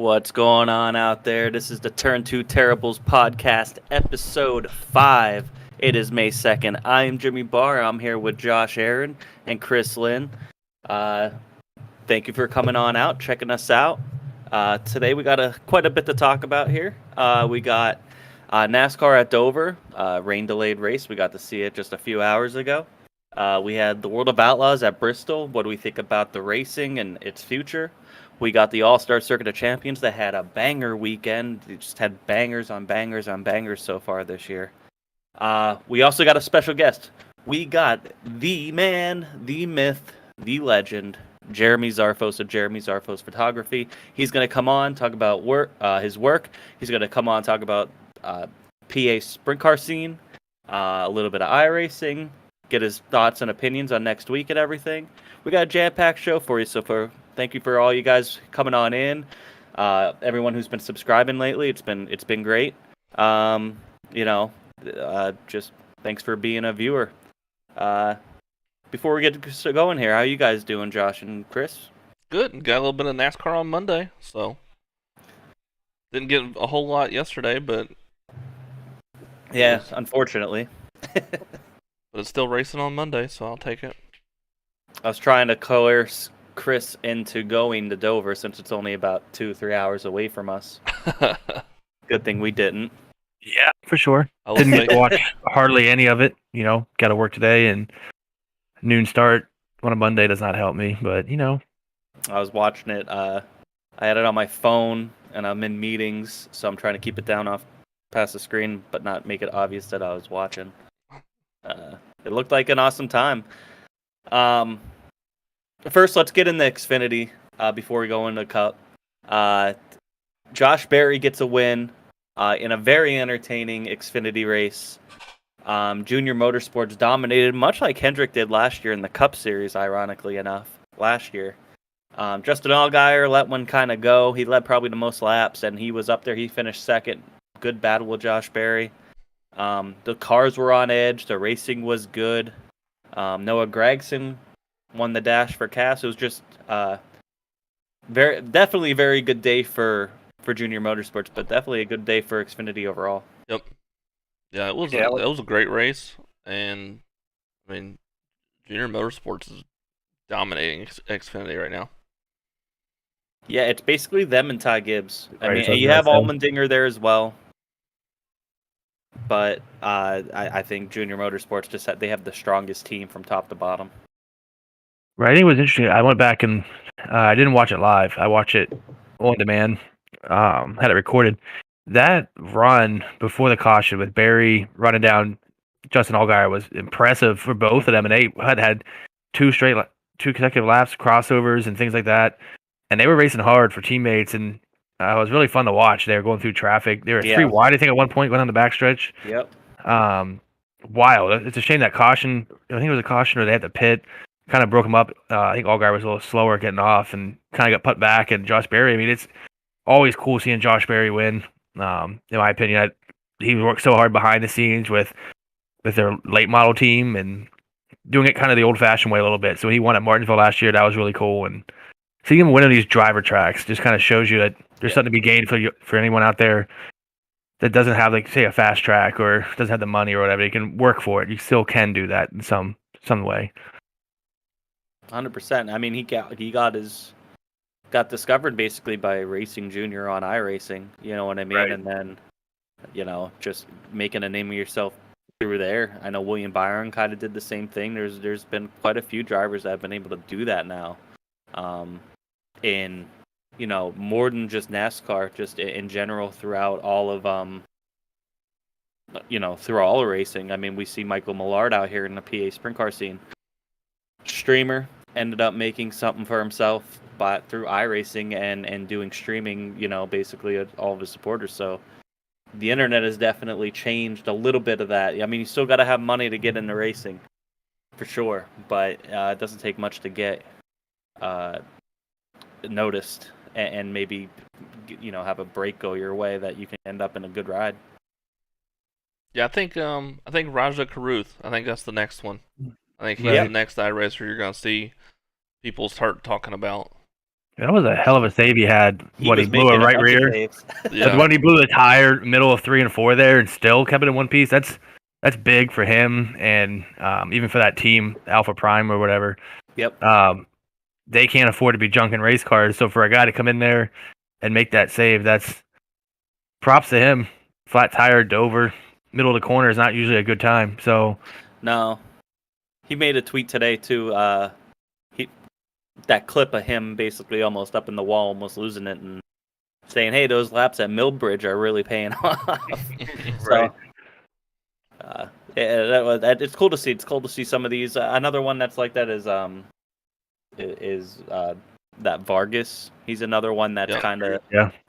What's going on out there? This is the Turn 2 Terribles podcast, episode 5. It is May 2nd. I am Jimmy Barr. I'm here with Josh Aaron and Chris Lynn. Thank you for coming on out, checking us out. Today we got quite a bit to talk about here. We got NASCAR at Dover, rain-delayed race. We got to see it just a few hours ago. We had the World of Outlaws at Bristol. What do we think about the racing and its future? We got the All-Star Circuit of Champions that had a banger weekend. They just had bangers on bangers on bangers so far this year. We also got a special guest. We got the man, the myth, the legend, Jeremy Zarfos of Jeremy Zarfos Photography. He's going to come on, talk about his work. He's going to come on, talk about PA sprint car scene, a little bit of iRacing, get his thoughts and opinions on next week and everything. We got a jam-packed show for you, so thank you for all you guys coming on in. Everyone who's been subscribing lately, it's been great. Just thanks for being a viewer. Before we get going here, how you guys doing, Josh and Chris? Good. Got a little bit of NASCAR on Monday, so didn't get a whole lot yesterday, but unfortunately. But it's still racing on Monday, so I'll take it. I was trying to coerce Chris into going to Dover since it's only about 2-3 hours away from us. Good thing we didn't. Yeah, for sure. Didn't get to watch hardly any of it. Got to work today, and noon start on a Monday does not help me, but I was watching it. I had it on my phone, and I'm in meetings, so I'm trying to keep it down off past the screen, but not make it obvious that I was watching. It looked like an awesome time. First, let's get in the Xfinity before we go into Cup. Josh Berry gets a win in a very entertaining Xfinity race. Junior Motorsports dominated, much like Hendrick did last year in the Cup Series, ironically enough, last year. Justin Allgaier let one kind of go. He led probably the most laps, and he was up there. He finished second. Good battle with Josh Berry. The cars were on edge. The racing was good. Noah Gragson won the dash for Cass. It was just definitely a very good day for Junior Motorsports, but definitely a good day for Xfinity overall. Yep. Yeah, it was a great race, and I mean, Junior Motorsports is dominating Xfinity right now. Yeah, it's basically them and Ty Gibbs. Right, I mean, so you have Allmendinger there as well. But I think Junior Motorsports they have the strongest team from top to bottom. Right. I think it was interesting. I went back and I didn't watch it live. I watched it on demand. Had it recorded. That run before the caution with Barry running down Justin Allgaier was impressive for both of them, and they had two consecutive laps, crossovers, and things like that. And they were racing hard for teammates, and it was really fun to watch. They were going through traffic. They were 3 wide, I think, at one point, going on the backstretch. Yep. Wild. It's a shame that caution, I think it was a caution, or they had to pit, kind of broke him up. I think Allgaier was a little slower getting off and kind of got put back. And Josh Berry, I mean, it's always cool seeing Josh Berry win. In my opinion, he worked so hard behind the scenes with their late model team and doing it kind of the old-fashioned way a little bit. So when he won at Martinsville last year, that was really cool. And seeing him win these driver tracks just kind of shows you that there's something to be gained for anyone out there that doesn't have, like, say, a fast track or doesn't have the money or whatever. You can work for it. You still can do that in some way. 100%. I mean, he got discovered basically by racing Junior on iRacing. You know what I mean? Right. And then, just making a name of yourself through there. I know William Byron kind of did the same thing. There's been quite a few drivers that have been able to do that now. In more than just NASCAR, just in general throughout all of through all of racing. I mean, we see Michael Millard out here in the PA sprint car scene. Streamer ended up making something for himself, but through iRacing and doing streaming, basically all of his supporters. So the internet has definitely changed a little bit of that. I mean, you still got to have money to get into racing, for sure, but it doesn't take much to get noticed and maybe have a break go your way that you can end up in a good ride. Yeah, I think Raja Karuth. I think that's the next one. I think he's the next iRacer you're gonna see people start talking about. That was a hell of a save he had. He He was blew a making a right bunch of rear. saves. Yeah. When he blew the tire middle of 3 and 4 there and still kept it in one piece. That's big for him and even for that team, Alpha Prime or whatever. Yep. They can't afford to be junking race cars. So for a guy to come in there and make that save, that's props to him. Flat tire, Dover, middle of the corner is not usually a good time. So No. He made a tweet today too. That clip of him basically almost up in the wall, almost losing it, and saying, "Hey, those laps at Millbridge are really paying off." Right. It's cool to see. It's cool to see some of these. Another one that's like that is that Vargas. He's another one that's kind of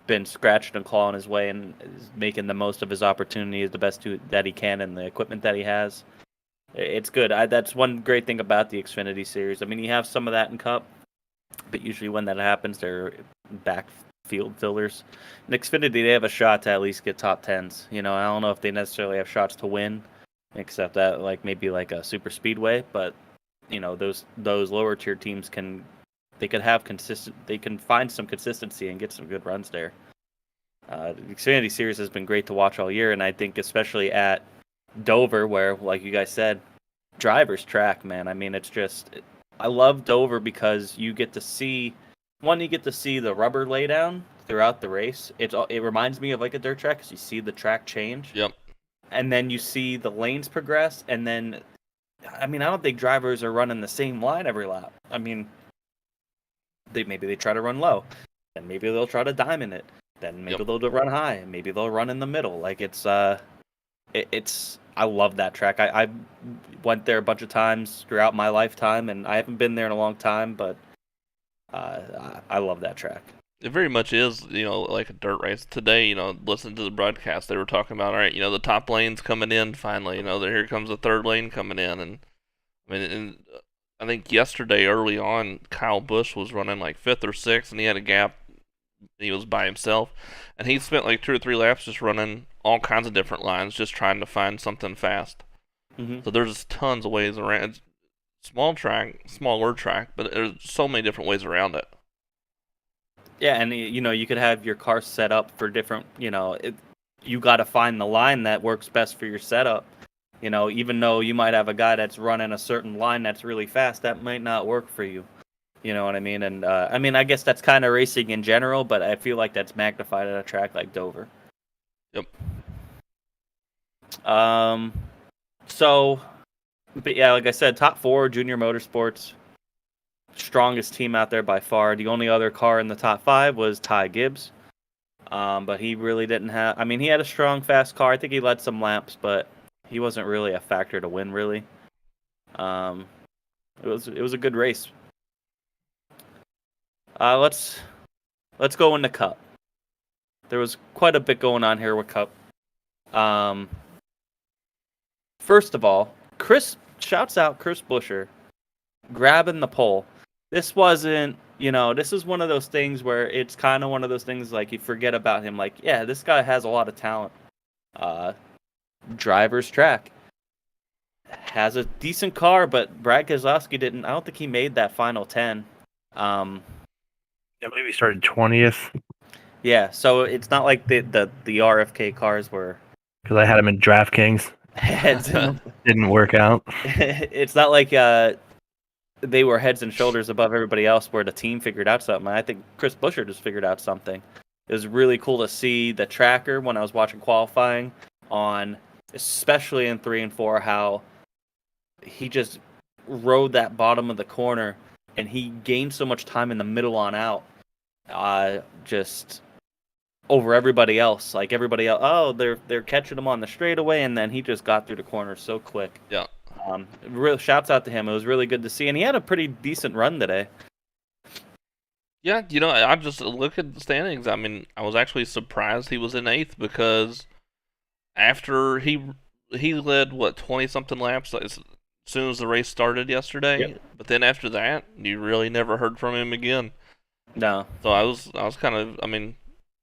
been scratched and clawing his way and is making the most of his opportunity, is the best that he can, and the equipment that he has. It's good. That's one great thing about the Xfinity series. I mean, you have some of that in Cup, but usually when that happens, they're backfield fillers. In Xfinity, they have a shot to at least get top tens. I don't know if they necessarily have shots to win, except that maybe like a super speedway. But those lower tier teams can find some consistency and get some good runs there. The Xfinity series has been great to watch all year, and I think especially at Dover, where, like you guys said, driver's track, man. I mean, I love Dover because you get to see the rubber lay down throughout the race. It reminds me of like a dirt track because you see the track change. Yep. And then you see the lanes progress, and then, I mean, I don't think drivers are running the same line every lap. I mean, maybe they try to run low, and maybe they'll try to diamond it. Then maybe they'll run high, and maybe they'll run in the middle. Like I love that track. I went there a bunch of times throughout my lifetime, and I haven't been there in a long time, but I love that track. It very much is, like a dirt race. Today, listening to the broadcast, they were talking about, all right, the top lane's coming in finally. Here comes the third lane coming in, and I think yesterday early on, Kyle Busch was running like fifth or sixth, and he had a gap. He was by himself, and he spent like 2 or 3 laps just running all kinds of different lines, just trying to find something fast. Mm-hmm. So there's tons of ways around. It's smaller track, but there's so many different ways around it. Yeah, and you could have your car set up for different. You got to find the line that works best for your setup. Even though you might have a guy that's running a certain line that's really fast, that might not work for you. You know what I mean? And I guess that's kind of racing in general, but I feel like that's magnified at a track like Dover. Yep. So, but yeah, like I said, top 4 Junior Motorsports, strongest team out there by far. The only other car in the top 5 was Ty Gibbs. But he really didn't have. I mean, he had a strong, fast car. I think he led some laps, but he wasn't really a factor to win. Really, it was a good race. Let's go into Cup. There was quite a bit going on here with Cup. First of all, shouts out Chris Buescher grabbing the pole. This wasn't, this is one of those things where it's kind of one of those things like you forget about him. Like, yeah, this guy has a lot of talent. Driver's track. Has a decent car, but Brad Keselowski I don't think he made that final 10. I believe he started 20th. Yeah, so it's not like the RFK cars were. Because I had him in DraftKings. Didn't work out. It's not like they were heads and shoulders above everybody else where the team figured out something. I think Chris Buescher just figured out something. It was really cool to see the tracker when I was watching qualifying on, especially in 3 and 4, how he just rode that bottom of the corner and he gained so much time in the middle on out. Just over everybody else. Like everybody else, they're catching him on the straightaway, and then he just got through the corner so quick. Yeah. Real shouts out to him. It was really good to see, and he had a pretty decent run today. Yeah, I just look at the standings. I mean, I was actually surprised he was in 8th because after he led 20-something laps as soon as the race started yesterday. Yep. But then after that, you really never heard from him again. No. So I was kind of, I mean,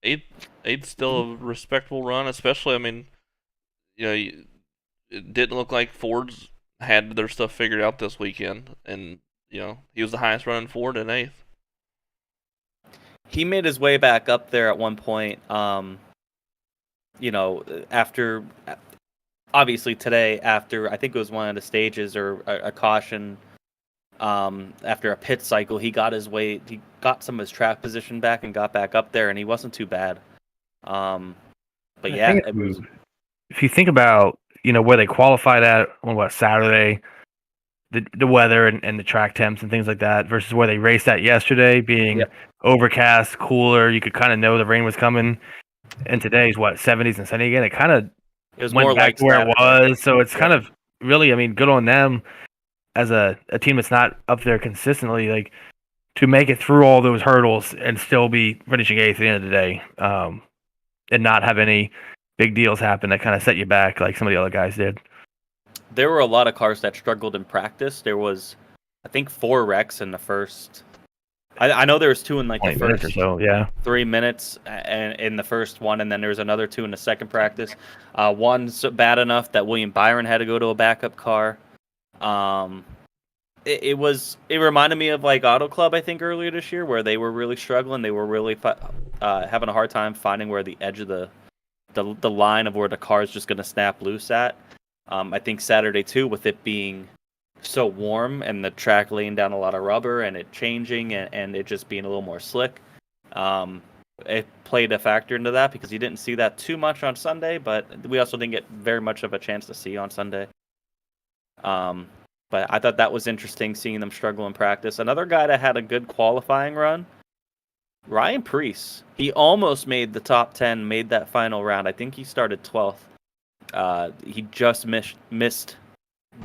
8th's still a respectable run, especially, I mean, it didn't look like Ford's had their stuff figured out this weekend, and he was the highest running Ford in 8th. he made his way back up there at one point. After obviously today, after I think it was one of the stages or a caution. After a pit cycle, he got some of his track position back and got back up there, and he wasn't too bad. But yeah, if you think about where they qualified at on Saturday, the weather and the track temps and things like that versus where they raced at yesterday, being overcast, cooler, you could kind of know the rain was coming. And today's 70s and sunny again. It kind of was went more back like to where Saturday. it was. So it's kind of really, good on them as a team that's not up there consistently, like to make it through all those hurdles and still be finishing 8th at the end of the day, and not have any big deals happen that kind of set you back like some of the other guys did. There were a lot of cars that struggled in practice. There was, I think, 4 wrecks in the first. I know there was 2 in like the first or so, 3 minutes and in the first one, and then there was another 2 in the second practice. One's bad enough that William Byron had to go to a backup car. It reminded me of like Auto Club, I think, earlier this year, where they were really struggling. They were really having a hard time finding where the edge of the line of where the car is just going to snap loose at. I think Saturday too, with it being so warm and the track laying down a lot of rubber and it changing and it just being a little more slick, it played a factor into that because you didn't see that too much on Sunday, but we also didn't get very much of a chance to see on Sunday. But I thought that was interesting, seeing them struggle in practice. Another guy that had a good qualifying run, Ryan Preece. He almost made the top 10, made that final round. I think he started 12th. He just missed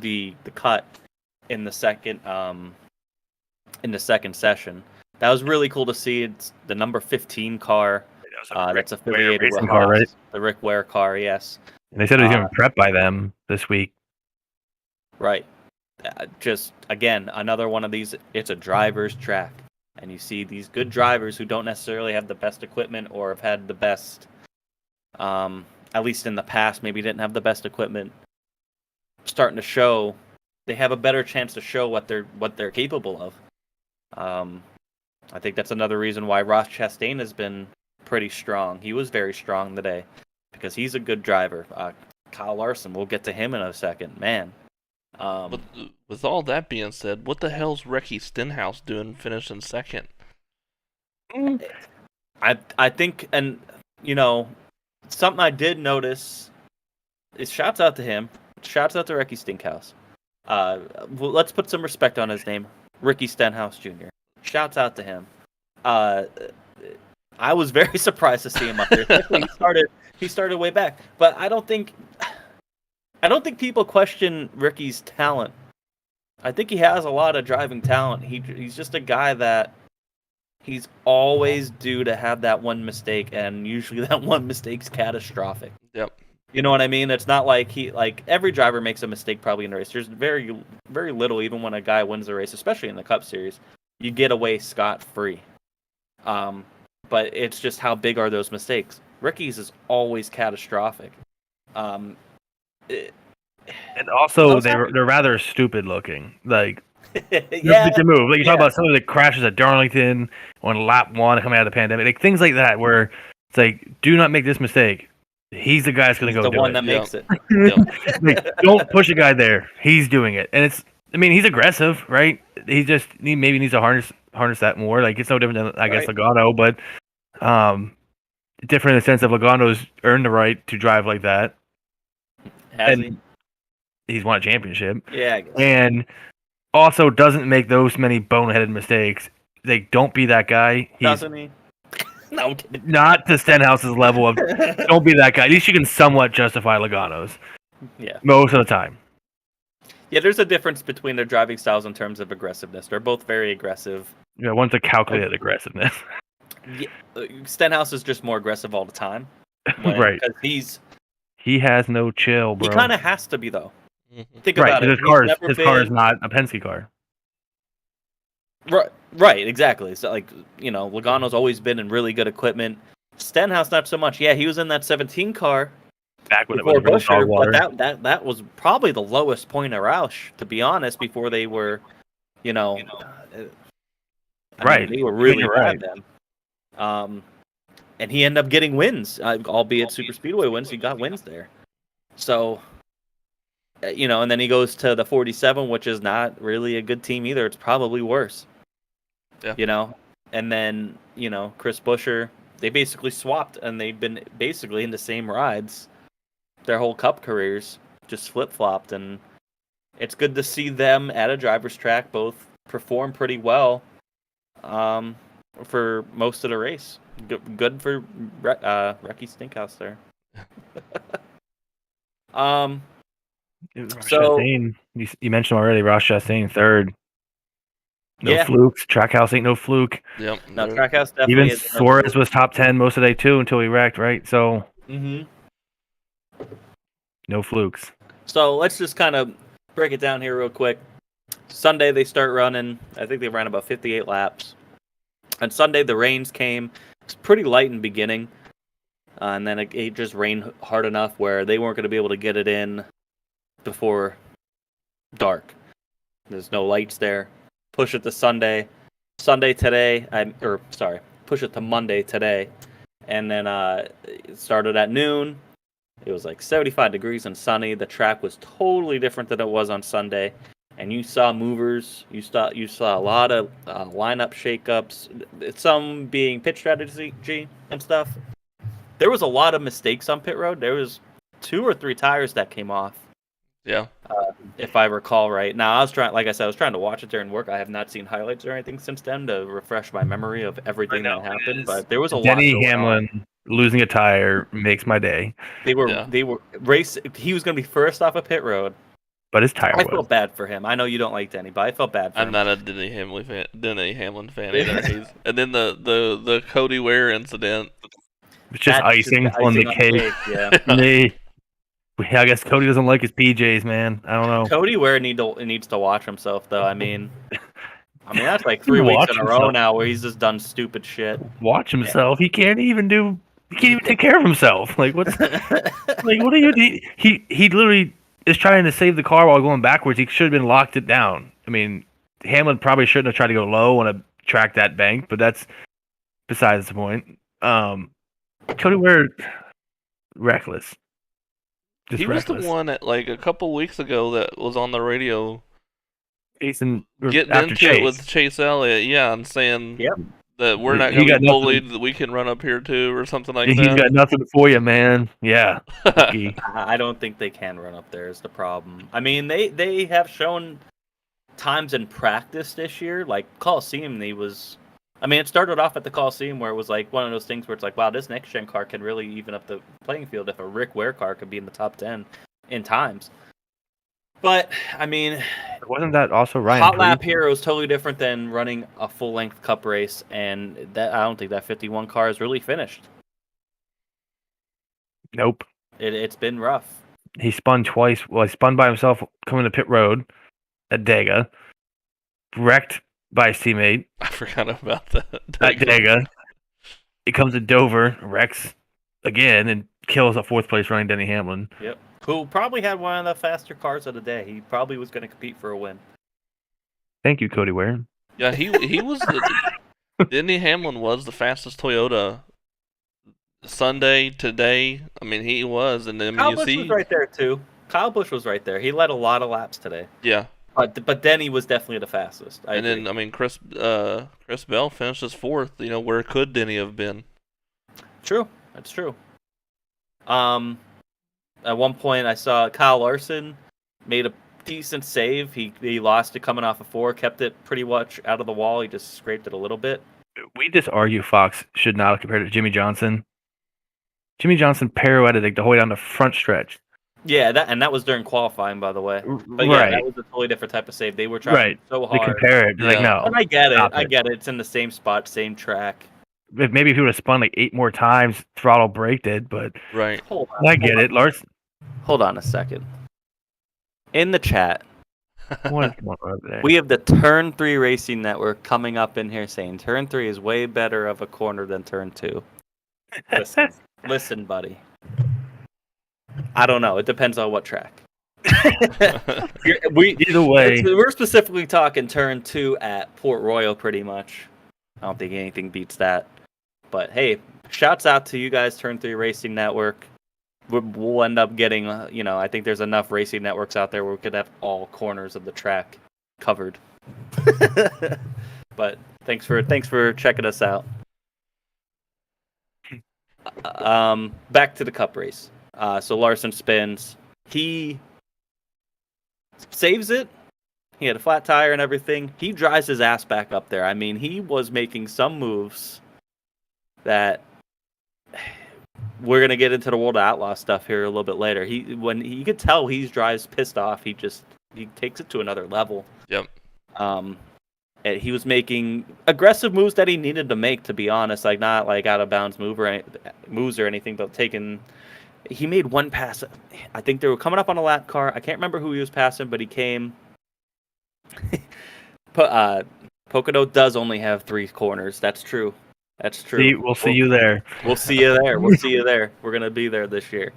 the cut in the second session. That was really cool to see. It's the number 15 car that's affiliated with Haas, right? The Rick Ware car, yes. And they said he was going to prep by them this week. Right. Just, again, another one of these, it's a driver's track. And you see these good drivers who don't necessarily have the best equipment or have had the best, at least in the past, maybe didn't have the best equipment, starting to show. They have a better chance to show what they're capable of. I think that's another reason why Ross Chastain has been pretty strong. He was very strong today because he's a good driver. Kyle Larson, we'll get to him in a second. Man. But with all that being said, what the hell's Ricky Stenhouse doing finishing second? I think, and something I did notice is shouts out to him. Shouts out to Ricky Stenhouse. Let's put some respect on his name, Ricky Stenhouse Jr. Shouts out to him. I was very surprised to see him up there. He started way back, but I don't think people question Ricky's talent. I think he has a lot of driving talent. He's just a guy that he's always due to have that one mistake, and usually that one mistake's catastrophic. Yep. You know what I mean? It's not like every driver makes a mistake probably in a race. There's very, very little, even when a guy wins a race, especially in the Cup Series, you get away scot-free. But it's just how big are those mistakes? Ricky's is always catastrophic. And also, they're rather stupid looking. Like, yeah, the move. Like you talk about somebody that crashes at Darlington on lap 1 coming out of the pandemic, like things like that, where it's like, do not make this mistake. He's the guy that's going to go do it. The one that makes it. Like, don't push a guy there. He's doing it, and he's aggressive, right? He maybe needs to harness that more. Like, it's no different than I guess Logano, but different in the sense of Logano's earned the right to drive like that. Has he? He's won a championship. Yeah, I guess. And also doesn't make those many boneheaded mistakes. Like, don't be that guy. Doesn't he? No, I'm kidding. Not to Stenhouse's level of don't be that guy. At least you can somewhat justify Logano's. Yeah. Most of the time. Yeah, there's a difference between their driving styles in terms of aggressiveness. They're both very aggressive. Yeah, one's a calculated aggressiveness. Yeah, Stenhouse is just more aggressive all the time. Right. Because he has no chill, bro. He kind of has to be, though. Mm-hmm. Think about it. His car is not a Penske car. Right, exactly. So, Logano's always been in really good equipment. Stenhouse, not so much. Yeah, he was in that 17 car back when before it was Buscher, water. but that was probably the lowest point of Roush, to be honest, before they were, right. They were really bad then. And he ended up getting wins, albeit super speedway wins. He got wins there. So, and then he goes to the 47, which is not really a good team either. It's probably worse. Yeah. And then, Chris Buescher, they basically swapped, and they've been basically in the same rides their whole Cup careers, just flip-flopped. And it's good to see them at a driver's track both perform pretty well for most of the race. Good for Recky Stinkhouse there. So Chastain, you mentioned already. Ross Chastain third. No flukes. Trackhouse ain't no fluke. Yep. No, Trackhouse definitely. Even Suarez was top 10 most of the day too until he wrecked, right? So. No flukes. So let's just kind of break it down here real quick. Sunday they start running. I think they ran about 58 laps. On Sunday the rains came. It was pretty light in the beginning. And then it just rained hard enough where they weren't going to be able to get it in before dark. There's no lights there. Push it to Sunday. Push it to Monday today. And then it started at noon. It was like 75 degrees and sunny. The track was totally different than it was on Sunday. And you saw movers. You saw a lot of lineup shakeups. Some being pit strategy and stuff. There was a lot of mistakes on pit road. There was 2 or 3 tires that came off. Yeah. If I recall right. Now, I was trying to watch it during work. I have not seen highlights or anything since then to refresh my memory of everything that happened. But there was a lot. Denny Hamlin losing a tire makes my day. They were race. He was going to be first off a pit road. But his tire I felt bad for him. I know you don't like Denny, but I felt bad for him. I'm not a Denny Hamlin fan either. And then the Cody Ware incident. It's just icing on the cake. Yeah. I guess Cody doesn't like his PJs, man. I don't know. Cody Ware needs to watch himself, though. I mean, that's like 3 weeks in a row now where he's just done stupid shit. Watch himself. Yeah. He can't even take care of himself. Like what are you doing? He literally is trying to save the car while going backwards. He should have been locked it down. I mean, Hamlin probably shouldn't have tried to go low on a track that banked, but that's besides the point. Cody Ware, reckless. He was the one that, like, a couple weeks ago that was on the radio getting into Chase. it with Chase Elliott, and saying that we're not going to be bullied, that we can run up here too, or something like that. He's got nothing for you, man. Yeah. I don't think they can run up there is the problem. I mean, they have shown times in practice this year, like Coliseum, it started off at the Coliseum where it was like one of those things where it's like, wow, this next gen car can really even up the playing field if a Rick Ware car could be in the top 10 in times. But I mean, wasn't that also Ryan? Hot lap here was totally different than running a full length Cup race, and that I don't think that 51 car is really finished. Nope. It's been rough. He spun twice. Well, he spun by himself coming to pit road at Dega, wrecked by his teammate. I forgot about that. At Dega. He comes to Dover, wrecks again, and kills a 4th place running Denny Hamlin. Yep. Who probably had one of the faster cars of the day. He probably was going to compete for a win. Thank you, Cody Ware. Yeah, he was Denny Hamlin was the fastest Toyota Sunday, today. I mean, he was. And then Kyle Busch was right there, too. Kyle Busch was right there. He led a lot of laps today. Yeah. But Denny was definitely the fastest. Then, I mean, Chris Bell finishes 4th. Where could Denny have been? True. That's true. At one point, I saw Kyle Larson made a decent save. He lost it coming off of 4, kept it pretty much out of the wall. He just scraped it a little bit. We just argue Fox should not have compared to Jimmy Johnson. Jimmy Johnson pirouetted the whole way down the front stretch. Yeah, that was during qualifying, by the way. But yeah, that was a totally different type of save. They were trying so hard. They compare it. Like, no. And I get it. It's in the same spot, same track. Maybe if he would have spun like 8 more times, throttle braked it, but right. I get it, Larson. Hold on a second. In the chat, what is going on there? We have the Turn 3 Racing Network coming up in here saying Turn 3 is way better of a corner than Turn 2. Listen, buddy. I don't know. It depends on what track. Either way. We're specifically talking Turn 2 at Port Royal pretty much. I don't think anything beats that. But hey, shouts out to you guys, Turn 3 Racing Network. We'll end up getting, I think there's enough racing networks out there where we could have all corners of the track covered. But thanks for checking us out. Back to the Cup race. So Larson spins. He saves it. He had a flat tire and everything. He drives his ass back up there. I mean, he was making some moves that we're gonna get into the World of Outlaw stuff here a little bit later. When you could tell he drives pissed off, he takes it to another level. Yep. And he was making aggressive moves that he needed to make, to be honest, like not like out of bounds moves or anything, but he made one pass. I think they were coming up on a lap car. I can't remember who he was passing, but he came. Pocono does only have 3 corners. That's true. We'll see you there. We'll see you there. We'll see you there. We're gonna be there this year.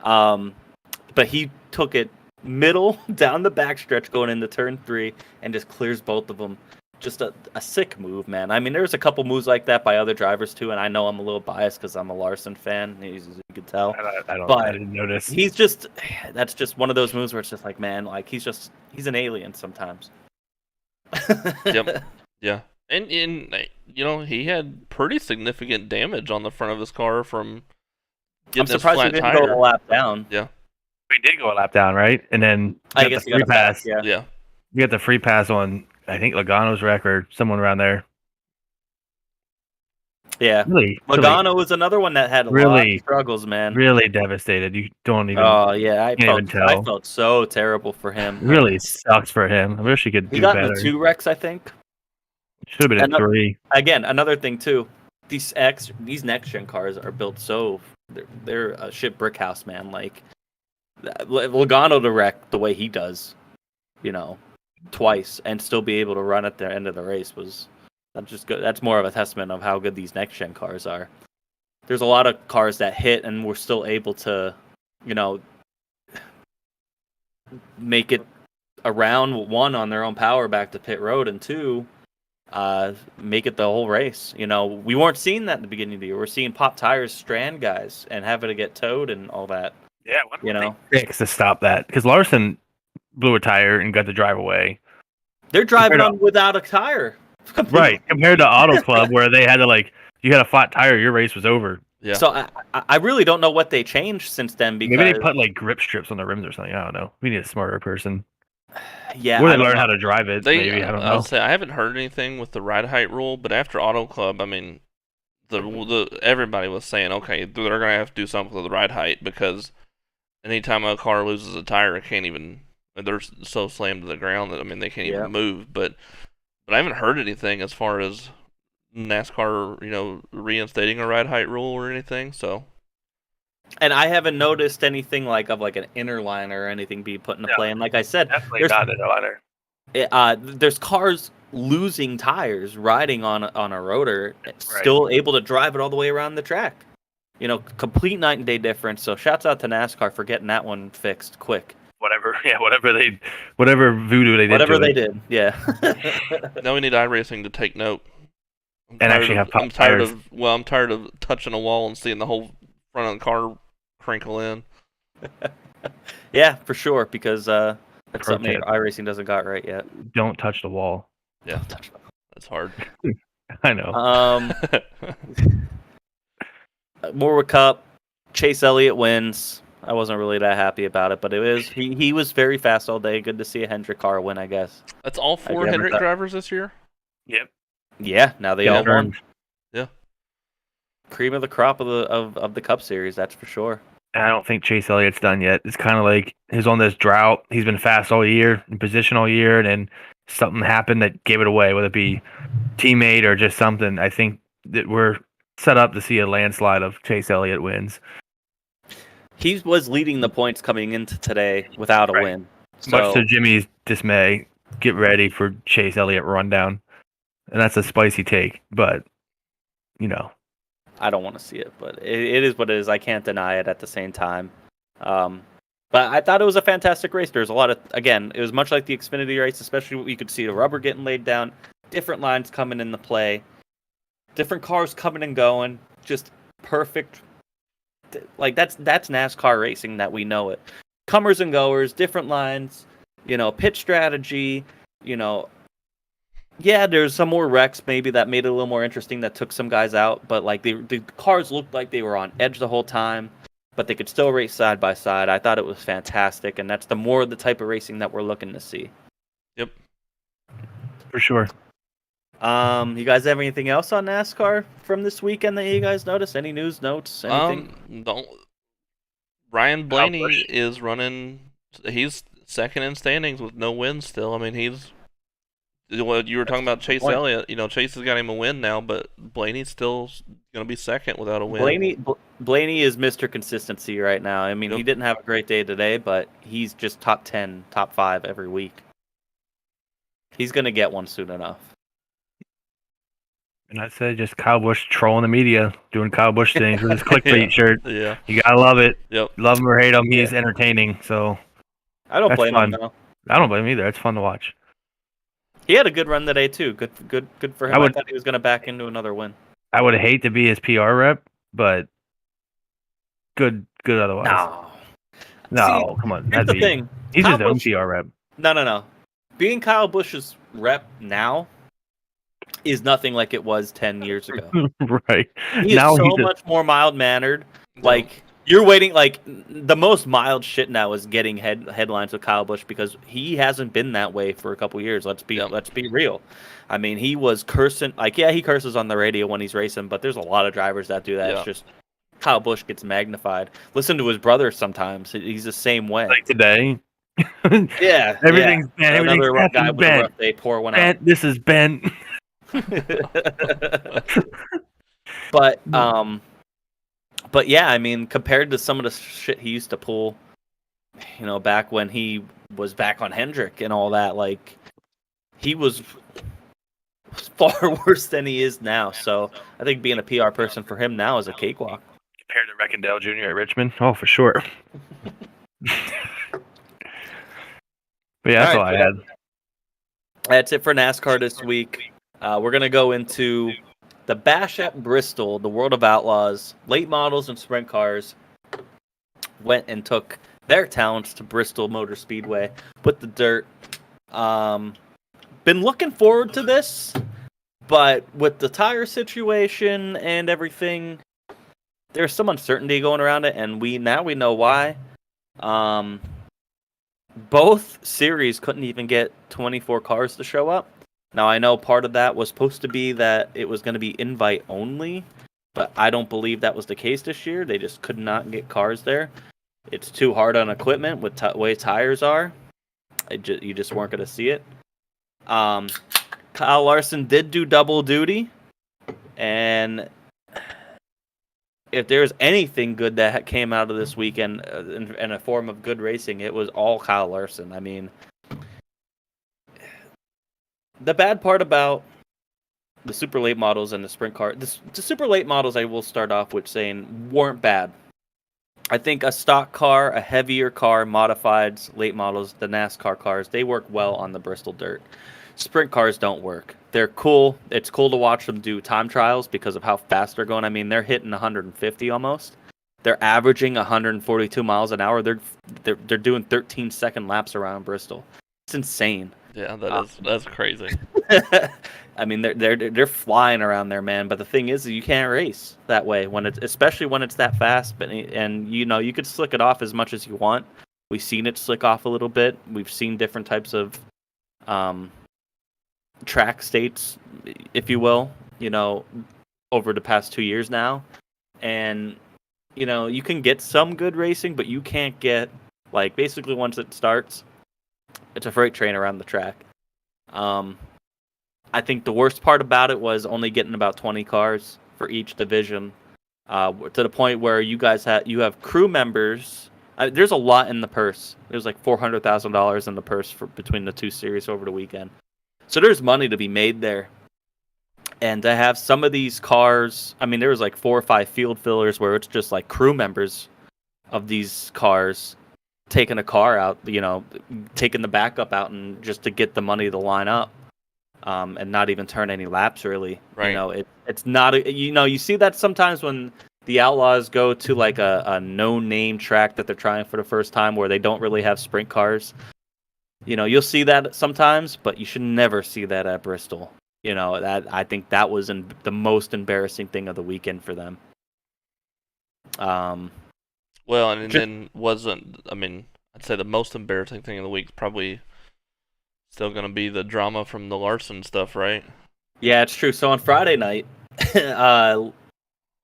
But he took it middle down the backstretch going into turn 3 and just clears both of them. Just a sick move, man. I mean, there's a couple moves like that by other drivers too, and I know I'm a little biased because I'm a Larson fan. As you can tell, I didn't notice. That's just one of those moves where it's just like, man, like he's an alien sometimes. Yep. Yeah. And he had pretty significant damage on the front of his car from getting I'm surprised he didn't go a lap down. Yeah. We did go a lap down, right? And then I guess the free pass. Yeah. You got the free pass on, I think, Logano's wreck or someone around there. Yeah. Really, Logano was another one that had a lot of struggles, man. Really devastated. You don't even. Oh yeah, I tell. felt so terrible for him. It really sucks for him. I wish he could do better. He got into 2 wrecks, I think. Should have been a 3. Again, another thing too. These next gen cars are built so they're a shit brick house, man. Like Logano to wreck the way he does, twice and still be able to run at the end of the race was just good. That's more of a testament of how good these next gen cars are. There's a lot of cars that hit and we're still able to, make it around 1 on their own power back to pit road, and 2, make it the whole race. We weren't seeing that in the beginning of the year. We're seeing pop tires strand guys and having to get towed and all that. Yeah, what they fix to stop that? Because Larson blew a tire and got the drive away. They're driving on without a tire. Right, compared to Auto Club where they had to you had a flat tire, your race was over. Yeah. So I really don't know what they changed since then. Because maybe they put grip strips on the rims or something. I don't know. We need a smarter person. Yeah, or they learn how to drive it. Maybe I don't know. I'll say I haven't heard anything with the ride height rule, but after Auto Club, I mean, everybody was saying, okay, they're gonna have to do something with the ride height because anytime a car loses a tire, it can't even. They're so slammed to the ground that they can't even move. But I haven't heard anything as far as NASCAR, reinstating a ride height rule or anything. So. And I haven't noticed anything of an inner liner or anything being put into play. And like I said, definitely not an inner liner. There's cars losing tires riding on a rotor, still able to drive it all the way around the track. Complete night and day difference. So shouts out to NASCAR for getting that one fixed quick. Whatever voodoo they did. Whatever they did, yeah. Now we need iRacing to take note. I'm tired of touching a wall and seeing the whole front of the car crinkle in. Yeah, for sure, because that's something iRacing doesn't got right yet. Don't touch the wall. Yeah, that's hard. I know. More Cup, Chase Elliott wins. I wasn't really that happy about it, but he was very fast all day. Good to see a Hendrick car win, I guess. That's all 4 Hendrick drivers this year? Yep. Yeah, now they all won. Yeah. Cream of the crop of the Cup Series, that's for sure. I don't think Chase Elliott's done yet. It's kind of he's on this drought. He's been fast all year, in position all year, and then something happened that gave it away, whether it be teammate or just something. I think that we're set up to see a landslide of Chase Elliott wins. He was leading the points coming into today without a win. So, much to Jimmy's dismay, get ready for Chase Elliott rundown. And that's a spicy take, but, I don't want to see it, but it is what it is. I can't deny it at the same time. But I thought it was a fantastic race. There's a lot of, again, it was much like the Xfinity race, especially you could see the rubber getting laid down, different lines coming into play. different cars coming and going, just perfect. Like that's NASCAR racing that we know it. Comers and goers, different lines, pit strategy, yeah, there's some more wrecks maybe that made it a little more interesting that took some guys out, but like the cars looked like they were on edge the whole time, but they could still race side by side. I thought it was fantastic, and that's the more the type of racing that we're looking to see. Yep. For sure. You guys have anything else on NASCAR from this weekend that you guys noticed? Any news, notes, anything? Ryan Blaney is running. He's second in standings with no wins still. I mean, he's. Well, you were talking about Chase Elliott. Chase has got him a win now, but Blaney's still going to be second without a win. Blaney is Mr. Consistency right now. I mean, He didn't have a great day today, but he's just top 10, top 5 every week. He's going to get one soon enough. And I said just Kyle Busch trolling the media, doing Kyle Busch things with his clickbait shirt. Yeah. You gotta love it. Yep. Love him or hate him, he is entertaining. So I don't blame him though. I don't blame him either. It's fun to watch. He had a good run today too. Good for him. I thought he was gonna back into another win. I would hate to be his PR rep, but good otherwise. No, come on. Here's the thing. He's his own PR rep. No. Being Kyle Busch's rep now is nothing like it was 10 years ago. Right. He is so much more mild-mannered. Like, you're waiting, like, the most mild shit now is getting headlines with Kyle Busch because he hasn't been that way for a couple years. Let's be real. I mean, he was cursing. Like, yeah, he curses on the radio when he's racing, but there's a lot of drivers that do that. Yeah. It's just Kyle Busch gets magnified. Listen to his brother sometimes. He's the same way. Like today. Yeah. Everything's bent. Another Everything's guy with a rough day, pour one bent. out. This is bent. But yeah, I mean, compared to some of the shit he used to pull, back when he was back on Hendrick and all that, like, he was far worse than he is now. So I think being a PR person for him now is a cakewalk. Compared to Reckendale Jr. at Richmond? Oh, for sure. But yeah, that's all I had. That's it for NASCAR this week. We're going to go into the Bash at Bristol, the World of Outlaws. Late models and sprint cars went and took their talents to Bristol Motor Speedway with the dirt. Been looking forward to this, but with the tire situation and everything, there's some uncertainty going around it, and we know why. Both series couldn't even get 24 cars to show up. Now, I know part of that was supposed to be that it was going to be invite only, but I don't believe that was the case this year. They just could not get cars there. It's too hard on equipment with the way tires are. You just weren't going to see it. Kyle Larson did do double duty, and if there's anything good that came out of this weekend in a form of good racing, it was all Kyle Larson. I mean, the bad part about the super late models and the sprint car, the super late models, I will start off with saying weren't bad. I think a stock car, a heavier car, modifieds, late models, the NASCAR cars, they work well on the Bristol dirt. Sprint cars don't work. They're cool. It's cool to watch them do time trials because of how fast they're going. I mean, they're hitting 150 almost. They're averaging 142 miles an hour. They're doing 13-second laps around Bristol. It's insane. Yeah, that's crazy. I mean, they're flying around there, man. But the thing is, you can't race that way especially when it's that fast. And you could slick it off as much as you want. We've seen it slick off a little bit. We've seen different types of track states, if you will, over the past 2 years now. And, you can get some good racing, but you can't get, like, basically once it starts, it's a freight train around the track. I think the worst part about it was only getting about 20 cars for each division, to the point where you guys have crew members. There's a lot in the purse. There's like $400,000 in the purse between the two series over the weekend. So there's money to be made there. And to have some of these cars, I mean, there was like 4 or 5 field fillers where it's just like crew members of these cars taking a car out, taking the backup out and just to get the money to line up. and not even turn any laps really. Right. You know, it's not you see that sometimes when the Outlaws go to like a no-name track that they're trying for the first time where they don't really have sprint cars. You know, you'll see that sometimes, but you should never see that at Bristol. You know, that I think that was the most embarrassing thing of the weekend for them. Well, and then I'd say the most embarrassing thing of the week is probably still going to be the drama from the Larson stuff, right? Yeah, it's true. So on Friday night,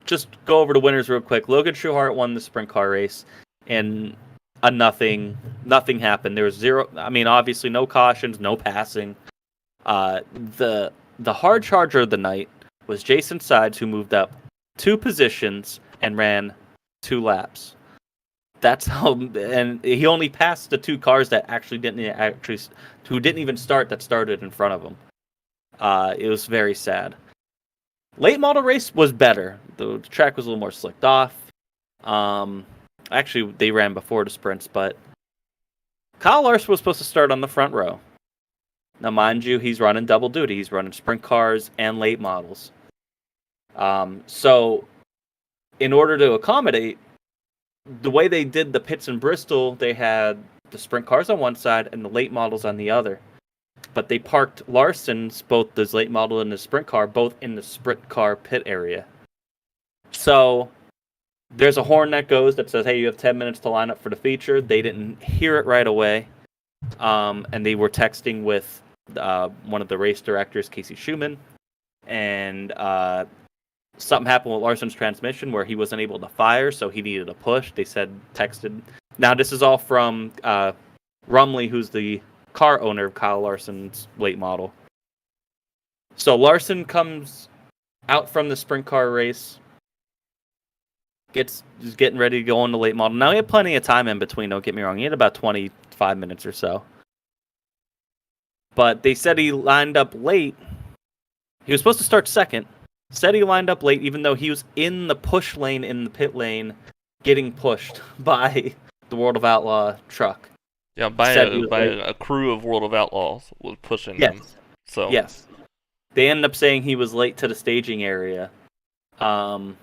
just go over the winners real quick. Logan Schuchart won the sprint car race, and nothing happened. There was zero. I mean, obviously, no cautions, no passing. The hard charger of the night was Jason Sides, who moved up 2 positions and ran 2 laps. That's how, and he only passed the 2 cars that who didn't even start that started in front of him. It was very sad. Late model race was better. The track was a little more slicked off. Actually, they ran before the sprints, but Kyle Larson was supposed to start on the front row. Now, mind you, he's running double duty. He's running sprint cars and late models. So, in order to accommodate, the way they did the pits in Bristol, they had the sprint cars on one side and the late models on the other. But they parked Larson's, both his late model and his sprint car, both in the sprint car pit area. So there's a horn that goes that says, hey, you have 10 minutes to line up for the feature. They didn't hear it right away. And they were texting with one of the race directors, Casey Schumann. And something happened with Larson's transmission where he wasn't able to fire, so he needed a push. They texted. Now, this is all from Rumley, who's the car owner of Kyle Larson's late model. So Larson comes out from the sprint car race, is getting ready to go on the late model. Now, he had plenty of time in between, don't get me wrong. He had about 25 minutes or so. But they said he lined up late. He was supposed to start second. Said he lined up late, even though he was in the push lane in the pit lane, getting pushed by the World of Outlaw truck. Yeah, by a crew of World of Outlaws was pushing him. So yes, they ended up saying he was late to the staging area, and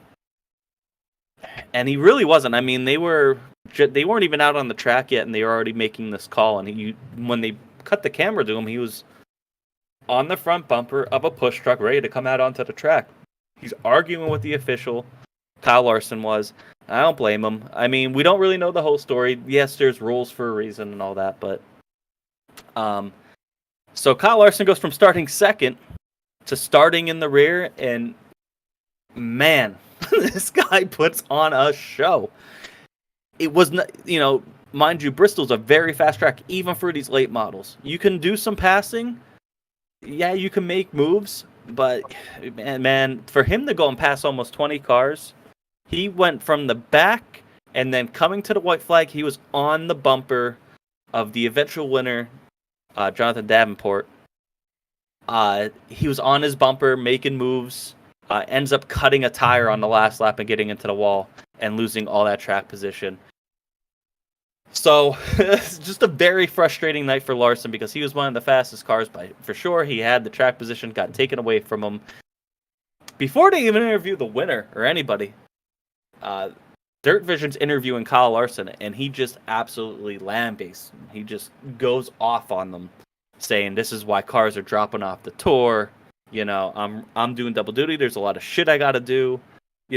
he really wasn't. I mean, they weren't even out on the track yet, and they were already making this call. And when they cut the camera to him, he was on the front bumper of a push truck, ready to come out onto the track. He's arguing with the official. Kyle Larson was. I don't blame him. I mean, we don't really know the whole story. Yes, there's rules for a reason and all that, but so Kyle Larson goes from starting second to starting in the rear, and man, this guy puts on a show. It was not, mind you, Bristol's a very fast track, even for these late models. You can do some passing. Yeah, you can make moves, but man, for him to go and pass almost 20 cars, he went from the back and then coming to the white flag, he was on the bumper of the eventual winner, Jonathan Davenport. He was on his bumper, making moves, ends up cutting a tire on the last lap and getting into the wall and losing all that track position. So, it's just a very frustrating night for Larson because he was one of the fastest cars for sure. He had the track position, got taken away from him. Before they even interview the winner or anybody, Dirt Vision's interviewing Kyle Larson, and he just absolutely lambastes. He just goes off on them, saying this is why cars are dropping off the tour. I'm doing double duty. There's a lot of shit I got to do.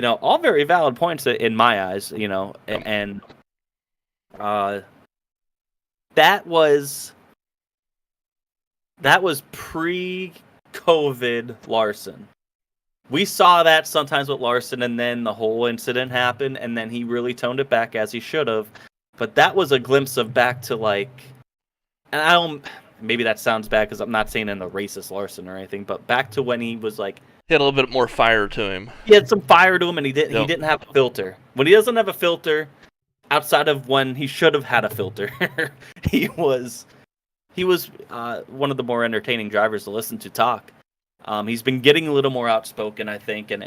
All very valid points in my eyes. And that was pre-COVID Larson. We saw that sometimes with Larson, and then the whole incident happened, and then he really toned it back as he should have. But that was a glimpse of back to and maybe that sounds bad because I'm not saying in the racist Larson or anything, but back to when he was like, he had a little bit more fire to him. He had some fire to him, and he didn't have a filter. When he doesn't have a filter, outside of when he should have had a filter, he was one of the more entertaining drivers to listen to talk. He's been getting a little more outspoken, I think, and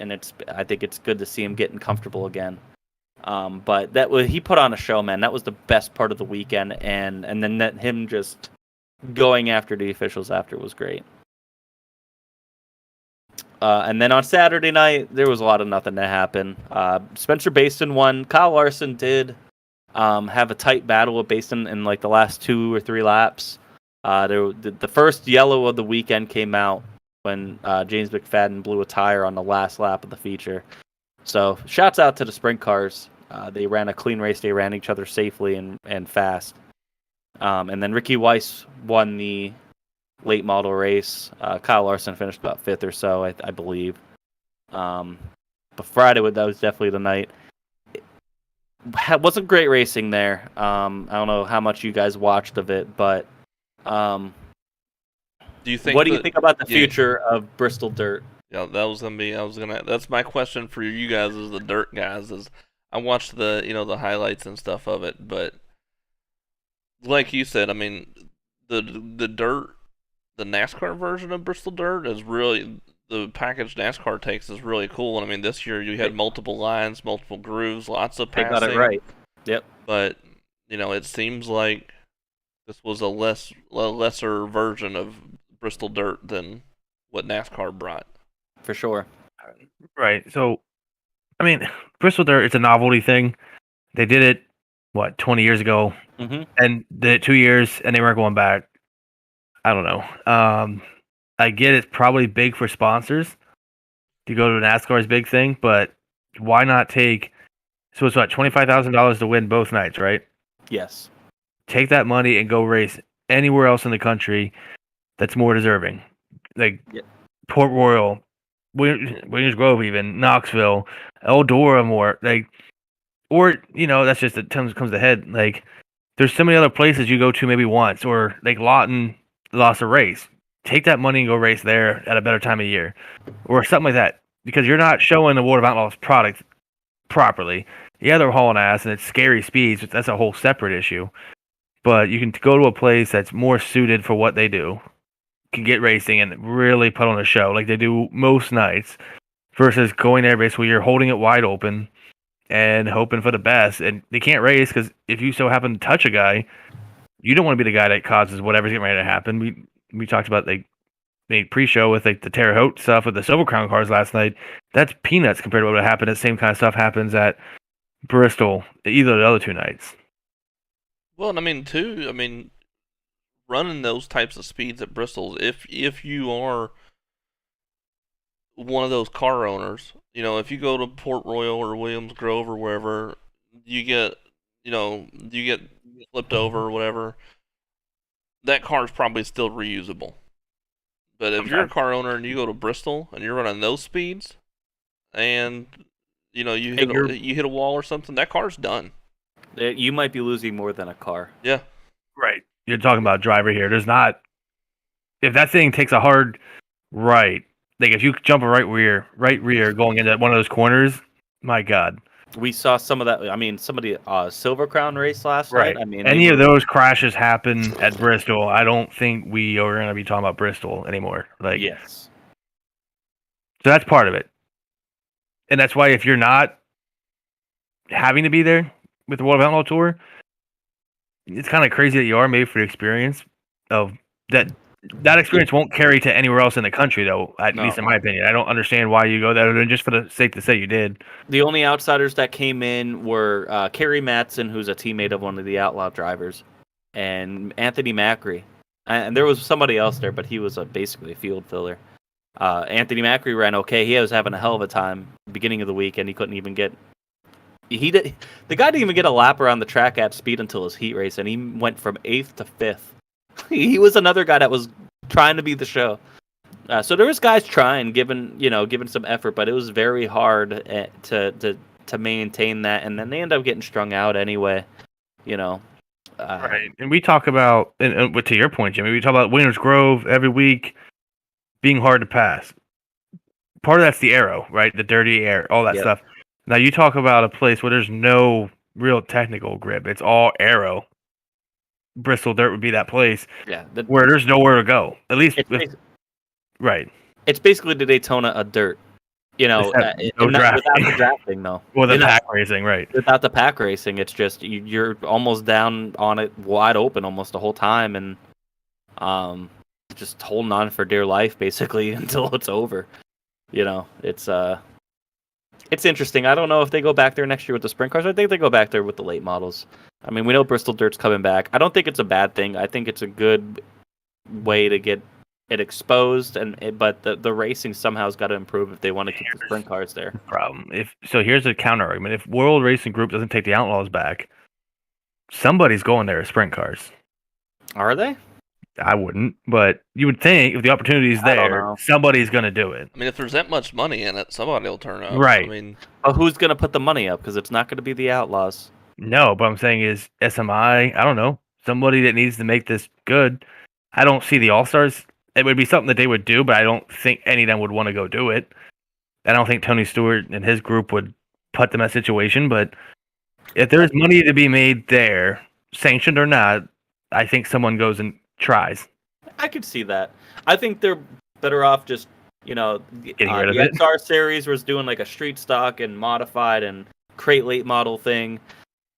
I think it's good to see him getting comfortable again. But he put on a show, man. That was the best part of the weekend, and then him just going after the officials after was great. And then on Saturday night, there was a lot of nothing to happen. Spencer Bayston won. Kyle Larson did have a tight battle with Bayston in like the last 2 or 3 laps. The first yellow of the weekend came out when James McFadden blew a tire on the last lap of the feature. So shouts out to the sprint cars. They ran a clean race. They ran each other safely and fast. And then Ricky Weiss won the late model race. Kyle Larson finished about 5th or so, I believe. But Friday, that was definitely the night. It wasn't great racing there. I don't know how much you guys watched of it, but do you think? What do you think about the future of Bristol Dirt? Yeah, that was gonna be. That's my question for you guys, as the dirt guys. Is I watched the highlights and stuff of it, but like you said, I mean, the dirt, the NASCAR version of Bristol Dirt is really, the package NASCAR takes is really cool. And I mean, this year you had multiple lines, multiple grooves, lots of passing. They got it right. Yep. But it seems like this was a lesser version of Bristol Dirt than what NASCAR brought. For sure. Right. So, I mean, Bristol Dirt, it's a novelty thing. They did it, 20 years ago, and did it 2 years, and they weren't going back. I don't know. I get it's probably big for sponsors to go to NASCAR's big thing, but why not take? So it's $25,000 to win both nights, right? Yes. Take that money and go race anywhere else in the country that's more deserving, like Port Royal, Williams Grove, even Knoxville, Eldora, more like, or that's just it comes to head. Like, there's so many other places you go to maybe once, or like Lawton lost a race. Take that money and go race there at a better time of year, or something like that, because you're not showing the World of Outlaws product properly. Yeah, they're hauling ass and it's scary speeds, but that's a whole separate issue. But you can go to a place that's more suited for what they do, can get racing and really put on a show like they do most nights, versus going there basically you're holding it wide open and hoping for the best. And they can't race because if you so happen to touch a guy, you don't want to be the guy that causes whatever's getting ready to happen. We talked about like the pre-show with like the Terre Haute stuff with the Silver Crown cars last night. That's peanuts compared to what would happen. The same kind of stuff happens at Bristol either of the other 2 nights. Well, I mean, running those types of speeds at Bristol, if you are one of those car owners, if you go to Port Royal or Williams Grove or wherever, you get flipped over or whatever, that car is probably still reusable. But if you're a car owner and you go to Bristol and you're running those speeds, and you hit a wall or something, that car's done. You might be losing more than a car. Yeah. Right. You're talking about driver here. There's not. If that thing takes a hard right, like if you jump a right rear going into one of those corners, my God. We saw some of that. I mean, somebody Silver Crown race last night. I mean, any of those crashes happen at Bristol, I don't think we are going to be talking about Bristol anymore. Like, yes. So that's part of it, and that's why if you're not having to be there with the World of Outlaw Tour, it's kind of crazy that you are made for the experience of that. That experience won't carry to anywhere else in the country, though, at least in my opinion. I don't understand why you go there, other than just for the sake to say you did. The only outsiders that came in were Kerry Matson, who's a teammate of one of the Outlaw drivers, and Anthony Macri. And there was somebody else there, but he was basically a field filler. Anthony Macri ran okay. He was having a hell of a time beginning of the week, and he couldn't even get... The guy didn't even get a lap around the track at speed until his heat race, and he went from 8th to 5th. He was another guy that was trying to be the show. So there was guys trying, giving some effort, but it was very hard to maintain that, and then they end up getting strung out anyway. Right, and we talk about, and to your point, Jimmy, we talk about Williams Grove every week being hard to pass. Part of that's the aero, right? The dirty air, all that stuff. Now you talk about a place where there's no real technical grip; it's all aero. Bristol Dirt would be that place where there's nowhere to go. At least, right. It's basically the Daytona of dirt, without the drafting, though. Well, the pack racing, right? Without the pack racing, it's just you're almost down on it, wide open, almost the whole time, and just holding on for dear life, basically, until it's over. It's interesting. I don't know if they go back there next year with the sprint cars. I think they go back there with the late models. I mean, we know Bristol Dirt's coming back. I don't think it's a bad thing. I think it's a good way to get it exposed, but the racing somehow has got to improve if they want to keep the sprint cars there. Problem. Here's a counter argument. If World Racing Group doesn't take the Outlaws back, somebody's going there as sprint cars. Are they? I wouldn't, but you would think if the opportunity is there, somebody's going to do it. I mean, if there's that much money in it, somebody will turn up. Right. I mean, but who's going to put the money up? Because it's not going to be the Outlaws. No, but I'm saying is SMI. I don't know, somebody that needs to make this good. I don't see the All-Stars. It would be something that they would do, but I don't think any of them would want to go do it. I don't think Tony Stewart and his group would put them in that situation, but if there's money to be made there, sanctioned or not, I think someone goes and tries. I could see that. I think they're better off just, getting rid of the it. XR series was doing like a street stock and modified and crate late model thing.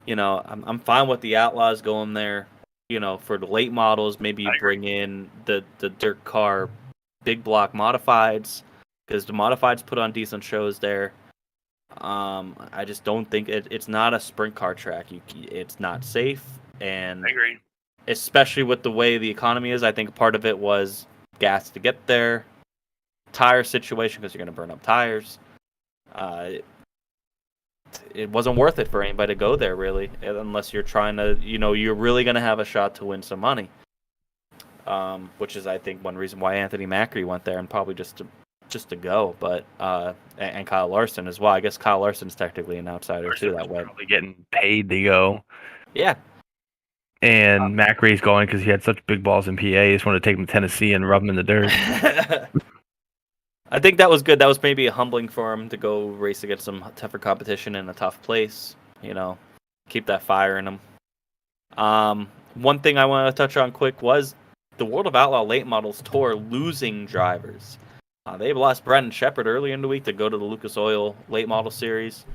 I'm fine with the Outlaws going there, for the late models. Maybe you bring in the dirt car big block modifieds, because the modifieds put on decent shows there. I just don't think it's not a sprint car track. It's not safe, and I agree. Especially with the way the economy is. I think part of it was gas to get there, tire situation because you're going to burn up tires. It wasn't worth it for anybody to go there, really, unless you're trying to, you're really going to have a shot to win some money. Which is, I think, one reason why Anthony Macri went there, and probably just to go, but and Kyle Larson as well. I guess Kyle Larson's technically an outsider too. That way, probably getting paid to go. Yeah. And Macri's going because he had such big balls in PA. He just wanted to take him to Tennessee and rub him in the dirt. I think that was good. That was maybe humbling for him to go race against some tougher competition in a tough place. Keep that fire in him. One thing I want to touch on quick was the World of Outlaw Late Models Tour losing drivers. They've lost Brendan Shepard early in the week to go to the Lucas Oil Late Model Series.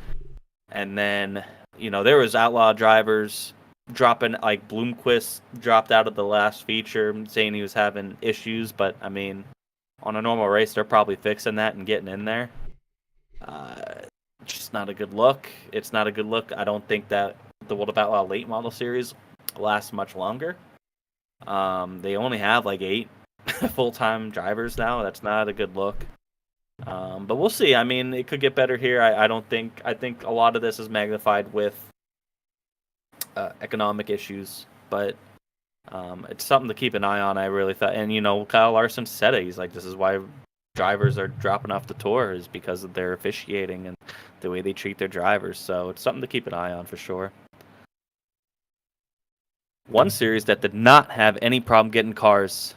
And then, there was Outlaw drivers dropping, like Bloomquist dropped out of the last feature saying he was having issues, but I mean, on a normal race, they're probably fixing that and getting in there. Just not a good look. It's not a good look. I don't think that the World of Outlaw Late Model Series lasts much longer. They only have like 8 full-time drivers now. That's not a good look. But we'll see. I mean, it could get better here. I think a lot of this is magnified with economic issues, but it's something to keep an eye on. I really thought, and Kyle Larson said it. He's like, this is why drivers are dropping off the tour, is because of their officiating and the way they treat their drivers. So it's something to keep an eye on for sure. One series that did not have any problem getting cars,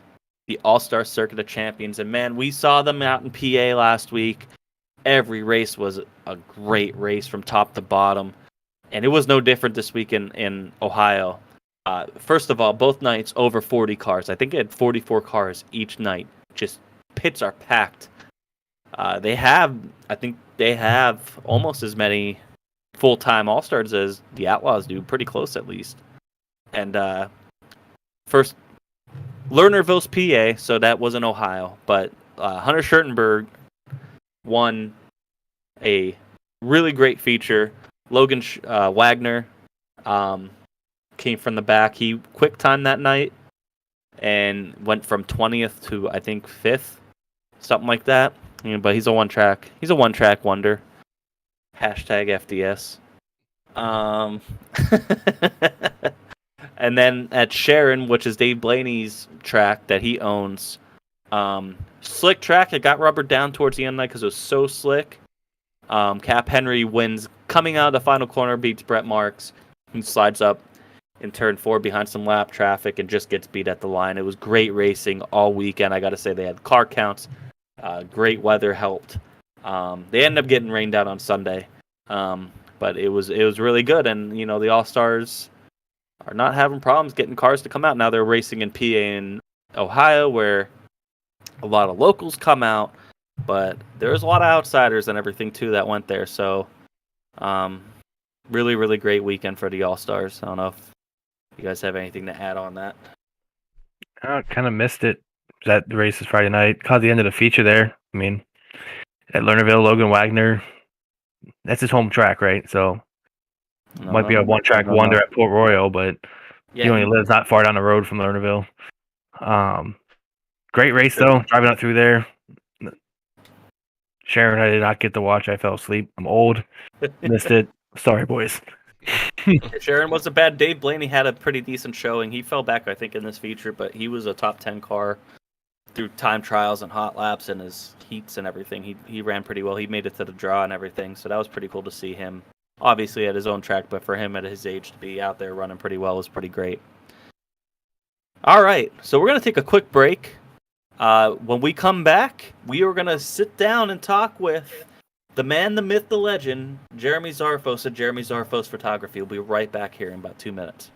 the All-Star Circuit of Champions. And man, we saw them out in PA last week. Every race was a great race from top to bottom. And it was no different this week in Ohio. First of all, both nights over 40 cars. I think it had 44 cars each night. Just pits are packed. I think they have almost as many full-time All-Stars as the Outlaws do. Pretty close, at least. And first, Lernerville's PA, so that was in Ohio. But Hunter Schertenberg won a really great feature. Logan Wagner came from the back. He quick timed that night and went from 20th to, I think, 5th, something like that. But he's a one-track wonder. Hashtag FDS. And then at Sharon, which is Dave Blaney's track that he owns, slick track. It got rubbered down towards the end of the night because it was so slick. Cap Henry wins coming out of the final corner, beats Brett Marks, and slides up in turn 4 behind some lap traffic and just gets beat at the line. It was great racing all weekend. I got to say, they had car counts. Great weather helped. They ended up getting rained out on Sunday, but it was really good. And the All-Stars are not having problems getting cars to come out. Now they're racing in PA and Ohio, where a lot of locals come out, but there's a lot of outsiders and everything too that went there. So really, really great weekend for the All-Stars. I don't know if you guys have anything to add on that. I kind of missed it. The race is Friday night. Caught the end of the feature there. I mean, at Lernerville. Logan Wagner, that's his home track, right? So might be a one-track wonder at Port Royal, but he only lives not far down the road from Lernerville. Great race though, driving up through there. Sharon, I did not get to watch. I fell asleep. I'm old. Missed it. Sorry, boys. Sharon wasn't bad. Dave Blaney had a pretty decent showing. He fell back, I think, in this feature, but he was a top 10 car through time trials and hot laps and his heats and everything. He ran pretty well. He made it to the draw and everything, so that was pretty cool to see him. Obviously at his own track, but for him at his age to be out there running pretty well was pretty great. All right, so we're going to take a quick break. When we come back, we are going to sit down and talk with the man, the myth, the legend, Jeremy Zarfos at Jeremy Zarfos Photography. We'll be right back here in about 2 minutes.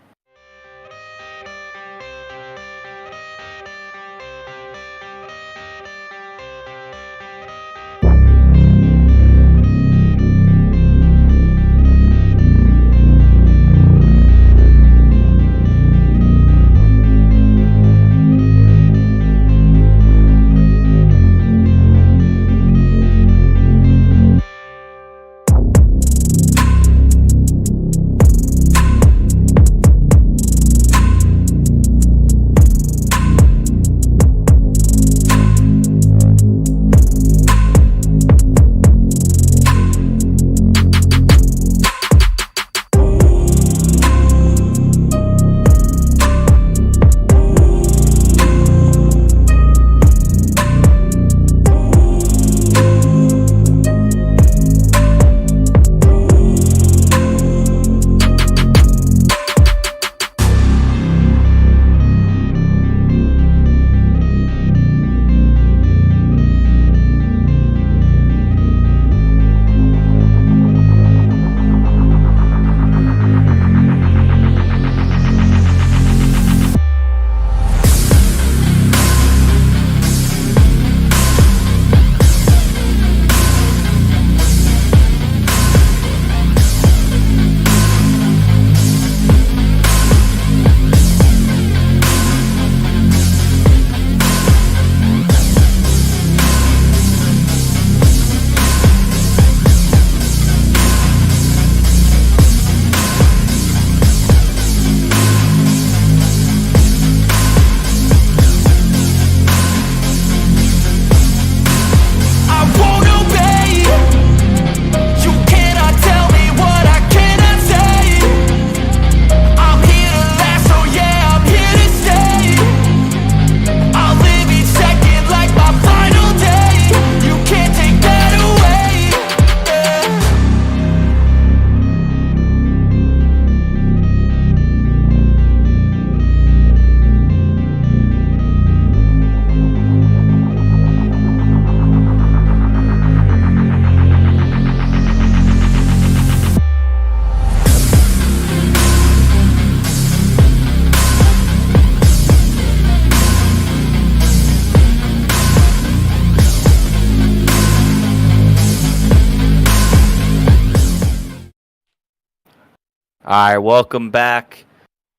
All right, welcome back.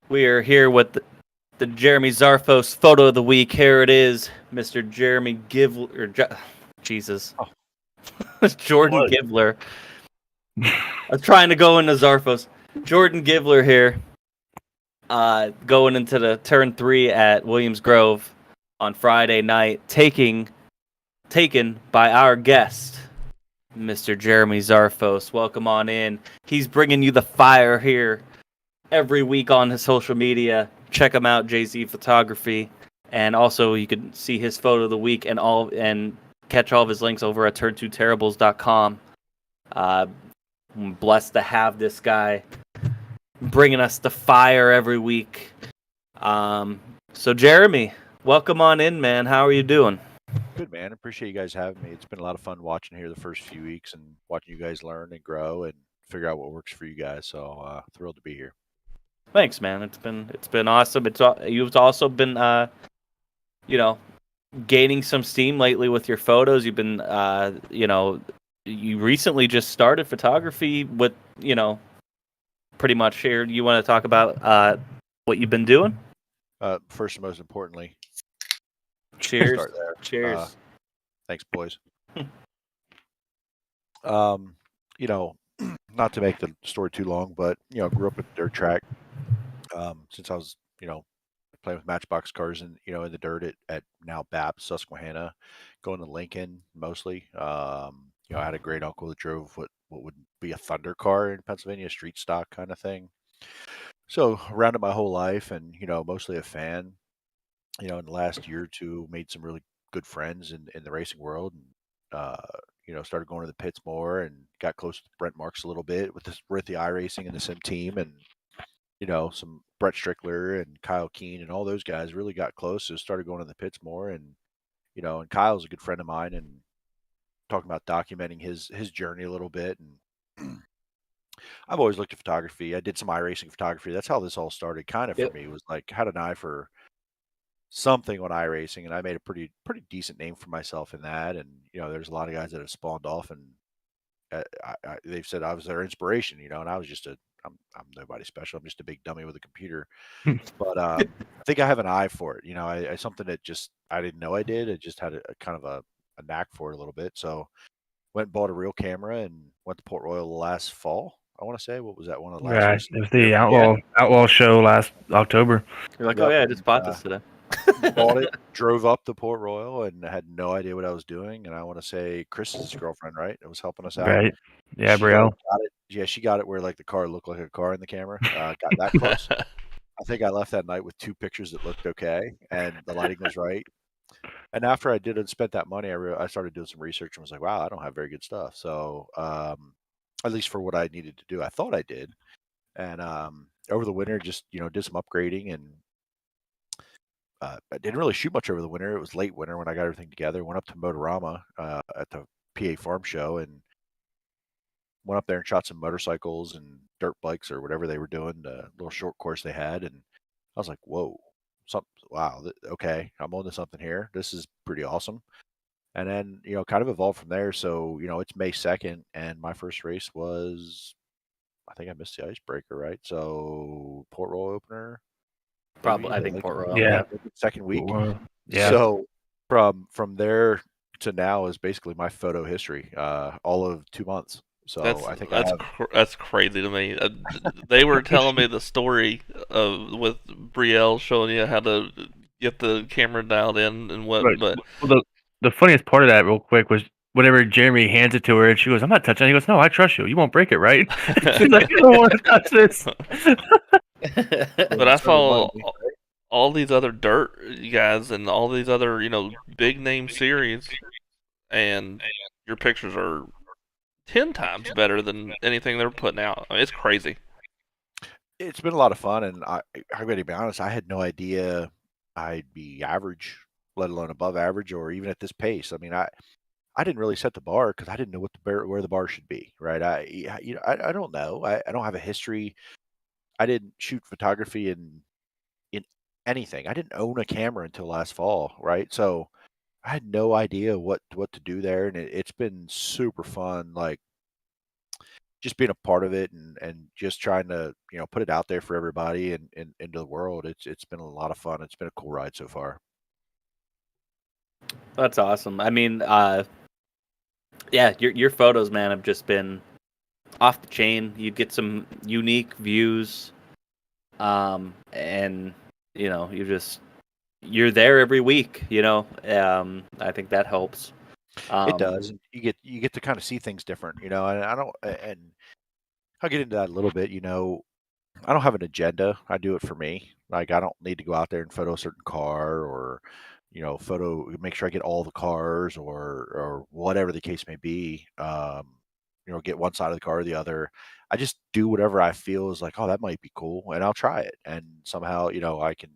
We are here with the Jeremy Zarfos photo of the week. Here it is, Mr. Jeremy Givler. Jesus. Oh. Jordan Givler. I was trying to go into Zarfos. Jordan Givler here, going into the turn 3 at Williams Grove on Friday night, taken by our guest, Mr. Jeremy Zarfos. Welcome on in. He's bringing you the fire here every week on his social media. Check him out, JZ Photography, and also you can see his photo of the week and catch all of his links over at turn2terribles.com. I'm blessed to have this guy bringing us the fire every week. So Jeremy, welcome on in, man. How are you doing? Good, man. Appreciate you guys having me. It's been a lot of fun watching here the first few weeks and watching you guys learn and grow and figure out what works for you guys. So thrilled to be here. Thanks, man. It's been awesome. You've also been gaining some steam lately with your photos. You've been you recently just started photography with pretty much here. You want to talk about what you've been doing? First and most importantly, cheers. Start there. Cheers. Thanks, boys. You know, not to make the story too long, but grew up at dirt track since I was playing with matchbox cars and in the dirt at now BAP Susquehanna, going to Lincoln mostly. I had a great uncle that drove what would be a Thunder car in Pennsylvania, street stock kind of thing. So around it my whole life, and mostly a fan. In the last year or two, made some really good friends in the racing world, and started going to the pits more, and got close to Brent Marks a little bit with the iRacing and the sim team, and some Brett Strickler and Kyle Keene and all those guys really got close. So started going to the pits more, and and Kyle's a good friend of mine, and talking about documenting his journey a little bit. And I've always looked at photography. I did some iRacing photography. That's how this all started. Kind of for Yep. me was like had an eye for something on iRacing, and I made a pretty decent name for myself in that. And there's a lot of guys that have spawned off, and they've said I was their inspiration. And I was just I'm nobody special. I'm just a big dummy with a computer. But I think I have an eye for it. I something that just I didn't know I did. I just had a kind of a knack for it a little bit. So went and bought a real camera and went to Port Royal last fall. I want to say, what was that, one of the last Right. races It was of the year? the Yeah. outlaw show last October. You're like, oh Yep. yeah, I just bought Uh, this today. Bought it, drove up to Port Royal, and had no idea what I was doing. And I want to say Chris's girlfriend, right? That was helping us out. Right. Yeah, She like Brielle. got it. Yeah, she got it where like the car looked like a car in the camera. Got that close. I think I left that night with 2 pictures that looked okay, and the lighting was right. And after I did and spent that money, I started doing some research and was like, wow, I don't have very good stuff. So at least for what I needed to do, I thought I did. And over the winter, just did some upgrading, and I didn't really shoot much over the winter. It was late winter when I got everything together. Went up to Motorama at the PA Farm Show, and went up there and shot some motorcycles and dirt bikes or whatever they were doing, the little short course they had. And I was like, whoa, wow, okay, I'm on to something here. This is pretty awesome. And then, kind of evolved from there. So, it's May 2nd, and my first race was, I think I missed the icebreaker, right? So, Port Royal opener, maybe Probably, I think Port Royal. Yeah. second week. Yeah. So, from there to now is basically my photo history, all of 2 months. So I think I have. That's crazy to me. They were telling me the story with Brielle showing you how to get the camera dialed in and what, Right. but Well, the funniest part of that, real quick, was whenever Jeremy hands it to her and she goes, "I'm not touching it." He goes, "No, I trust you. You won't break it, right?" She's like, "I don't want to touch this." but I follow all these other dirt guys and all these other big name series, and your pictures are 10 times better than anything they're putting out. I mean, it's crazy. It's been a lot of fun, and I'm going to be honest, I had no idea I'd be average, let alone above average, or even at this pace. I mean, I didn't really set the bar because I didn't know where the bar should be, right? I don't know. I don't have a history. I didn't shoot photography in anything. I didn't own a camera until last fall, right? So I had no idea what to do there, and it's been super fun. Like just being a part of it, and just trying to put it out there for everybody and into the world. It's been a lot of fun. It's been a cool ride so far. That's awesome. I mean, yeah, your photos, man, have just been off the chain. You get some unique views, and you're there every week. I think that helps. It does. And you get to kind of see things different, and I don't, and I'll get into that a little bit. I don't have an agenda. I do it for me. Like I don't need to go out there and photo a certain car, or make sure I get all the cars, or whatever the case may be. Get one side of the car or the other. I just do whatever I feel is like, oh, that might be cool, and I'll try it. And somehow, I can.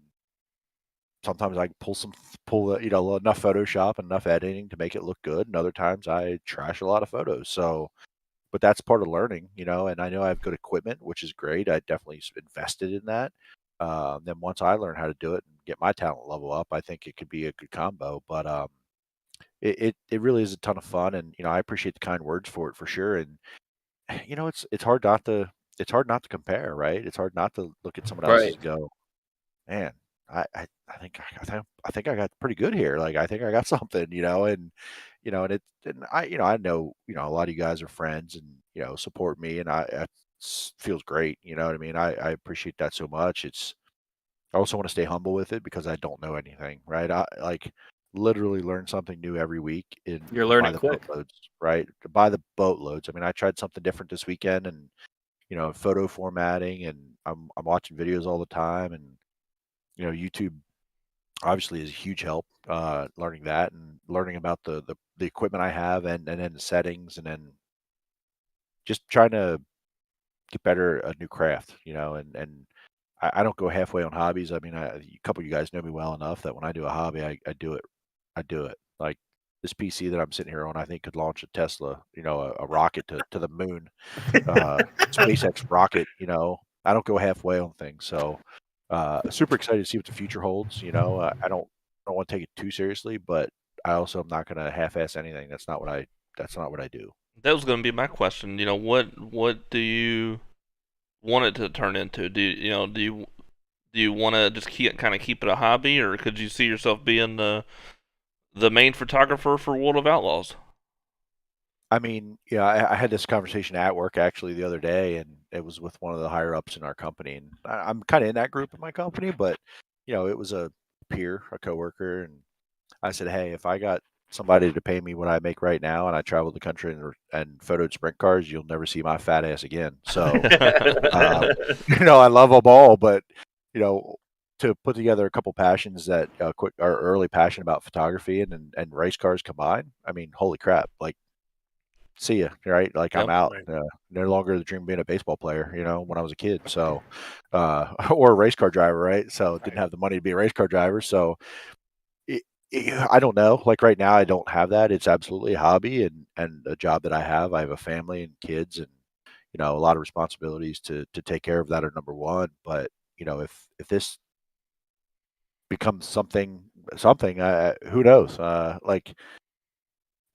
Sometimes I can pull enough Photoshop, enough editing to make it look good, and other times I trash a lot of photos. So, but that's part of learning, and I know I have good equipment, which is great. I definitely invested in that. Then once I learn how to do it and get my talent level up, I think it could be a good combo. But it really is a ton of fun, and I appreciate the kind words for it for sure. And it's hard not to compare, right? It's hard not to look at someone else's Right. and go, man, I think I got pretty good here. Like I think I got something, and I know, a lot of you guys are friends and support me, and feels great. You know what I mean? I appreciate that so much. I also want to stay humble with it because I don't know anything, right? I like literally learn something new every week You're by learning the quick. boatloads, right? By the boatloads. I mean, I tried something different this weekend, and photo formatting, and I'm watching videos all the time, and YouTube obviously is a huge help. Learning that and learning about the equipment I have, and then the settings, and then just trying to get better at a new craft, and I don't go halfway on hobbies. I mean, a couple of you guys know me well enough that when I do a hobby, I do it. I do it. Like this PC that I'm sitting here on, I think could launch a Tesla, a rocket to the moon, SpaceX rocket. I don't go halfway on things. So, super excited to see what the future holds. I don't want to take it too seriously, but I also am not going to half-ass anything. That's not what I do. That was going to be my question. What do you want it to turn into? Do you want to just keep it a hobby, or could you see yourself being the main photographer for World of Outlaws? I mean, yeah, I had this conversation at work actually the other day, and it was with one of the higher ups in our company, and I'm kind of in that group in my company, but it was a peer, a coworker, and I said, hey, if I got somebody to pay me what I make right now, and I traveled the country and photoed sprint cars, you'll never see my fat ass again. So, I love them all, but you know, to put together a couple passions that quick or early passion about photography and race cars combined, I mean, holy crap! Like, see ya, right? Like I'm Yep. out. Right. No longer the dream of being a baseball player, when I was a kid. So, or a race car driver, right? So didn't have the money to be a race car driver. So it, I don't know. Like right now, I don't have that. It's absolutely a hobby and a job that I have. I have a family and kids, and a lot of responsibilities to take care of that are number one. But if this becomes something, who knows? Like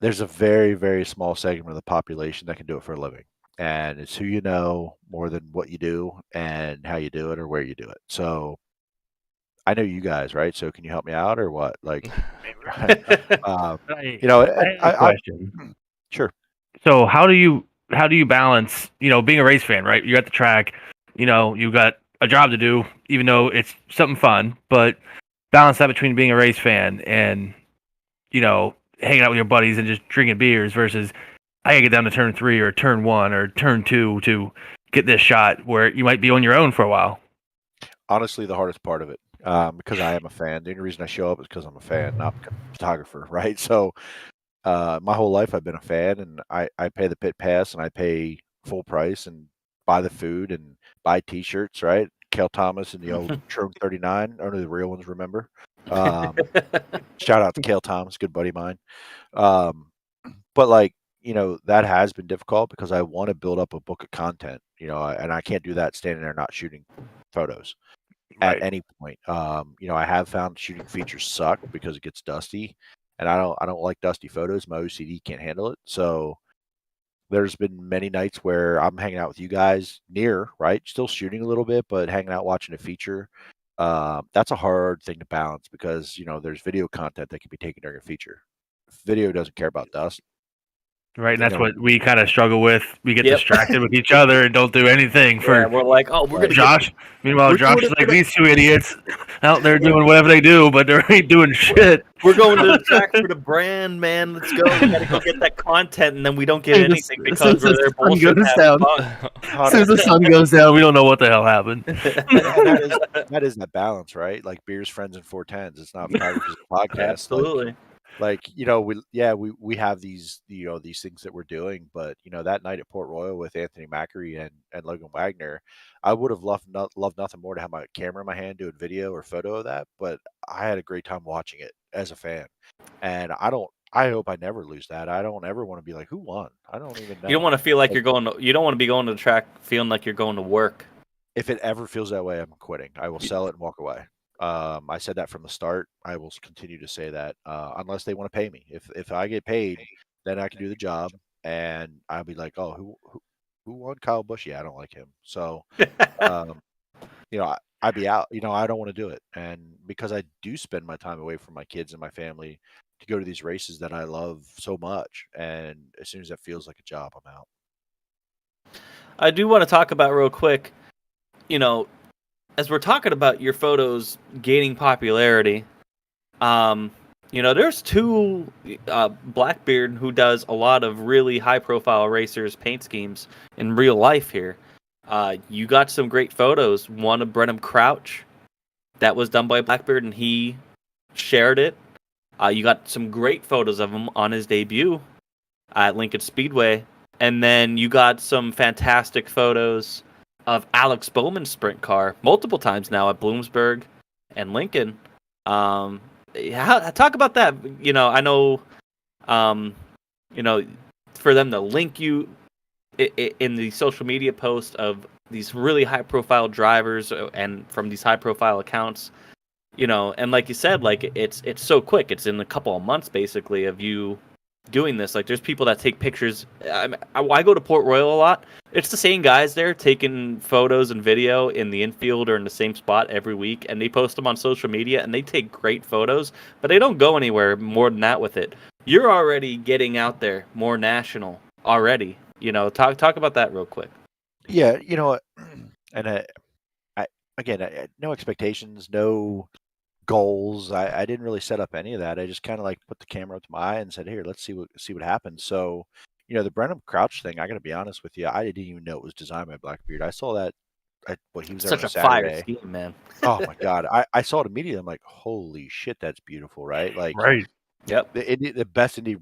there's a very, very small segment of the population that can do it for a living. And it's who you know more than what you do and how you do it or where you do it. So I know you guys, right? So can you help me out or what? Like, I, I and have a question. sure. So how do you balance, being a race fan, right? You're at the track, you got a job to do, even though it's something fun, but balance that between being a race fan and, hanging out with your buddies and just drinking beers versus I gotta get down to turn 3 or turn 1 or turn 2 to get this shot where you might be on your own for a while. Honestly, the hardest part of it, because I am a fan. The only reason I show up is because I'm a fan, not because I'm a photographer, right? So my whole life I've been a fan, and I pay the pit pass, and I pay full price, and buy the food, and buy T-shirts, right? Kel Thomas and the old Trome 39. Only the real ones remember. Um, Shout out to Kel Thomas, good buddy of mine. Um, but like that has been difficult because I want to build up a book of content, and I can't do that standing there not shooting photos at Right. any point. I have found shooting features suck because it gets dusty, and I don't like dusty photos. My OCD can't handle it. So there's been many nights where I'm hanging out with you guys right, still shooting a little bit, but hanging out watching a feature. That's a hard thing to balance because there's video content that can be taken during a feature. Video doesn't care about dust. Right, and You that's know, what we kind of struggle with. We get Yep. distracted with each other and don't do anything Yeah, for we're like, oh, we're gonna Josh. Meanwhile, we're Josh doing is it like for the, these two idiots out there doing whatever they do, but they ain't doing shit. we're going to the track for the brand, man. Let's go. We gotta go get that content, and then we don't get Hey, anything as because soon as we're the there sun bullshit goes having down, fun. as soon as the sun goes down, we don't know what the hell happened. and that is that balance, right? Like beers, friends, and 410s. It's not photography, it's a podcast. Absolutely. Like we have these these things that we're doing, but that night at Port Royal with Anthony Macri and Logan Wagner, I would have loved nothing more to have my camera in my hand doing video or photo of that, but I had a great time watching it as a fan, and I hope I never lose that. I don't ever want to be like, who won? I don't even You don't know. want to feel like Like, you're going to. You don't want to be going to the track feeling like you're going to work. if it ever feels that way, I'm quitting. I will sell it and walk away. I said that from the start. I will continue to say that unless they want to pay me. If I get paid, then I can do the job, and I'll be like, oh, who won Kyle Busch? Yeah, I don't like him. So, um, I'd be out. I don't want to do it, and because I do spend my time away from my kids and my family, to go to these races that I love so much. And as soon as that feels like a job, I'm out. I do want to talk about real quick, as we're talking about your photos gaining popularity, there's two, Blackbeard, who does a lot of really high-profile racers' paint schemes in real life here. You got some great photos. One of Brenham Crouch that was done by Blackbeard, and he shared it. You got some great photos of him on his debut at Lincoln Speedway. And then you got some fantastic photos of Alex Bowman's sprint car multiple times now at Bloomsburg and Lincoln. Talk about that. I know, for them to link you in the social media post of these really high-profile drivers and from these high-profile accounts, and like you said, like it's so quick. It's in a couple of months, basically, of you doing this. Like, there's people that take pictures. I go to Port Royal a lot. It's the same guys there taking photos and video in the infield or in the same spot every week, and they post them on social media, and they take great photos, but they don't go anywhere more than that with it. You're already getting out there more national already. Talk about that real quick. Yeah, and I no expectations, no goals. I didn't really set up any of that. I just kind of like put the camera up to my eye and said, "Here, let's see what happens." So, the Brenham Crouch thing, I got to be honest with you, I didn't even know it was designed by Blackbeard. I saw that he was there Such on a Saturday. fire scheme, man. Oh my God. I saw it immediately. I'm like, holy shit, that's beautiful, right? Like, Right. Yep. the best Indy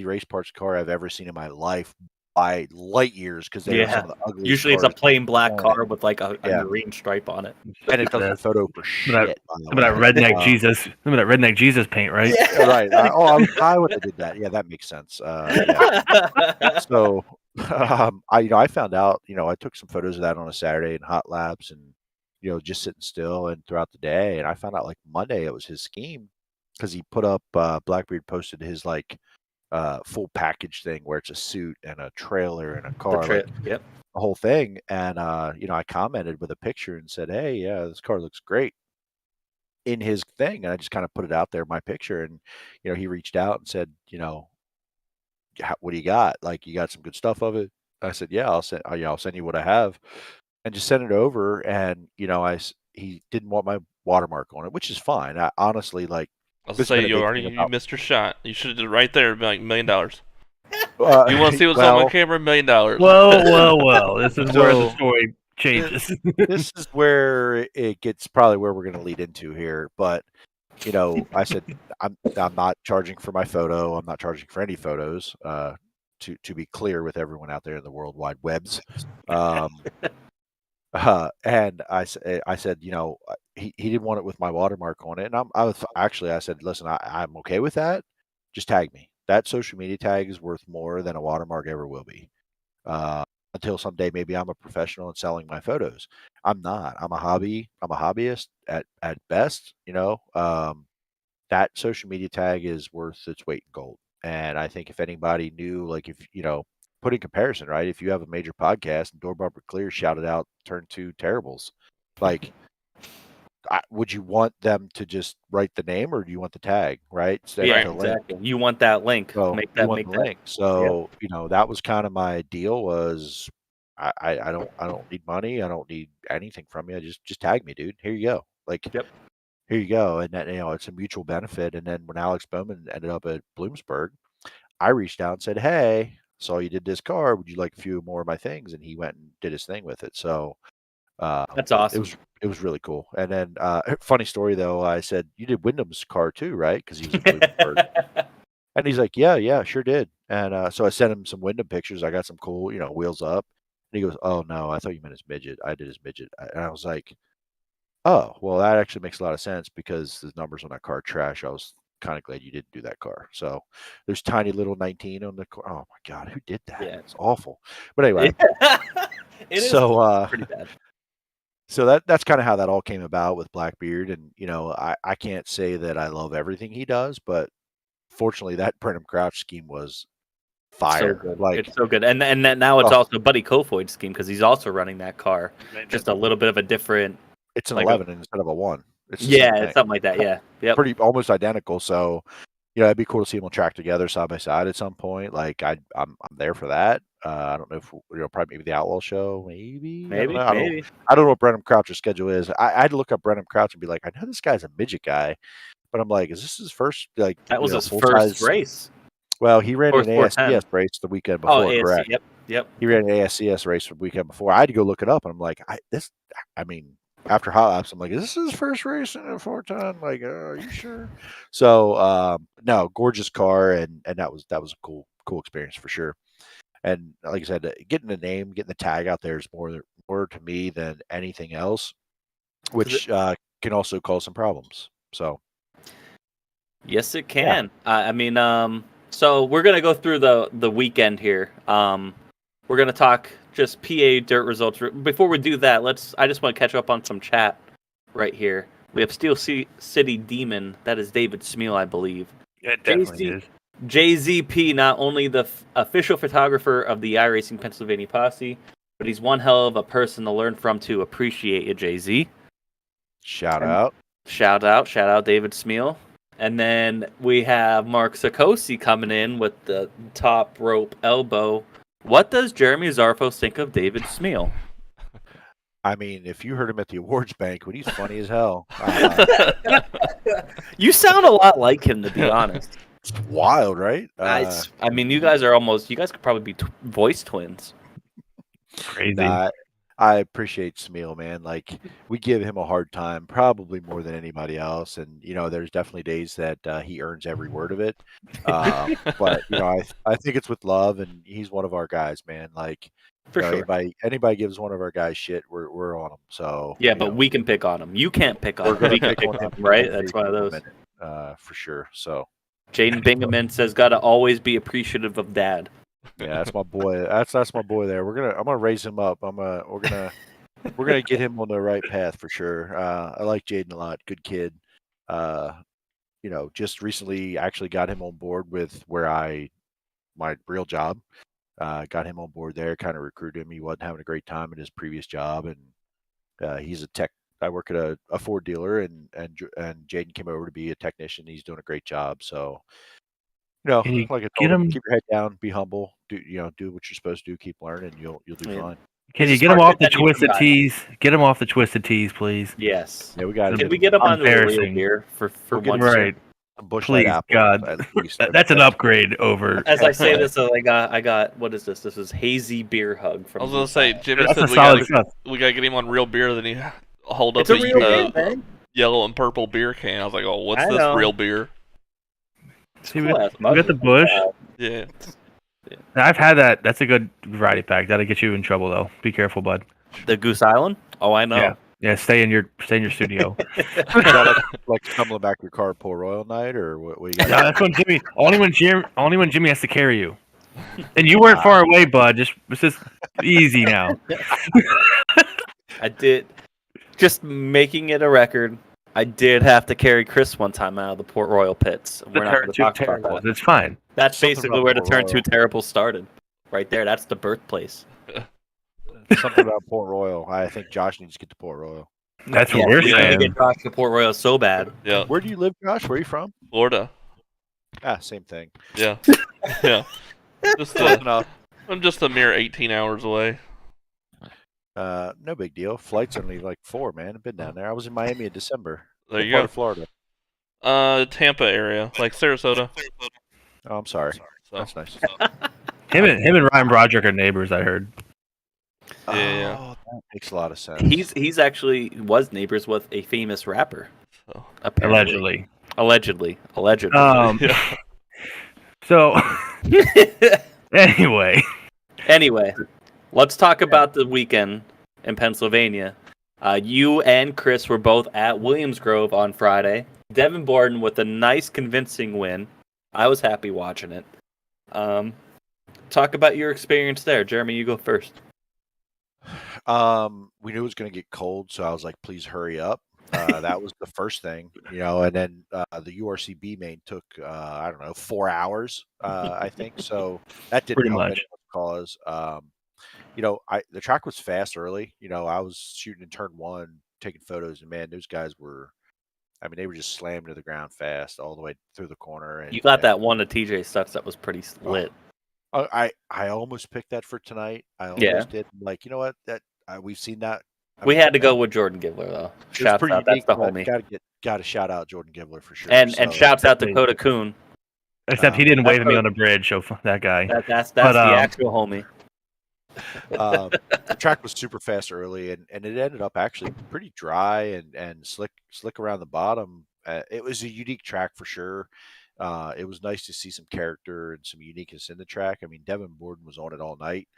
race parts car I've ever seen in my life by light years, because they were some of the ugliest Usually it's a cars plain black on car with like a Yeah. green stripe on it. and it doesn't photo for Some of shit. by the Some of that way. redneck Jesus. Some of that redneck Jesus paint, right? Yeah, right. I was high when they did that. Yeah, that makes sense. Yeah. So, I found out, I took some photos of that on a Saturday in hot laps and, just sitting still and throughout the day. And I found out like Monday it was his scheme, because he put up, Blackbeard posted his like full package thing where it's a suit and a trailer and a car, like Yep. the whole thing. And, I commented with a picture and said, "Hey, yeah, this car looks great," in his thing. And I just kind of put it out there, my picture. And, he reached out and said, "What do you got? Like, you got some good stuff of it?" I said, "Yeah, I'll send you what I have," and just sent it over. And, he didn't want my watermark on it, which is fine. I honestly, like, I'll this has say been a you big already thing you about- missed your shot. You should have did it right there, be like $1 million. Uh, You want to see what's on my camera? $1 million. Well. This is where the So- story changes. this is where it gets probably where we're going to lead into here. But, I said, I'm not charging for my photo. I'm not charging for any photos, to be clear with everyone out there in the World Wide Webs. And I said, he didn't want it with my watermark on it. And I said, "Listen, I'm okay with that. Just tag me. That social media tag is worth more than a watermark ever will be. Until someday maybe I'm a professional and selling my photos. I'm not. I'm a hobbyist at best. That social media tag is worth its weight in gold. And I think if anybody knew, like, if put in comparison, right? If you have a major podcast and Door Bumper Clear shouted out Turn 2 Terribles, like, would you want them to just write the name, or do you want the tag, right? Instead Yeah, of the link. exactly. You want that link. So Make you that want make the that. link. So that was kind of my deal. Was I don't need money. I don't need anything from you. Just tag me, dude. Here you go. Like, Yep. here you go. And that, it's a mutual benefit. And then when Alex Bowman ended up at Bloomsburg, I reached out and said, "Hey, saw you did this car. Would you like a few more of my things?" And he went and did his thing with it. So That's awesome. it was really cool. And then funny story though, I said, "You did Wyndham's car too, right?" Because he was at Bloomsburg. And he's like, "Yeah, sure did." And so I sent him some Wyndham pictures. I got some cool, wheels up. And he goes, "Oh no, I thought you meant his midget. I did his midget." And I was like, "Oh, well, that actually makes a lot of sense, because the numbers on that car are trash. I was kind of glad you didn't do that car." So there's tiny little 19 on the car. Oh my God, who did that? Yeah. It's awful. But anyway, It is so pretty bad. so that's kind of how that all came about with Blackbeard. And I can't say that I love everything he does, but fortunately that Brenham Crouch scheme was fire. So good. Like, It's so good. And then now it's Oh. also Buddy Kofoid's scheme, because he's also running that car. Just a little bit of a different. it's an like 11 instead of a 1. It's the same Yeah, thing. it's something like that. Yeah. Yep. Pretty almost identical. So it'd be cool to see them on track together side by side at some point. Like I'm there for that. I don't know if probably maybe the Outlaw Show, maybe. I don't know. I don't know what Brennan Crouch's schedule is. I had to look up Brennan Crouch and be like, I know this guy's a midget guy, but I'm like, is this his first That was his full first size race. Well, he ran Or an 410. ASCS race the weekend Oh, before, ASC, correct? Yep. He ran an ASCS race the weekend before. I had to go look it up, and I'm like, after hot laps, I'm like, is this his first race in a 410? Like, are you sure? So, no, gorgeous car, and that was a cool experience for sure. And like I said, getting the name, getting the tag out there is more to me than anything else, which can also cause some problems. So, yes, it can. So we're gonna go through the weekend here. We're gonna talk just PA dirt results. Before we do that, I just want to catch up on some chat right here. We have Steel City Demon. That is David Smeal, I believe. It definitely is. JZP, not only the official photographer of the iRacing Pennsylvania Posse, but he's one hell of a person to learn from to appreciate you, JZ. Shout out, David Smeal. And then we have Mark Sakosi coming in with the top rope elbow. What does Jeremy Zarfos think of David Smeal? I mean, if you heard him at the awards banquet, he's funny as hell. You sound a lot like him, to be honest. It's wild, right? I mean, you guys could probably be voice twins. Crazy. I appreciate Smeal, man. Like, we give him a hard time, probably more than anybody else. And, there's definitely days that he earns every word of it. But, I think it's with love, and he's one of our guys, man. Like, for sure. Anybody gives one of our guys shit, we're on them. So yeah, but we can pick on him. You can't pick on him. We can pick on him, right? That's one of those. For sure. So Jaden Bingaman says, "Gotta always be appreciative of Dad." Yeah, that's my boy. That's my boy there. I'm gonna raise him up. We're gonna get him on the right path for sure. I like Jaden a lot. Good kid. Just recently actually got him on board with my real job. Got him on board there, kind of recruited him. He wasn't having a great time at his previous job, and he's a tech. I work at a Ford dealer, and Jaden came over to be a technician. He's doing a great job. So, like I told him, keep your head down, be humble, do what you're supposed to do, keep learning, you'll do fine. Can you get him off the twisted tees? Get him off the twisted tees, please. Yes. Yeah, we got him. Can we get him on the real beer for once? Right. Please, God. That's an upgrade over. As I say this, I got what is this? This is Hazy Beer Hug from. I was gonna say, Jimmy said we gotta get him on real beer. Then he hold up a yellow and purple beer can. I was like, oh, what's this real beer? See, we got the Bush. Yeah. I've had that. That's a good variety pack. That'll get you in trouble though. Be careful, bud. The Goose Island? Oh, I know. Yeah, stay in your studio. like stumbling back your car, Port Royal night, or what you got? No, that's when Jimmy. Only when Jimmy has to carry you. And you weren't far away, bud. It's just easy now. I did. Just making it a record. I did have to carry Chris one time out of the Port Royal pits. We're not going to talk about that. It's fine. That's basically where the Turn 2 Terrible started. Right there. That's the birthplace. Something about Port Royal. I think Josh needs to get to Port Royal. That's what we're saying. Get Josh to Port Royal so bad. Yeah. Where do you live, Josh? Where are you from? Florida. Same thing. Yeah. Yeah. I'm just a mere 18 hours away. No big deal. Flight's only like 4, man. I've been down there. I was in Miami in December. There you go. Florida. Tampa area, like Sarasota. Oh, I'm sorry. So. That's nice. Him and Ryan Broderick are neighbors, I heard. Yeah. Oh, that makes a lot of sense. He's actually was neighbors with a famous rapper. Allegedly. Yeah. So anyway, let's talk about the weekend in Pennsylvania. You and Chris were both at Williams Grove on Friday. Devin Borden with a nice, convincing win. I was happy watching it. Talk about your experience there. Jeremy, you go first. We knew it was going to get cold, so I was like, please hurry up. That was the first thing, and then the URCB main took, 4 hours, I think. So that didn't help much because, the track was fast early. I was shooting in turn 1, taking photos, and man, those guys were I mean, they were just slammed to the ground fast all the way through the corner. And You got that one to TJ Stutz that was pretty lit. I almost picked that for tonight. I almost did. I'm like, you know what? That we've seen that. We had to go with Jordan Givler though. Shouts out, that's the homie. Got to shout out Jordan Givler for sure. And shouts out to Dakota Kuhn. Except he didn't wave at me on the bridge, so that guy. That's the actual homie. The track was super fast early, and it ended up actually pretty dry and slick around the bottom. It was a unique track for sure. It was nice to see some character and some uniqueness in the track. I mean, Devin Borden was on it all night.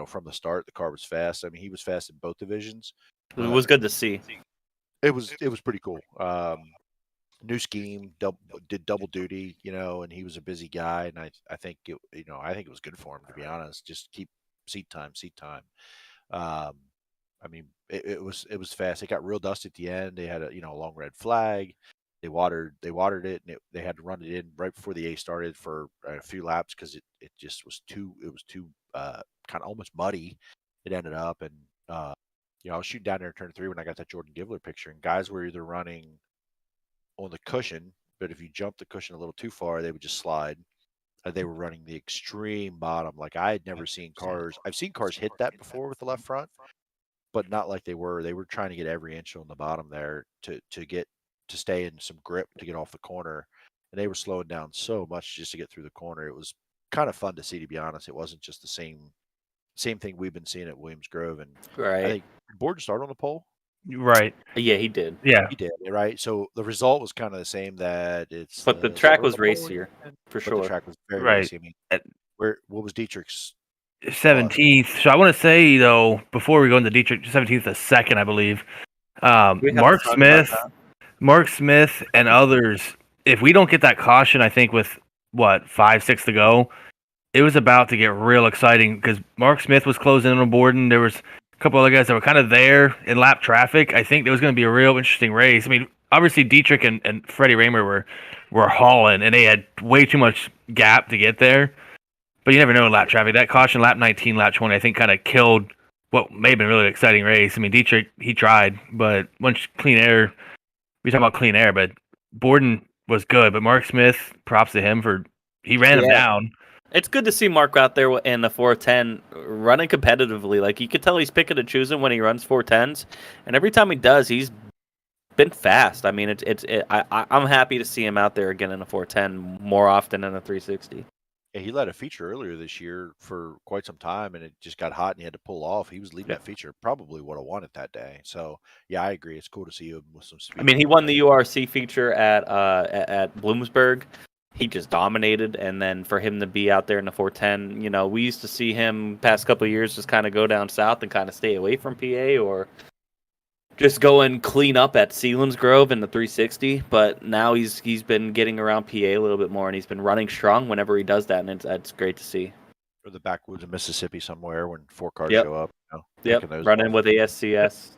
From the start, the car was fast. I mean, he was fast in both divisions. It was good to see. It was pretty cool. New scheme, did double duty, and he was a busy guy, and I think it was good for him, to be honest. Just keep seat time. I mean, it was fast. It got real dusty at the end. They had a long red flag. They watered it, and they had to run it in right before the A started for a few laps because it just was too kind of almost muddy. It ended up, and I was shooting down there in turn 3 when I got that Jordan Givler picture, and guys were either running on the cushion, but if you jump the cushion a little too far, they would just slide. They were running the extreme bottom. Like I had never seen cars. I've seen cars hit that before with the left front, but not like they were. They were trying to get every inch on the bottom there to stay in some grip to get off the corner, and they were slowing down so much just to get through the corner. It was kind of fun to see, to be honest. It wasn't just the same thing we've been seeing at Williams Grove, and right. I think Borden started on the pole. Right. Yeah, he did. Yeah, he did. Right. So the result was kind of the same. That it's. But the track was racier, for sure. The track was very right. racy. I mean, what was Dietrich's? 17th. So I want to say though, before we go into Dietrich, 17th, a second, I believe. Mark Smith, and others. If we don't get that caution, I think with 5-6 to go, it was about to get real exciting because Mark Smith was closing in on Borden. There was a couple other guys that were kind of there in lap traffic. I think there was going to be a real interesting race. I mean, obviously Dietrich and Freddie Raymer were hauling, and they had way too much gap to get there. But you never know in lap traffic. That caution, lap 19, lap 20, I think kind of killed what may have been a really exciting race. I mean, Dietrich, he tried, but once clean air, we talk about clean air, but Borden was good. But Mark Smith, props to him he ran him down. It's good to see Mark out there in the 410 running competitively. Like you could tell he's picking and choosing when he runs 410s, and every time he does, he's been fast. I mean, I'm happy to see him out there again in a 410 more often than a 360. Yeah, he led a feature earlier this year for quite some time, and it just got hot, and he had to pull off. He was leading that feature, probably would have won it that day. So, yeah, I agree. It's cool to see him with some speed. I mean, he won the URC feature at Bloomsburg. He just dominated, and then for him to be out there in the 410, we used to see him past couple of years just kind of go down south and kind of stay away from PA or just go and clean up at Sealands Grove in the 360. But now he's been getting around PA a little bit more, and he's been running strong whenever he does that, and it's great to see. Or the backwoods of Mississippi somewhere when 4 cars show up. Running with ASCS,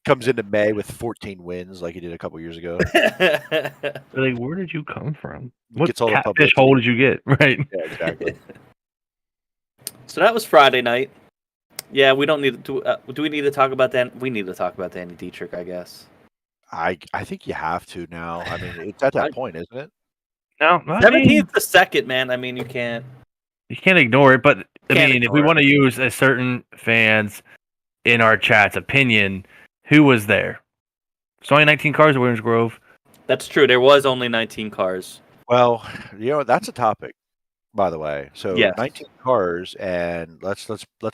Comes into May with 14 wins like he did a couple years ago. Like, where did you come from? What catfish hole did you get? Right. Yeah, exactly. So that was Friday night. Yeah, we don't need to. Do we need to talk about that? We need to talk about Danny Dietrich, I guess. I think you have to now. I mean, it's at that point, isn't it? No, 17th to second, man. I mean, you can't ignore it. But I mean, if we want to use a certain fan's in our chat's opinion, who was there? It's only 19 cars at Williams Grove. That's true. There was only 19 cars. Well, that's a topic, by the way. So 19 cars, and let's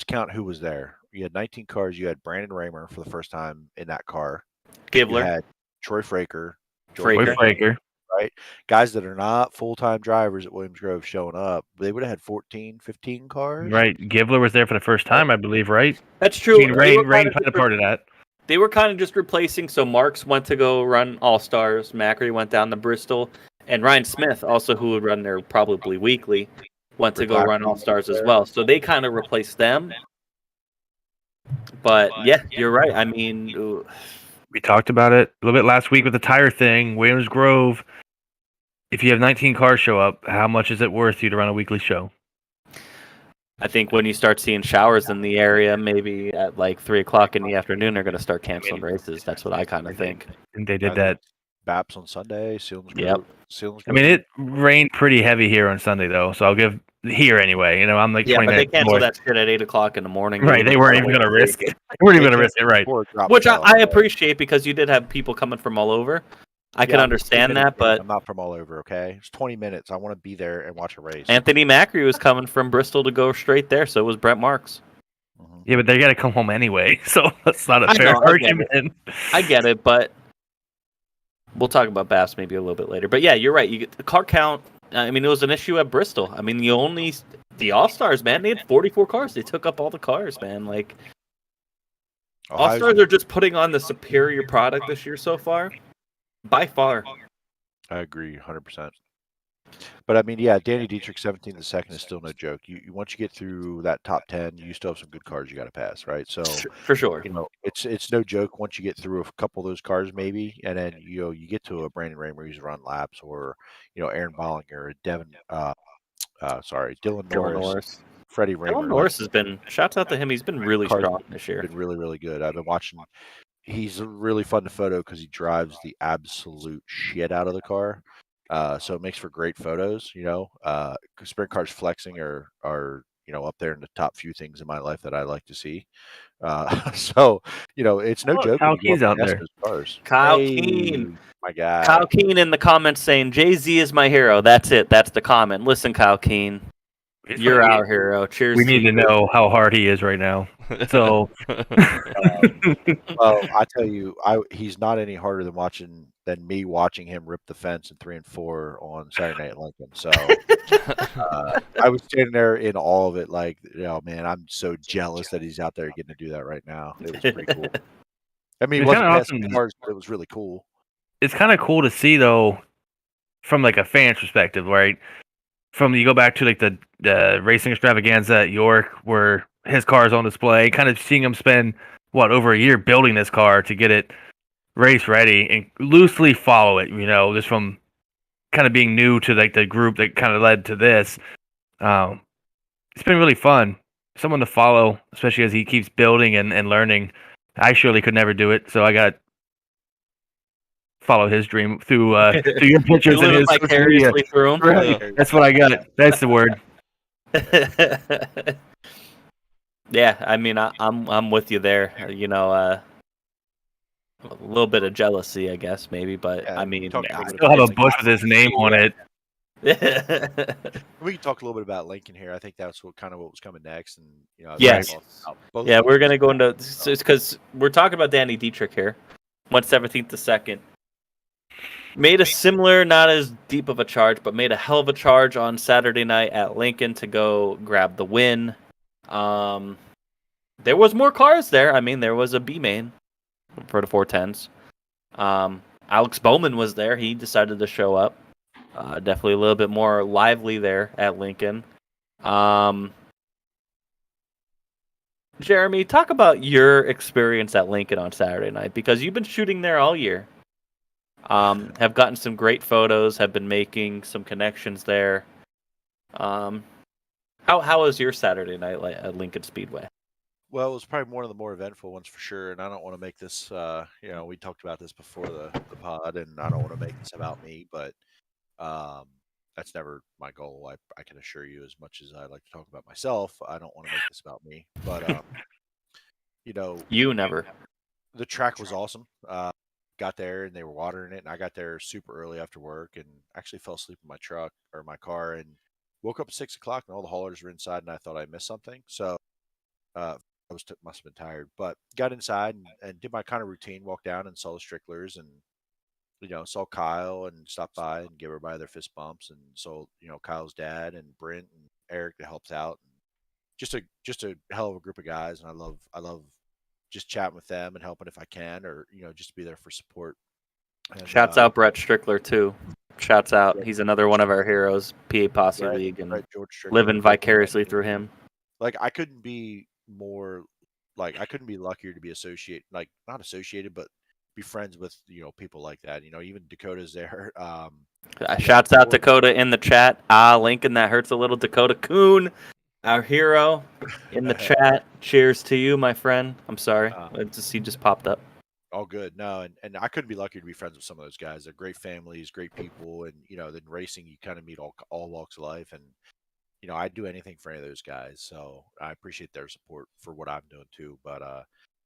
count who was there. You had 19 cars. You had Brandon Raymer for the first time in that car. Givler. You had Troy Fraker. Right? Guys that are not full-time drivers at Williams Grove showing up. They would have had 14, 15 cars. Right. Givler was there for the first time, I believe, right? That's true. I mean, Rain played a part of that. They were kind of just replacing. So Marks went to go run All-Stars. Macri went down to Bristol. And Ryan Smith, also who would run there probably weekly, went to go run All-Stars as well. So they kind of replaced them. But, yeah, you're right. I mean, we talked about it a little bit last week with the tire thing. Williams Grove, if you have 19 cars show up, how much is it worth you to run a weekly show? I think when you start seeing showers in the area, maybe at like 3 o'clock in the afternoon, they're going to start canceling races. That's what I kind of think. And they I did think that. Baps on Sunday, Sealands Yep. Grove. Sealands I mean, Grove. it rained pretty heavy here on Sunday, though, so I'll give here anyway. I'm like Yeah, 20 but they minutes canceled north. that shit at 8 o'clock in the morning. Right, they weren't even going to risk it. They weren't even going to risk it, right? Before it dropped Which fell. I appreciate because you did have people coming from all over. I can Yeah, I'm understand 20 that, minutes in. but I'm not from all over. Okay, it's 20 minutes. I want to be there and watch a race. Anthony Macri was coming from Bristol to go straight there, so was Brent Marks. Mhm. Yeah, but they got to come home anyway, so that's not a I fair know, I get argument. I get it, but we'll talk about Bass maybe a little bit later. But yeah, you're right. You get the car count. I mean, it was an issue at Bristol. I mean, the All Stars, man, they had 44 cars. They took up all the cars, man. Like All Ohio's Stars are just putting on the superior product this year so far, by far. I agree 100%. But I mean, yeah, Danny Dietrich 17th and second is still no joke. Once you get through that top 10, you still have some good cars you got to pass, right? So For sure. it's no joke once you get through a couple of those cars maybe, and then you get to a Brandon Raymer who's run laps, or Aaron Bollinger, Dylan Norris, Freddie Raymer. Dylan Norris has been. Shouts out to him. He's been really Cars strong this year. been really, really good. I've been watching. He's really fun to photo because he drives the absolute shit out of the car. So it makes for great photos. Sprint cars flexing are up there in the top few things in my life that I like to see. So it's no joke. Kyle when you go Keen's up out and test there. those cars. Kyle Hey, Keen. my guy. Kyle Keen in the comments saying Jay-Z is my hero. That's it. That's the comment. Listen, Kyle Keen, you're our hero. Cheers. We need to know how hard he is right now. So, Well, I tell you, he's not any harder than me watching him rip the fence in 3 and 4 on Saturday Night Lincoln. So I was standing there in all of it, like, man, I'm so jealous that he's out there getting to do that right now. It was pretty cool. I mean, it It's wasn't kinda passing awesome. cars, but it was really cool. it's kind of cool to see, though, from like a fan's perspective, right? From you go back to like the racing extravaganza at York, where his car is on display, kind of seeing him spend over a year building this car to get it race ready and loosely follow it, just from kind of being new to like the group that kind of led to this. It's been really fun, someone to follow, especially as he keeps building and learning. I surely could never do it, so I got follow his dream through your pictures and Living his social media. vicariously through him. Right. That's what I got. That's the word. Yeah, I mean, I'm with you there. A little bit of jealousy, I guess, maybe, but Yeah, I mean, talk a I little bit still have a about bush with his name on it. We can talk a little bit about Lincoln here. I think that's what was coming next, and Yes. both Yeah, we're races. gonna go into because we're talking about Danny Dietrich here. Went 17th to second. Made a similar, not as deep of a charge, but made a hell of a charge on Saturday night at Lincoln to go grab the win. There was more cars there. I mean, there was a B main for the 410s. Alex Bowman was there. He decided to show up. Definitely a little bit more lively there at Lincoln. Jeremy, talk about your experience at Lincoln on Saturday night, because you've been shooting there all year. Have gotten some great photos, have been making some connections there. How was your Saturday night at Lincoln Speedway? Well, it was probably one of the more eventful ones for sure, and I don't want to make this. We talked about this before the pod, and I don't want to make this about me, but that's never my goal. I can assure you, as much as I like to talk about myself, I don't want to make this about me. But You never. the track was awesome. Got there and they were watering it, and I got there super early after work, and actually fell asleep in my truck or my car, and woke up at 6 o'clock, and all the haulers were inside, and I thought I missed something. So I must have been tired, but got inside and did my kind of routine. Walked down and saw the Stricklers, and saw Kyle and stopped by and gave everybody their fist bumps, and saw Kyle's dad and Brent and Eric that helps out. And just a hell of a group of guys, and I love just chatting with them and helping if I can, or just to be there for support. And, Shouts out Brett Strickler too. Shouts out. He's another one of our heroes, PA Posse League, and George Strickler, living vicariously through him. Like I couldn't be luckier to be not associated, but be friends with people like that. Even Dakota's there. Shouts out Dakota in the chat. Lincoln, that hurts a little. Dakota Coon Our hero in the chat. Cheers to you, my friend. I'm sorry. He just popped up. All good. No, and I couldn't be luckier to be friends with some of those guys. They're great families, great people, and then racing you kind of meet all walks of life, and I'd do anything for any of those guys. So I appreciate their support for what I'm doing too. But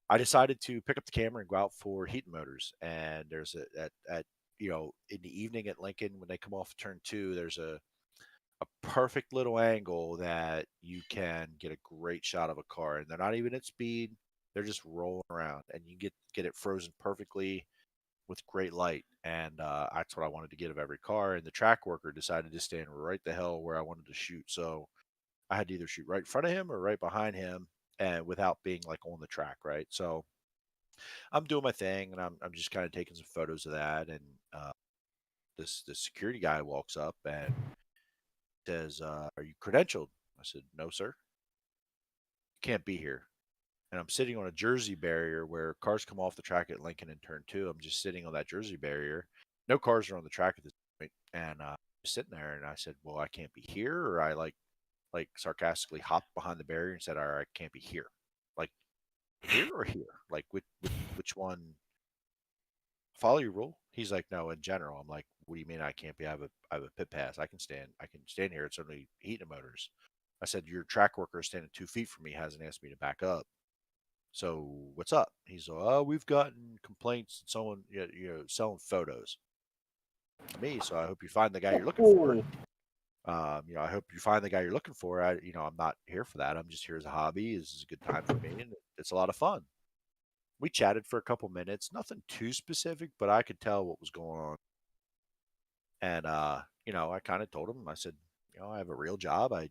I decided to pick up the camera and go out for heat motors. And there's at in the evening at Lincoln when they come off turn 2, there's a perfect little angle that you can get a great shot of a car, and they're not even at speed; they're just rolling around, and you get it frozen perfectly with great light. And that's what I wanted to get of every car. And the track worker decided to stand right the hell where I wanted to shoot, so I had to either shoot right in front of him or right behind him, and without being like on the track, right? So I'm doing my thing, and I'm just kind of taking some photos of that, and this security guy walks up and says, "Are you credentialed?" I said, "No, sir. Can't be here." And I'm sitting on a Jersey barrier where cars come off the track at Lincoln in turn 2. I'm just sitting on that Jersey barrier. No cars are on the track at this point, and sitting there. And I said, "Well, I can't be here," or I like sarcastically hopped behind the barrier and said, "All right, I can't be here." Like here or here? Like which one? Follow your rule. He's like, "No, in general." I'm like, "What do you mean I can't be? I have a pit pass. I can stand here. It's only heating motors." I said, "Your track worker is standing 2 feet from me, hasn't asked me to back up. So what's up?" He's like, "Oh, we've gotten complaints and someone selling photos to me. So I hope you find the guy you're looking for. I hope you find the guy you're looking for. I'm not here for that. I'm just here as a hobby. This is a good time for me, and it's a lot of fun." We chatted for a couple minutes, nothing too specific, but I could tell what was going on. And I kind of told him. I said, "I have a real job. I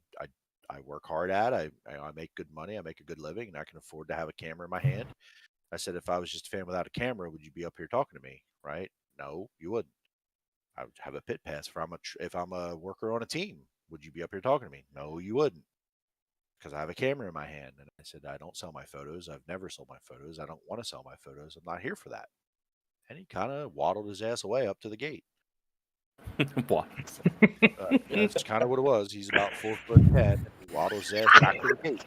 work hard at. I make good money. I make a good living, and I can afford to have a camera in my hand." I said, "If I was just a fan without a camera, would you be up here talking to me? Right? No, you wouldn't. I would have a pit pass if I'm a worker on a team. Would you be up here talking to me? No, you wouldn't, because I have a camera in my hand." And I said, "I don't sell my photos. I've never sold my photos. I don't want to sell my photos. I'm not here for that." And he kind of waddled his ass away up to the gate. What? That's kind of what it was. He's about 4'10", and he waddles his ass back to the gate.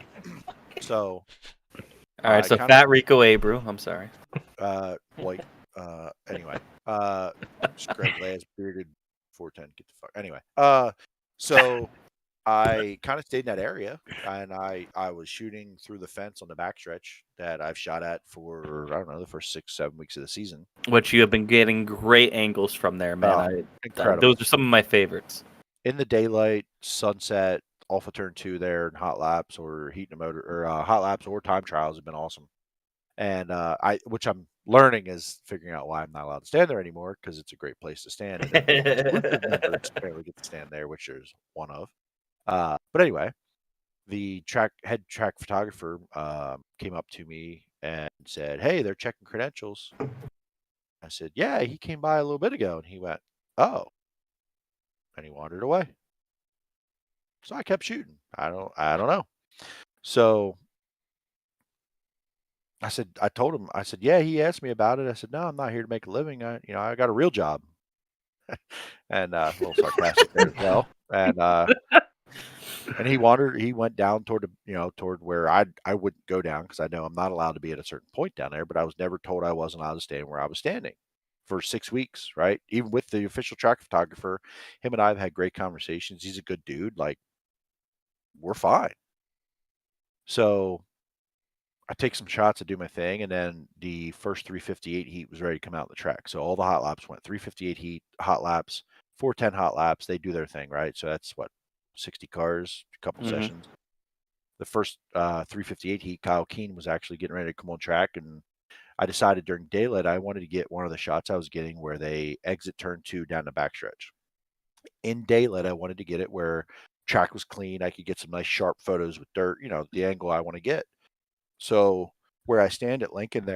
So, All right, so Fat Rico Abreu. I'm sorry. White. Anyway, scrub glass bearded 4'10". Get the fuck. Anyway, so I kind of stayed in that area, and I was shooting through the fence on the backstretch that I've shot at for, I don't know, the first 6-7 weeks of the season. Which you have been getting great angles from there, man. Incredible. Those are some of my favorites. In the daylight, sunset, off of turn 2 there, and hot laps or heating a motor, or hot laps or time trials have been awesome. And which I'm learning is figuring out why I'm not allowed to stand there anymore, because it's a great place to stand. And exclusive members apparently get to stand there, which there's one of. But anyway, the head track photographer came up to me and said, "Hey, they're checking credentials." I said, "Yeah, he came by a little bit ago." And he went, "Oh," and he wandered away. So I kept shooting. I don't know. So I told him, I said, "Yeah, he asked me about it." I said, "No, I'm not here to make a living. I got a real job." And a little sarcastic there as well. And he went down toward toward where I wouldn't go down, because I know I'm not allowed to be at a certain point down there, but I was never told I wasn't allowed to stand where I was standing for 6 weeks, right? Even with the official track photographer, him and I have had great conversations. He's a good dude. Like, we're fine. So I take some shots to do my thing, and then the first 358 heat was ready to come out the track. So all the hot laps went 358 heat, hot laps, 410 hot laps. They do their thing, right? So that's what, 60 cars, a couple sessions. The first 358 heat, Kyle Keene was actually getting ready to come on track, and I decided during daylight I wanted to get one of the shots I was getting where they exit turn 2 down the backstretch. In daylight, I wanted to get it where track was clean. I could get some nice sharp photos with dirt, the angle I want to get. So where I stand at Lincoln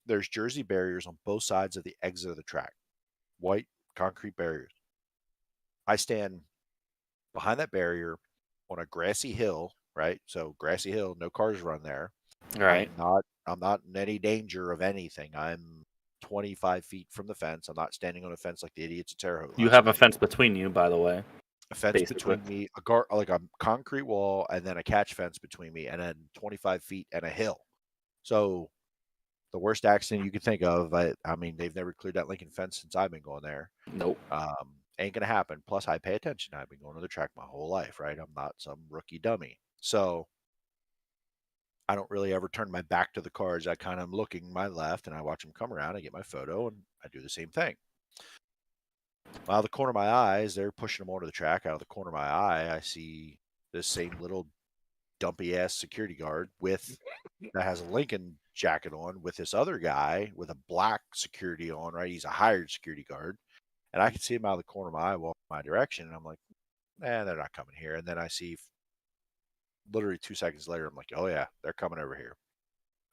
there's Jersey barriers on both sides of the exit of the track, white concrete barriers. I stand behind that barrier on a grassy hill, right? So grassy hill, no cars run there. Right. I'm not in any danger of anything. I'm 25 feet from the fence. I'm not standing on a fence like the idiots at Terre Haute. You have a fence between you, by the way. a fence Basically. between me, like a concrete wall, and then a catch fence between me, and then 25 feet and a hill. So the worst accident you could think of. I mean, they've never cleared that Lincoln fence since I've been going there. Nope. Ain't gonna happen. Plus, I pay attention. I've been going to the track my whole life, right? I'm not some rookie dummy. So I don't really ever turn my back to the cars. I kind of am looking my left, and I watch them come around. I get my photo, and I do the same thing. Out of the corner of my eye, as they're pushing them onto the track, out of the corner of my eye, I see this same little dumpy ass security guard that has a Lincoln jacket on with this other guy with a black security on, right? He's a hired security guard. And I can see him out of the corner of my eye walking my direction. And I'm like, they're not coming here. And then I see literally 2 seconds later, I'm like, oh, yeah, they're coming over here.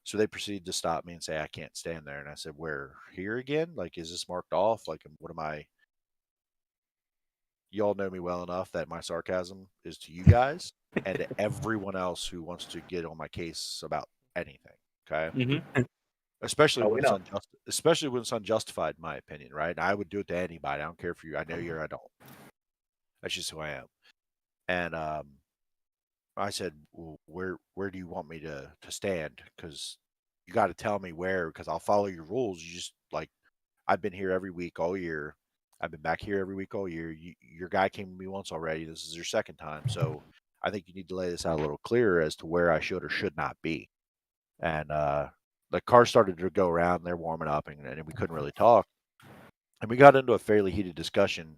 So they proceed to stop me and say, I can't stand there. And I said, where? Here again? Like, is this marked off? Like, what am I? You all know me well enough that my sarcasm is to you guys and to everyone else who wants to get on my case about anything. Okay. Mm-hmm. Especially Oh, when we it's know. especially when it's unjustified, in my opinion, right? And I would do it to anybody. I don't care if you. I know you or I don't. That's just who I am. And I said, well, where do you want me to stand? Because you got to tell me where. Because I'll follow your rules. You just like I've been here every week all year. I've been back here every week all year. Your guy came to me once already. This is your second time. So I think you need to lay this out a little clearer as to where I should or should not be. And the car started to go around. And they're warming up, and we couldn't really talk. And we got into a fairly heated discussion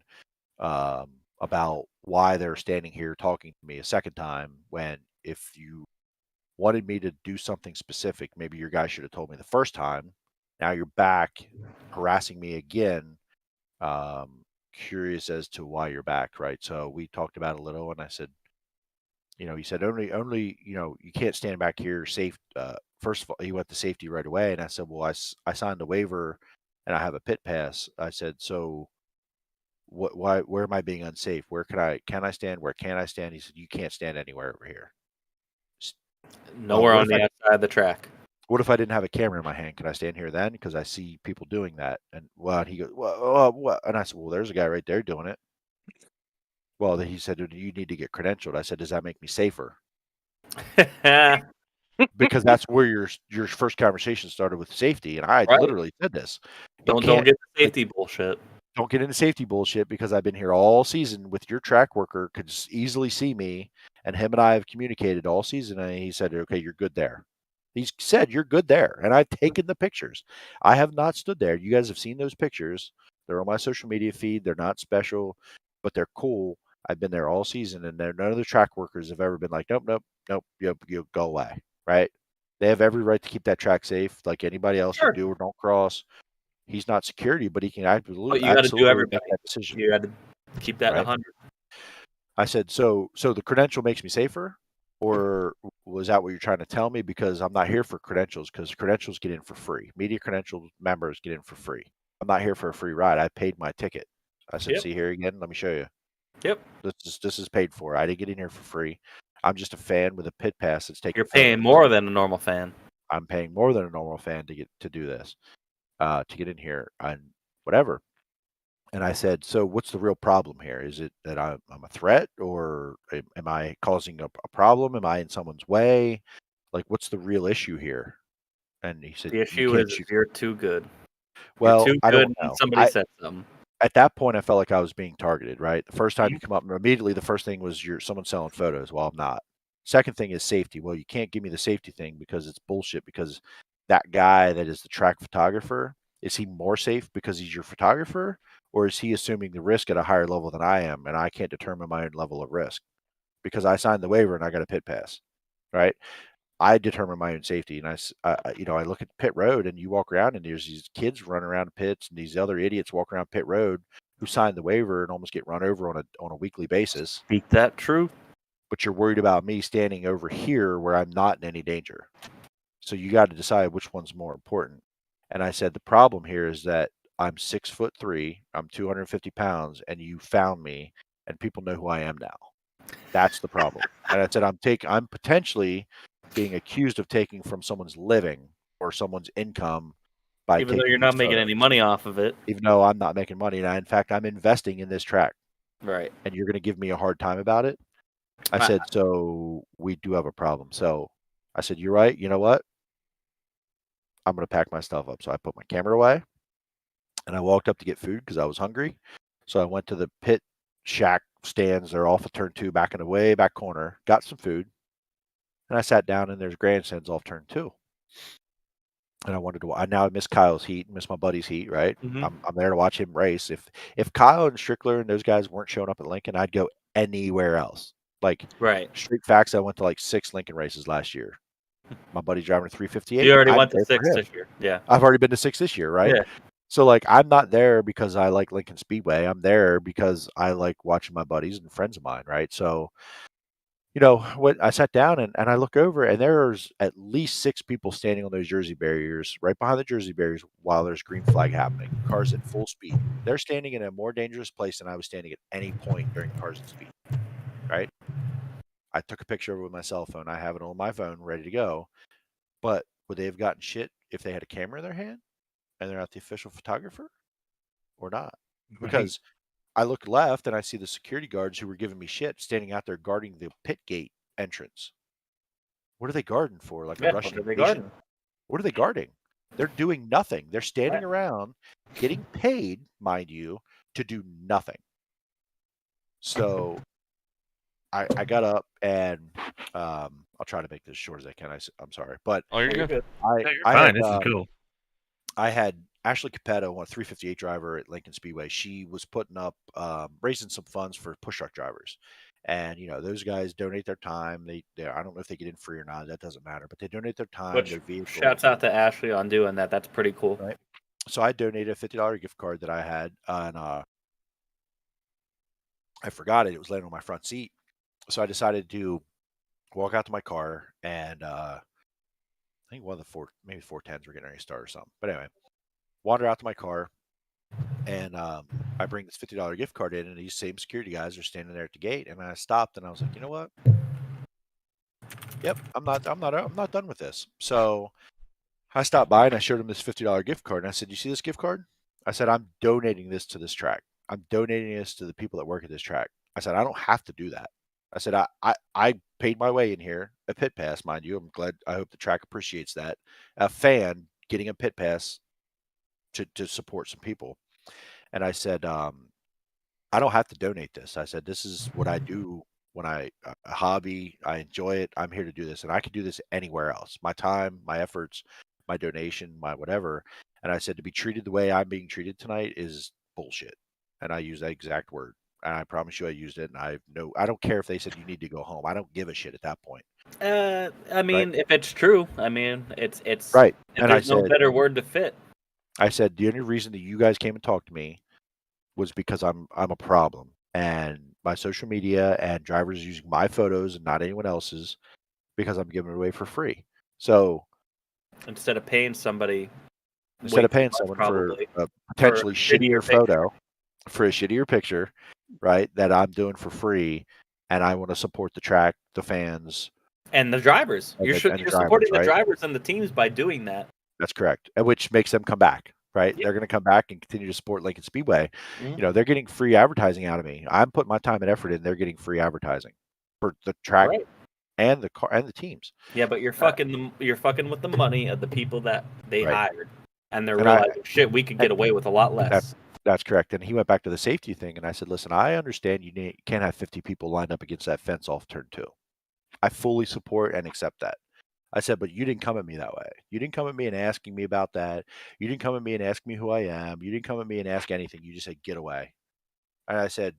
about why they're standing here talking to me a second time when if you wanted me to do something specific, maybe your guy should have told me the first time. Now you're back harassing me again. Curious as to why you're back, right? So we talked about it a little, and I said, he said only, you can't stand back here safe. First of all, he went to safety right away, and I said, well, I signed a waiver, and I have a pit pass. I said, so why, where am I being unsafe? Where can I stand? Where can I stand? He said, you can't stand anywhere over here. Nowhere what on if the outside of the track. What if I didn't have a camera in my hand? Can I stand here then? Because I see people doing that. And he goes, well, what? And I said, well, there's a guy right there doing it. Well, he said, you need to get credentialed. I said, does that make me safer? Because that's where your first conversation started with safety, and I Right. literally said this. Don't get the safety bullshit. Don't get into safety bullshit because I've been here all season with your track worker, could easily see me, and him and I have communicated all season, and he said, okay, you're good there. He said, you're good there, and I've taken the pictures. I have not stood there. You guys have seen those pictures. They're on my social media feed. They're not special, but they're cool. I've been there all season, and none of the track workers have ever been like, nope, you go away, right? They have every right to keep that track safe like anybody else. Sure. You do or don't cross. He's not security, but he can absolutely, But you got to do everybody. make that decision. You got to keep that Right? 100. I said, so the credential makes me safer, or was that what you're trying to tell me? Because I'm not here for credentials, because credentials get in for free. Media credential members get in for free. I'm not here for a free ride. I paid my ticket. I said, Yep. see here again. Let me show you. Yep. This is paid for. I didn't get in here for free. I'm just a fan with a pit pass that's taking. You're paying more than a normal fan. I'm paying more than a normal fan to do this, to get in here and whatever. And I said, so what's the real problem here? Is it that I'm a threat, or am I causing a problem? Am I in someone's way? Like, what's the real issue here? And he said, The issue is you're too good. Well, you're too I good don't know. and somebody said something. At that point, I felt like I was being targeted, right? The first time you come up, immediately the first thing was someone selling photos. Well, I'm not. Second thing is safety. Well, you can't give me the safety thing because it's bullshit, because that guy that is the track photographer, is he more safe because he's your photographer, or is he assuming the risk at a higher level than I am, and I can't determine my own level of risk because I signed the waiver and I got a pit pass, right? I determine my own safety, and I look at pit road, and you walk around, and there's these kids running around the pits, and these other idiots walk around pit road who signed the waiver and almost get run over on a weekly basis. Speak that truth. But you're worried about me standing over here where I'm not in any danger. So you got to decide which one's more important. And I said the problem here is that I'm 6'3", I'm 250 pounds, and you found me, and people know who I am now. That's the problem. And I said I'm potentially being accused of taking from someone's living or someone's income by even though you're not making any money off of it. Even though I'm not making money, and in fact I'm investing in this track. Right. and you're going to give me a hard time about it. I said, so we do have a problem. So I said, you're right. You know what? I'm going to pack my stuff up. So I put my camera away and I walked up to get food because I was hungry. So I went to the pit shack stands. They're off of turn 2 back in the way back corner, got some food, and I sat down and there's grandstands off turn 2. And I wanted to. I miss Kyle's heat, miss my buddy's heat. Right, Mhm. I'm there to watch him race. If Kyle and Strickler and those guys weren't showing up at Lincoln, I'd go anywhere else. Like Right. straight facts, I went to like 6 Lincoln races last year. My buddy's driving a You 358. already I'm went to there for 6 him. this year. Yeah. I've already been to 6 this year, right? Yeah. So like I'm not there because I like Lincoln Speedway. I'm there because I like watching my buddies and friends of mine, right? So when I sat down and I look over and there's at least 6 people standing on those jersey barriers, right behind the jersey barriers while there's green flag happening. Cars at full speed. They're standing in a more dangerous place than I was standing at any point during cars at speed, right? I took a picture of it with my cell phone. I have it on my phone ready to go. But would they have gotten shit if they had a camera in their hand and they're not the official photographer or not? Right. Because I look left and I see the security guards who were giving me shit standing out there guarding the pit gate entrance. What are they guarding for? Like a Yeah. Russian What are they invasion? guarding? What are they guarding? They're doing nothing. They're standing Right. around getting paid, mind you, to do nothing. So I got up and I'll try to make this as short as I can. I'm sorry, but Oh, you're No, you're good. good. Yeah, you're I fine. had This is cool. I had Ashley Capetto, a 358 driver at Lincoln Speedway. She was putting up, raising some funds for push truck drivers. And, those guys donate their time. I don't know if they get in free or not. That doesn't matter. But they donate their time, Which their vehicle. shouts out to Ashley on doing that. That's pretty cool. Right. So I donated a $50 gift card that I had. And I forgot it. It was laying on my front seat. So I decided to walk out to my car. And I think one of the maybe 410s were getting ready to start or something. But anyway, wander out to my car. And I bring this $50 gift card in, and these same security guys are standing there at the gate. And I stopped, and I was like, you know what? Yep, I'm not done with this. So I stopped by and I showed him this $50 gift card, and I said, "You see this gift card?" I said, "I'm donating this to this track. I'm donating this to the people that work at this track." I said, "I don't have to do that." I said, I paid my way in here, a pit pass, mind you. I'm glad. I hope the track appreciates that. A fan getting a pit pass to support some people." And I said, I don't have to donate this. I said, this is what I do when a hobby, I enjoy it. I'm here to do this, and I could do this anywhere else. My time, my efforts, my donation, my whatever. And I said, to be treated the way I'm being treated tonight is bullshit. And I used that exact word. And I promise you I used it. And I don't care if they said you need to go home. I don't give a shit at that point. I mean, if it's true, I mean, it's Right. And there's no better word to fit. I said, the only reason that you guys came and talked to me was because I'm a problem, and my social media and drivers using my photos and not anyone else's because I'm giving it away for free. So Instead of paying somebody, instead of paying much, someone probably, for a potentially for a shittier picture. photo, for a shittier picture, right, that I'm doing for free, and I want to support the track, the fans, and the drivers. and You're the drivers, supporting the right? drivers and the teams by doing that. That's correct, and which makes them come back. Right, Yeah. they're going to come back and continue to support Lincoln Speedway. Mhm. They're getting free advertising out of me. I'm putting my time and effort in. They're getting free advertising for the track Right. and the car and the teams. Yeah, but you're fucking with the money of the people that they Right. hired, and they're And realizing, shit, we could get away with a lot less. That's correct. And he went back to the safety thing, and I said, "Listen, I understand you can't have 50 people lined up against that fence off turn 2. I fully support and accept that." I said, "But you didn't come at me that way. You didn't come at me and asking me about that. You didn't come at me and ask me who I am. You didn't come at me and ask anything. You just said get away." And I said,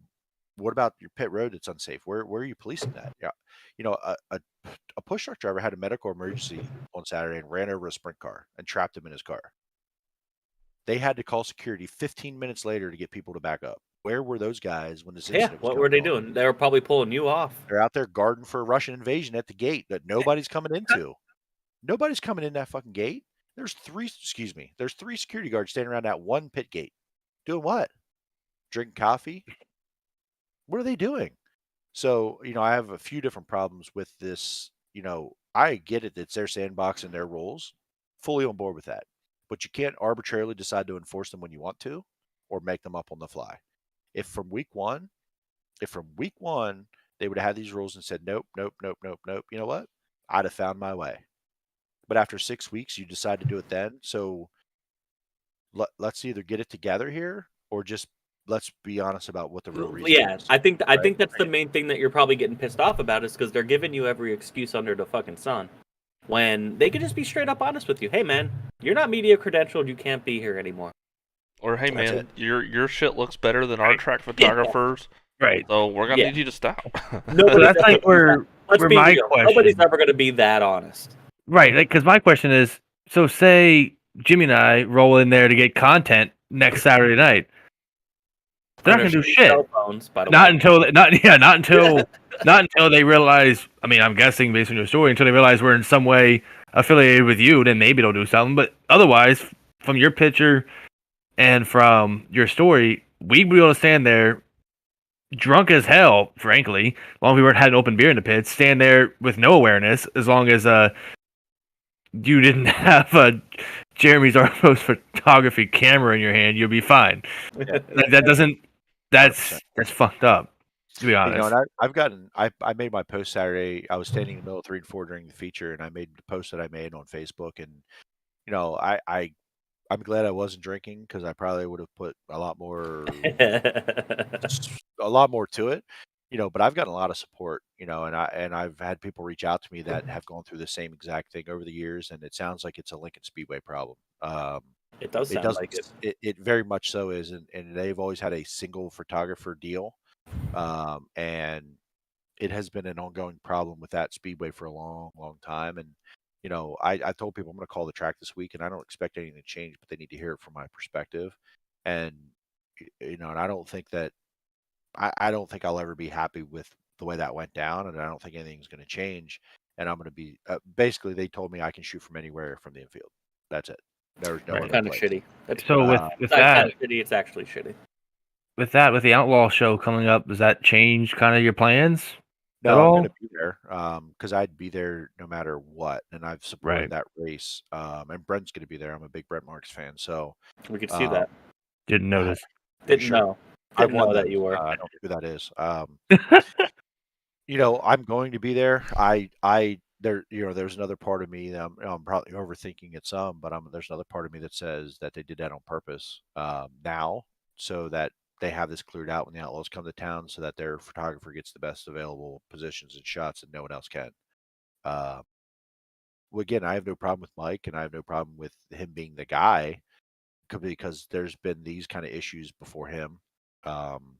"What about your pit road that's unsafe? Where are you policing that?" Yeah, a push truck driver had a medical emergency on Saturday and ran over a sprint car and trapped him in his car. They had to call security 15 minutes later to get people to back up. Where were those guys when this Yeah, incident was what were going they on? doing? They were probably pulling you off. They're out there guarding for a Russian invasion at the gate that nobody's coming into. Nobody's coming in that fucking gate. There's three security guards standing around that one pit gate. Doing what? Drinking coffee? What are they doing? So, I have a few different problems with this. I get it. It's their sandbox and their rules. Fully on board with that. But you can't arbitrarily decide to enforce them when you want to or make them up on the fly. If from week one, If from week one they would have had these rules and said nope, nope, nope, nope, nope, you know what? I'd have found my way. But after 6 weeks, you decide to do it then. So let's either get it together here or just let's be honest about what the real reason Yeah, is. I think right? that's the main thing that you're probably getting pissed off about is because they're giving you every excuse under the fucking sun. When they could just be straight up honest with you. Hey man, you're not media credentialed, you can't be here anymore. Or hey That's man, it. your shit looks better than our track photographers, Right. so we're gonna Yeah. need you to stop. So Nobody's that's ever like gonna be that- let's where be my real. question. Nobody's ever going to be that honest. Right, because my question is, so say Jimmy and I roll in there to get content next Saturday night. They're not On gonna their do shit. Cell phones, by the Not way. until not until they realize. I mean, I'm guessing based on your story, until they realize we're in some way affiliated with you, then maybe they'll do something. But otherwise, from your picture and from your story, we'd be able to stand there drunk as hell, frankly, as long as we weren't had an open beer in the pits, stand there with no awareness, as long as you didn't have a Jeremy Zarfos photography camera in your hand, you'll be fine. That doesn't. That's 100%. fucked up. To be honest, And I've gotten I made my post Saturday. I was standing in the middle of 3 and 4 during the feature, and I made the post that I made on Facebook. And I'm glad I wasn't drinking because I probably would have put a lot more to it. But I've gotten a lot of support. And I've had people reach out to me that have gone through the same exact thing over the years, and it sounds like it's a Lincoln Speedway problem. It does It sound doesn't. like it. It very much so is, and they've always had a single photographer deal, and it has been an ongoing problem with that speedway for a long, long time. And I told people I'm going to call the track this week, and I don't expect anything to change, but they need to hear it from my perspective. And and I don't think that I don't think I'll ever be happy with the way that went down, and I don't think anything's going to change. And I'm going to be basically. They told me I can shoot from anywhere from the infield. That's it. There's no Right. other Kind of place. shitty. That's so with it's that, kind of shitty. It's actually shitty. with the Outlaw show coming up, does that change kind of your plans at No, I'm all? going to be there because I'd be there no matter what, and I've supported Right. that race. And Brent's going to be there. I'm a big Brent Marks fan, so We could see um, that. Didn't notice. Didn't sure. know. I've Didn't know won that those. you were. I don't know who that is. I'm going to be there. There's another part of me that I'm probably overthinking it some, but there's another part of me that says that they did that on purpose now, so that they have this cleared out when the Outlaws come to town, so that their photographer gets the best available positions and shots, and no one else can. Well, again, I have no problem with Mike, and I have no problem with him being the guy because there's been these kind of issues before him. Um,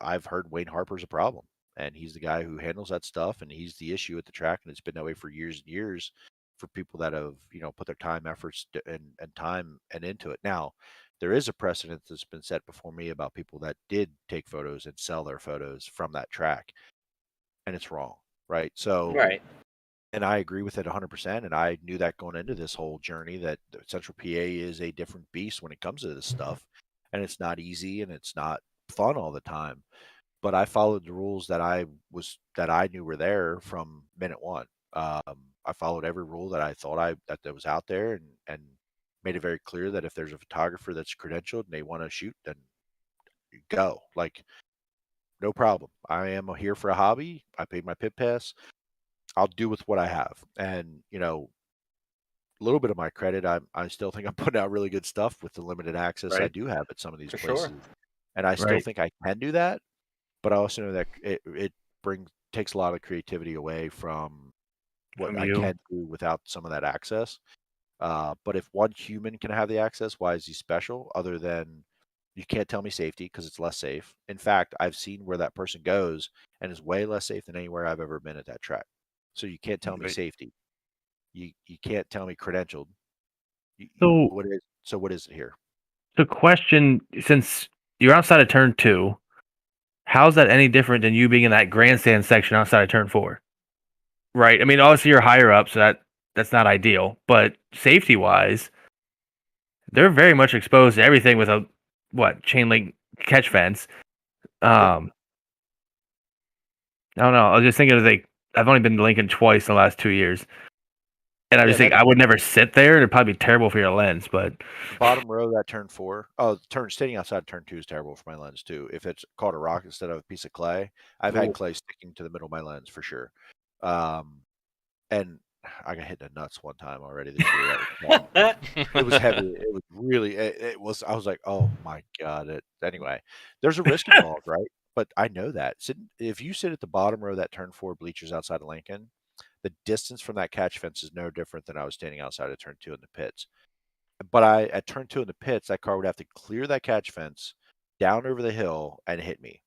I've heard Wayne Harper's a problem, and he's the guy who handles that stuff, and he's the issue at the track, and it's been that way for years and years for people that have, put their time, efforts, and time and into it. Now, there is a precedent that's been set before me about people that did take photos and sell their photos from that track, and it's wrong, right? So, Right. and I agree with it 100%. And I knew that going into this whole journey that Central PA is a different beast when it comes to this stuff, and it's not easy and it's not fun all the time. But I followed the rules that I knew were there from minute one. I followed every rule that I thought that was out there, and made it very clear that if there's a photographer that's credentialed and they want to shoot, then go. Like, no problem. I am here for a hobby. I paid my pit pass. I'll do with what I have. And, a little bit of my credit, I still think I'm putting out really good stuff with the limited access I Right. do have at some of these For sure. places. And I still Right. think I can do that, but I also know that it takes a lot of creativity away from what From I you. can do without some of that access. But if one human can have the access, why is he special? Other than you can't tell me safety because it's less safe. In fact, I've seen where that person goes and is way less safe than anywhere I've ever been at that track. So you can't tell me Right. safety. You can't tell me credentialed. So What is it here? the question, since you're outside of turn 2, how's that any different than you being in that grandstand section outside of turn 4? Right. I mean, obviously you're higher up, so that's not ideal. But safety wise, they're very much exposed to everything with a chain link catch fence. I don't know. I was just thinking of I've only been to Lincoln twice in the last 2 years. And I just think I would never sit there. It'd probably be terrible for your lens. But bottom row that turn 4. Oh, standing outside turn 2 is terrible for my lens too. If it's caught a rock instead of a piece of clay, I've had clay sticking to the middle of my lens for sure. And I got hit in the nuts one time already this year. It was heavy. It was really. It was. I was like, oh my god. Anyway, there's a risk involved, right? But I know that. If you sit at the bottom row of that turn 4 bleachers outside of Lincoln, the distance from that catch fence is no different than I was standing outside of turn 2 in the pits. But at turn 2 in the pits, that car would have to clear that catch fence down over the hill and hit me.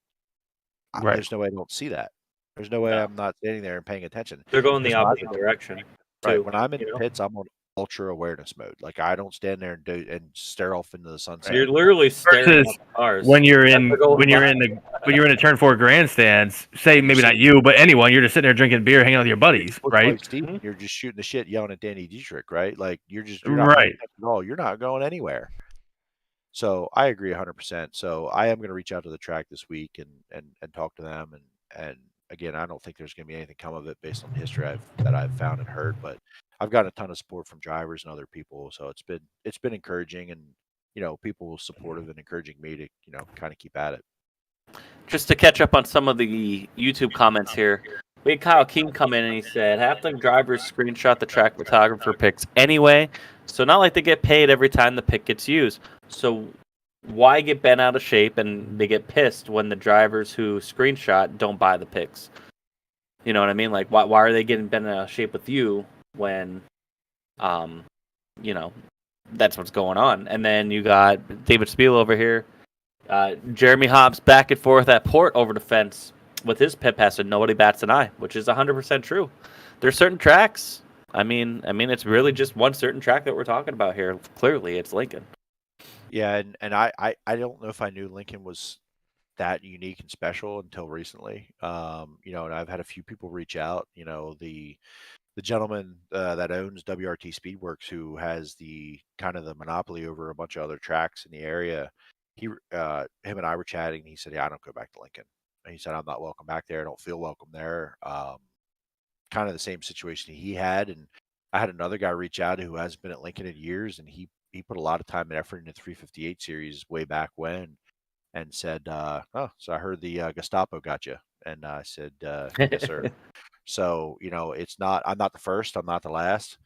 Right. There's no way I don't see that. There's no way I'm not standing there and paying attention. They're going the opposite direction. Right. When I'm in the pits, I'm on ultra awareness mode. Like I don't stand there and stare off into the sunset. You're literally staring at the cars. When you're in a turn 4 grandstands, say maybe not you, but anyone, you're just sitting there drinking beer, hanging out with your buddies, right? Like Steve, you're just shooting the shit, yelling at Danny Dietrich, right? Like you're not right at all. You're not going anywhere. So I agree 100%. So I am going to reach out to the track this week and talk to them. And again, I don't think there's going to be anything come of it based on the history that I've found and heard, but I've gotten a ton of support from drivers and other people. So it's been encouraging, and people were supportive and encouraging me to kind of keep at it. Just to catch up on some of the YouTube comments here, we had Kyle King come in and he said half the drivers screenshot the track photographer pics anyway, so not like they get paid every time the pic gets used. So why get bent out of shape, and they get pissed when the drivers who screenshot don't buy the pics? You know what I mean? Like why are they getting bent out of shape with you when that's what's going on? And then you got David Spiel over here. Jeremy Hobbs back and forth at Port over the fence with his pit pass, and nobody bats an eye, which is 100% true. There's certain tracks. I mean, it's really just one certain track that we're talking about here. Clearly, it's Lincoln. Yeah, and I don't know if I knew Lincoln was that unique and special until recently. And I've had a few people reach out. The gentleman that owns WRT Speedworks, who has the kind of the monopoly over a bunch of other tracks in the area, him and I were chatting, and he said, "Yeah, I don't go back to Lincoln." And he said, "I'm not welcome back there. I don't feel welcome there." Kind of the same situation he had, and I had another guy reach out who hasn't been at Lincoln in years, and he put a lot of time and effort into the 358 series way back when, and said, "Oh, so I heard the Gestapo got you," and I said, "Yes, sir." So I'm not the first, I'm not the last,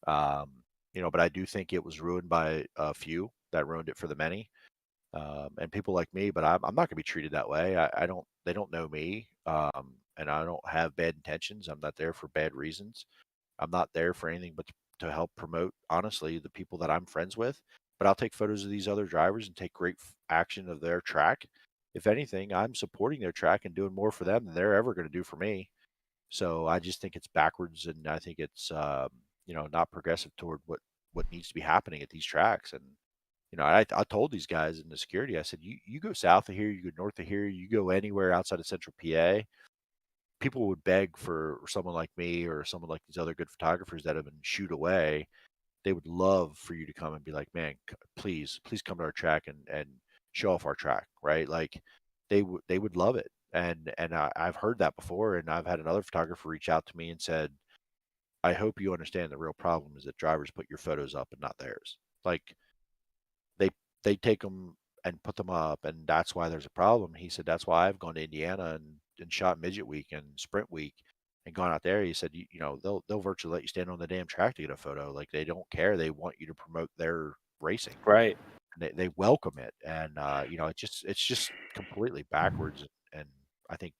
but I do think it was ruined by a few that ruined it for the many. And people like me, but I'm not going to be treated that way. They don't know me, and I don't have bad intentions. I'm not there for bad reasons. I'm not there for anything but to help promote, honestly, the people that I'm friends with. But I'll take photos of these other drivers and take great action of their track. If anything, I'm supporting their track and doing more for them than they're ever going to do for me. So I just think it's backwards, and I think it's not progressive toward what needs to be happening at these tracks. And I told these guys in the security, I said, you go south of here, you go north of here, you go anywhere outside of central PA, people would beg for someone like me or someone like these other good photographers that have been shooed away. They would love for you to come and be like, "Man, please come to our track and show off our track," right? Like they would love it. And I've heard that before, and I've had another photographer reach out to me and said, "I hope you understand the real problem is that drivers put your photos up and not theirs. Like they take them and put them up, and that's why there's a problem." He said, "That's why I've gone to Indiana and shot midget week and sprint week and gone out there." He said, they'll virtually let you stand on the damn track to get a photo. Like they don't care. They want you to promote their racing. Right. And they welcome it. And, it's just completely backwards and I think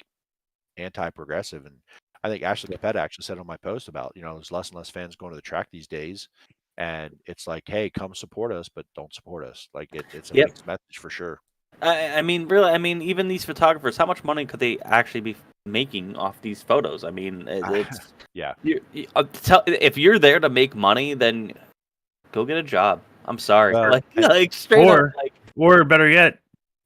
anti-progressive. And I think Ashley Capetta actually said on my post about, there's less and less fans going to the track these days. And it's like, hey, come support us, but don't support us. Like it's a mixed message for sure. Really, even these photographers, how much money could they actually be making off these photos? I mean, it's yeah. If you're there to make money, then go get a job. I'm sorry, like straight up, or better yet,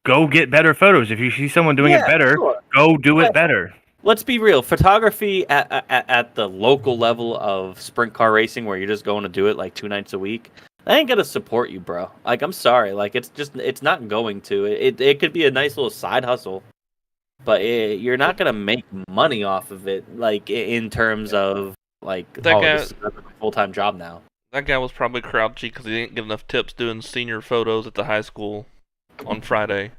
go get better photos. If you see someone doing it better, go do it better. Let's be real. Photography at the local level of sprint car racing, where you're just going to do it like 2 nights a week, I ain't gonna support you, bro. Like, I'm sorry. Like, it's not going to. It could be a nice little side hustle, but you're not gonna make money off of it. Like, in terms of like, that this is a full-time job now. That guy was probably grouchy because he didn't get enough tips doing senior photos at the high school on Friday.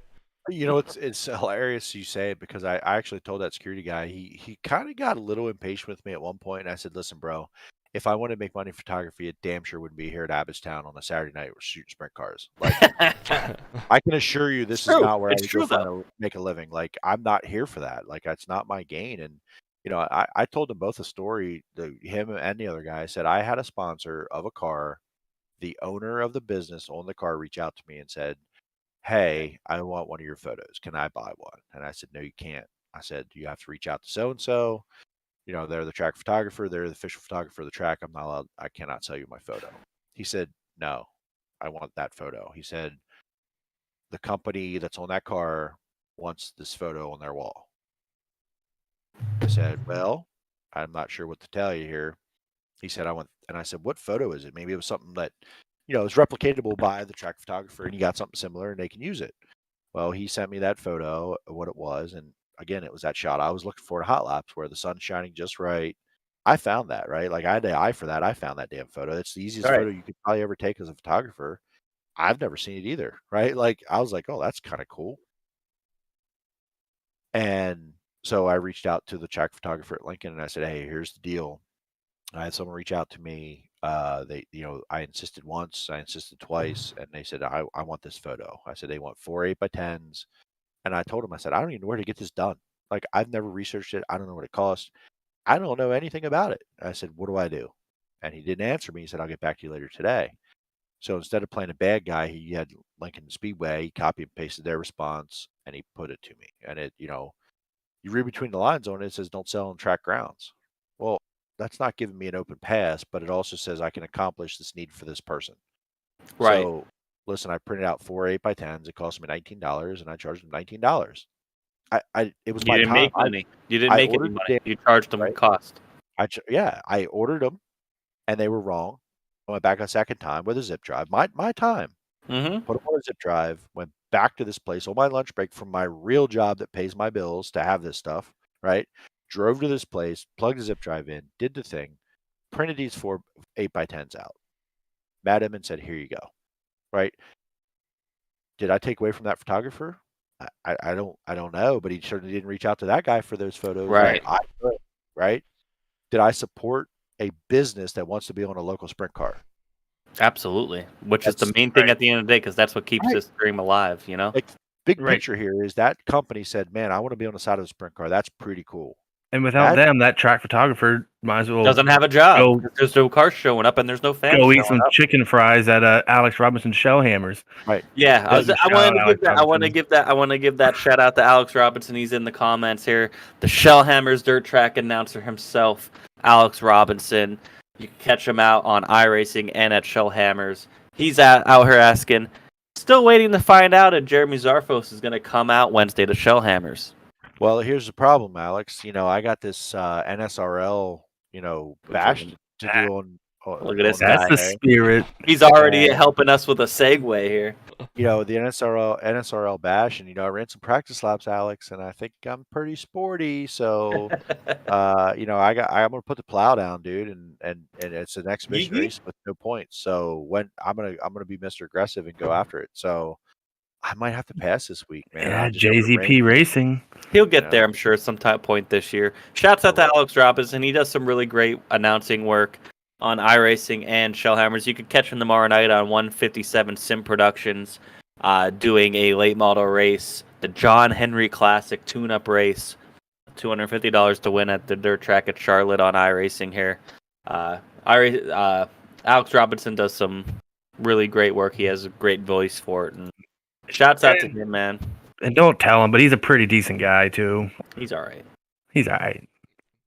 It's hilarious you say it because I actually told that security guy he kind of got a little impatient with me at one point, and I said, "Listen, bro, if I wanted to make money in photography, it damn sure wouldn't be here at Abbottstown on a Saturday night shooting sprint cars. Like, I can assure you, this is true. not where It's I would true, go find though. make a living. Like, I'm not here for that. Like, that's not my gain." And I told them both a story. Him and the other guy. I said I had a sponsor of a car. The owner of the business on the car reached out to me and said, "Hey, I want one of your photos. Can I buy one?" And I said, "No, you can't." I said, "You have to reach out to so and so. They're the track photographer. They're the official photographer of the track. I'm not allowed. I cannot sell you my photo." He said, "No, I want that photo." He said, "The company that's on that car wants this photo on their wall." I said, "Well, I'm not sure what to tell you here." He said, "I want," and I said, "What photo is it?" Maybe it was something that, is replicatable by the track photographer and you got something similar and they can use it. Well, he sent me that photo of what it was. And again, it was that shot I was looking for in hot laps where the sun's shining just right. I found that, right? Like I had the eye for that. I found that damn photo. It's the easiest Right. photo you could probably ever take as a photographer. I've never seen it either, right? Like I was like, oh, that's kind of cool. And so I reached out to the track photographer at Lincoln and I said, "Hey, here's the deal." I had someone reach out to me. I insisted once, I insisted twice, and they said, I want this photo. I said, they want 4 8x10s. And I told him, I said, I don't even know where to get this done. Like, I've never researched it. I don't know what it costs. I don't know anything about it. I said, what do I do? And he didn't answer me. He said, I'll get back to you later today. So instead of playing a bad guy, he had Lincoln Speedway, he copy and pasted their response and he put it to me. And you read between the lines on it, it says don't sell on track grounds. Well, that's not giving me an open pass, but it also says I can accomplish this need for this person. Right. So listen, I printed out 4 8x10s. It cost me $19 and I charged them $19. It was You my didn't time. make money. You didn't I make any ordered the money. damn You charged them right. cost. I ordered them and they were wrong. I went back a second time with a zip drive. My time. Mm-hmm. Put them on a zip drive, went back to this place on my lunch break from my real job that pays my bills to have this stuff, right? Drove to this place, plugged the zip drive in, did the thing, printed these 4 8x10s out, met him and said, here you go, right? Did I take away from that photographer? I don't know, but he certainly didn't reach out to that guy for those photos. Right. I could, right? Did I support a business that wants to be on a local sprint car? Absolutely. Which is the That's main thing right. at the end of the day, because that's what keeps right. this dream alive, you know? Like big Right. picture here is that company said, man, I want to be on the side of the sprint car. That's pretty cool. And without That- them, that track photographer might as well Doesn't have a job. go- because There's no cars showing up and there's no fans go eat showing some up. chicken fries at Alex Robinson Shellhammers. Right. Yeah, I Doesn't wanted to shout give Alex that. I want to Robinson. give that. I want to give that shout out to Alex Robinson. He's in the comments here. The Shellhammers dirt track announcer himself, Alex Robinson. You can catch him out on iRacing and at Shellhammers. He's out here asking, still waiting to find out if Jeremy Zarfos is going to come out Wednesday to Shellhammers. Well, here's the problem, Alex. I got this NSRL, bash to do on. Look at this That's guy. the spirit. He's already Yeah. helping us with a segue here. The NSRL bash, and I ran some practice laps, Alex, and I think I'm pretty sporty. So, I'm gonna put the plow down, dude, and it's an exhibition Yeet. race with no points. So when I'm gonna be Mr. Aggressive and go after it. So I might have to pass this week, man. Yeah, I'm just gonna JZP Racing. He'll get Yeah. there, I'm sure, some point this year. Shouts out to Right. Alex Robinson. He does some really great announcing work on iRacing and Shellhammers. You can catch him tomorrow night on 157 Sim Productions, doing a late model race, the John Henry Classic tune-up race. $250 to win at the dirt track at Charlotte on iRacing here. Alex Robinson does some really great work. He has a great voice for it, and shouts out to him, man. And don't tell him, but he's a pretty decent guy too. He's all right. He's all right.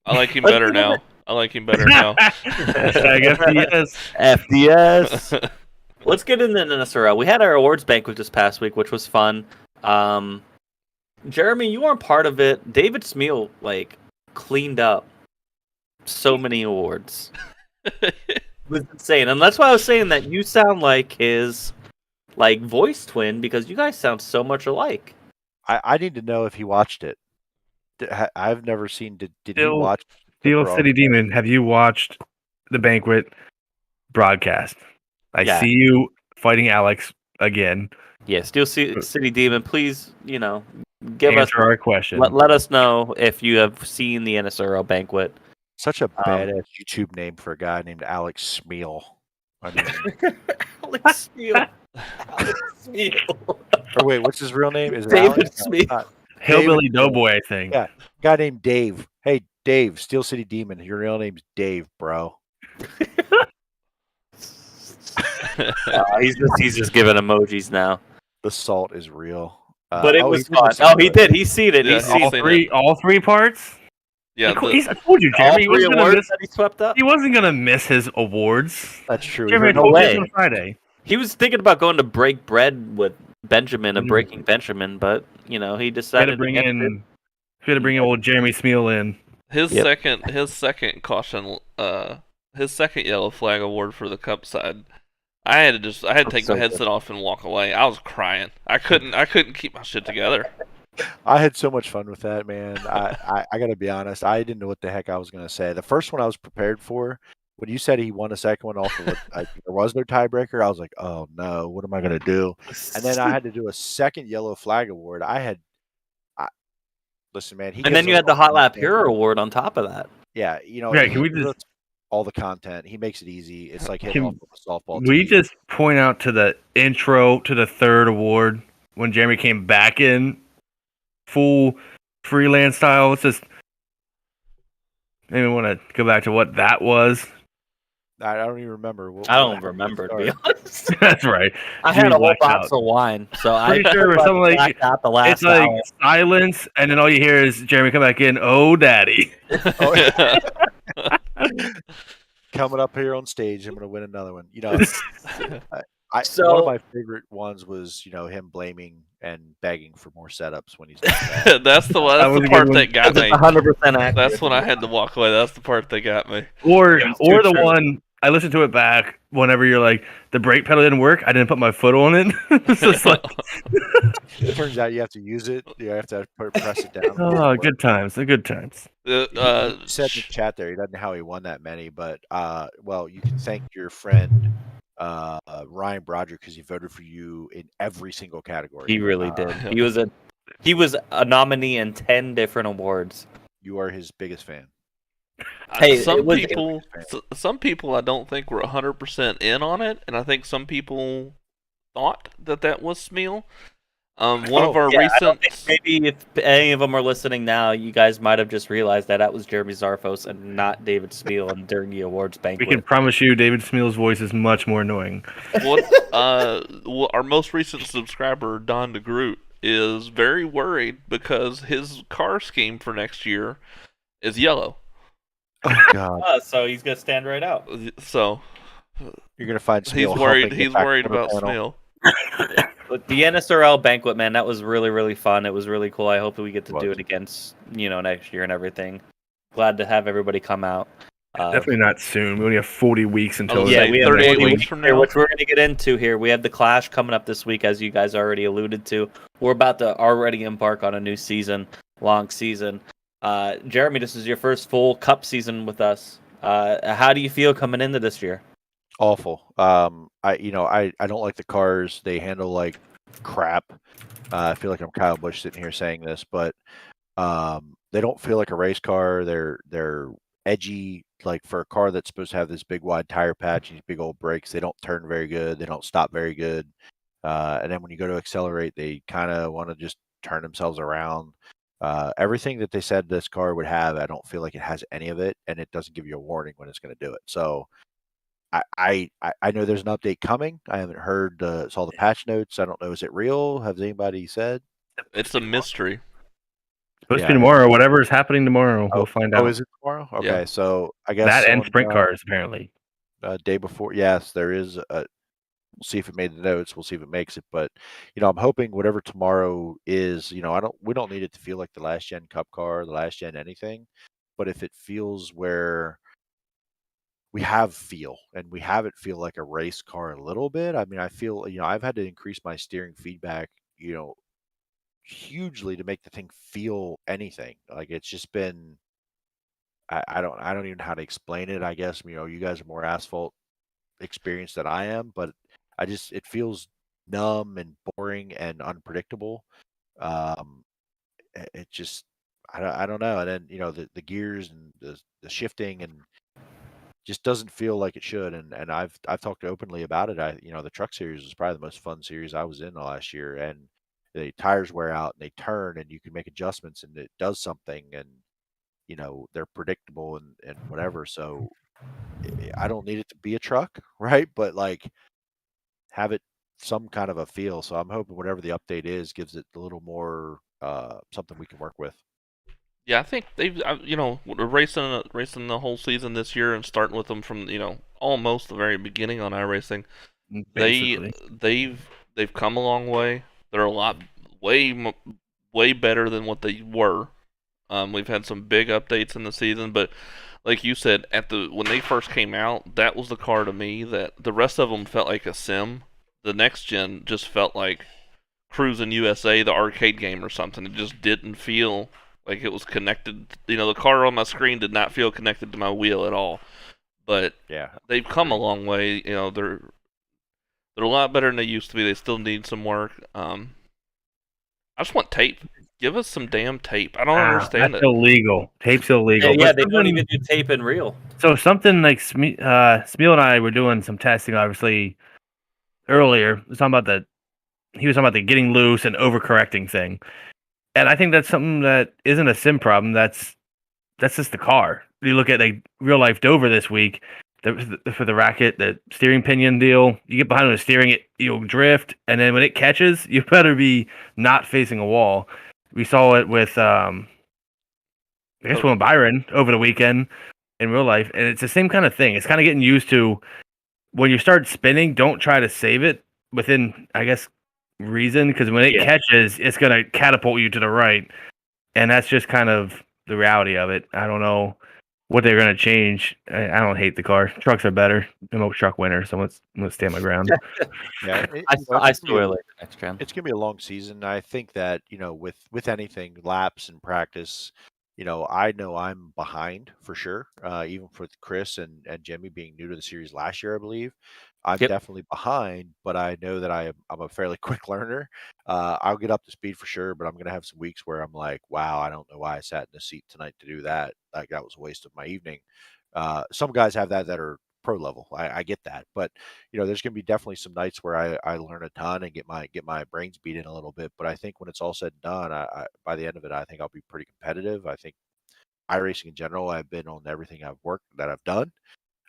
I like him Let's better give him now. I like him better now. Hashtag FDS. FDS. Let's get into the NSRL. We had our awards banquet this past week, which was fun. Jeremy, you weren't part of it. David Smeal cleaned up so many awards. It was insane, and that's why I was saying that you sound like his voice twin because you guys sound so much alike. I need to know if he watched it. I've never seen. Did he Still- watch? Steel City Demon, have you watched the banquet? broadcast. I Yeah. see you fighting Alex again. Yeah, Steel City Demon, please, give us Answer our question. let us know if you have seen the NSRL banquet. Such a badass YouTube name for a guy named Alex Smeal. I mean, Alex Smeal. Alex Smeal. or wait, what's his real name? Is it David Alex? No, Smeal. it's not. Hillbilly David- Doughboy, I think. Yeah, guy named Dave. Hey, Dave, Steel City Demon. Your real name's Dave, bro. He's just giving emojis now. The salt is real. But it he was did fun. listen Oh, to he it. did. He's seen it. Yeah, He's he's seen seen All three parts. Yeah, I told you, all Jeremy. He three wasn't, gonna awards miss, that he swept up. he wasn't gonna miss his awards. That's true. Jeremy, I no told you this way. on Friday. He was thinking about going to break bread with Benjamin and Mhm. breaking Benjamin, but he We had to decided bring against it. in. We had to bring old Jeremy Smeal in. his Yep. second caution, his second yellow flag award for the cup side. I had to take so my headset off and walk away. I was crying. I couldn't keep my shit together. I had so much fun with that, man. I got to be honest. I didn't know what the heck I was going to say. The first one I was prepared for. When you said he won a second one off of what there was no tiebreaker, I was like, oh no, what am I going to do? And then I had to do a second yellow flag award. Listen, man. And then you had the Hot Lap Hero Award on top of that. Yeah, Yeah, can we he just- puts all the content. He makes it easy. It's like hitting Can off of a softball. We tee. just point out to the intro to the third award when Jeremy came back in full freelance style. Let's just maybe want to go back to what that was. I don't even remember. I don't remember, to be honest. That's right. I had a whole blacked box out. of wine, so Pretty I sure it was something like- blacked out the last It's like hour. silence, and then all you hear is Jeremy come back in. Oh, daddy! Coming up here on stage, I'm going to win another one. One So- of my favorite ones was him blaming and begging for more setups when he's not bad. That's the That was a the good part one. that got me. 100% accurate. That's when I had to walk away. That's the part that got me. Or It was or too the true. one I listened to it back whenever you're like the brake pedal didn't work. I didn't put my foot on it. It's just like It turns out you have to use it. You have to press it down. oh, good times. The good times. He said in the chat there he doesn't know how he won that many, but well, you can thank your friend Ryan Broderick because he voted for you in every single category. He really did. He was a nominee in 10 different awards. You are his biggest fan. Hey, some it was- people, some people, I don't think were 100% in on it, and I think some people thought that was Smeal. One of our Yeah, I don't recent, think maybe if any of them are listening now, you guys might have just realized that was Jeremy Zarfos and not David Spiel during the awards We banquet. can promise you, David Smeal's voice is much more annoying. our most recent subscriber Don DeGroot is very worried because his car scheme for next year is yellow. Oh God, So he's gonna stand right out. So you're gonna find he's Smeal worried. humping it He's back worried on the about panel. Smeal. But the NSRL banquet, man, that was really, really fun. It was really cool. I hope that we get to do Was. it again, next year and everything. Glad to have everybody come out. Definitely not soon. We only have 40 weeks until. Yeah, we have 38 40 weeks from here, now. which we're going to get into here. We have the Clash coming up this week, as you guys already alluded to. We're about to already embark on a new season, long season. Jeremy, this is your first full Cup season with us. How do you feel coming into this year? Awful. I don't like the cars. They handle like crap. I feel like I'm Kyle Busch sitting here saying this, but they don't feel like a race car. They're edgy, like for a car that's supposed to have this big wide tire patch, these big old brakes. They don't turn very good. They don't stop very good. And then when you go to accelerate, they kind of want to just turn themselves around. Everything that they said this car would have, I don't feel like it has any of it, and it doesn't give you a warning when it's going to do it. So I know there's an update coming. I haven't heard saw the patch notes. I don't know. Is it real? Has anybody said? It's a mystery. Supposed to Yeah. be tomorrow. Whatever is happening tomorrow, we'll find out. Oh, is it tomorrow? Okay, Yeah. so I guess That and on, sprint cars apparently. day before. Yes, there is. We'll see if it made the notes. We'll see if it makes it. But I'm hoping whatever tomorrow is. We don't need it to feel like the last gen Cup car, the last gen anything. But if it feels where we have feel and we have it feel like a race car a little bit. I mean, I feel I've had to increase my steering feedback. Hugely to make the thing feel anything. Like it's just been. I don't even know how to explain it. I guess you guys are more asphalt experienced than I am, but it feels numb and boring and unpredictable. Um, it just I don't know. And then the gears and the shifting and just doesn't feel like it should. And I've talked openly about it. The truck series was probably the most fun series I was in the last year, and the tires wear out and they turn and you can make adjustments and it does something, and they're predictable and whatever. So I don't need it to be a truck, right? But like have it some kind of a feel. So I'm hoping whatever the update is gives it a little more something we can work with. Yeah, I think they've racing the whole season this year and starting with them from almost the very beginning on iRacing. They Basically. they've come a long way. They're a lot way better than what they were. We've had some big updates in the season, but like you said, when they first came out, that was the car to me that the rest of them felt like a sim. The next gen just felt like Cruising USA, the arcade game or something. It just didn't feel like it was connected. The car on my screen did not feel connected to my wheel at all. But Yeah, they've come a long way. They're a lot better than they used to be. They still need some work. I just want tape. Give us some damn tape. I don't understand That's it. illegal. Tape's illegal. Yeah, But they don't even do tape in real. So something like Smeal and I were doing some testing, obviously, earlier. He was talking about the getting loose and overcorrecting thing. And I think that's something that isn't a sim problem. That's just the car. You look at like real life Dover this week for the racket, the steering pinion deal. You get behind on the steering, you'll drift, and then when it catches, you better be not facing a wall. We saw it with I guess with Byron over the weekend in real life, and it's the same kind of thing. It's kind of getting used to when you start spinning. Don't try to save it within, I guess, reason, because when it catches, it's gonna catapult you to the right, and that's just kind of the reality of it. I don't know what they're gonna change. I don't hate the car. Trucks are better. I'm a truck winner, so let's stand my ground. yeah. I still really like the next gen. It's gonna be a long season. I think that with anything, laps and practice, I know I'm behind for sure. Even for Chris and Jimmy being new to the series last year, I believe I'm Yep. definitely behind. But I know that I'm a fairly quick learner. I'll get up to speed for sure. But I'm gonna have some weeks where I'm like, wow, I don't know why I sat in the seat tonight to do that. Like that was a waste of my evening. Some guys have that are pro level. I get that, but there's going to be definitely some nights where I learn a ton and get my brains beat in a little bit. But I think when it's all said and done, by the end of it, I think I'll be pretty competitive. I think iRacing in general, I've been on everything I've done.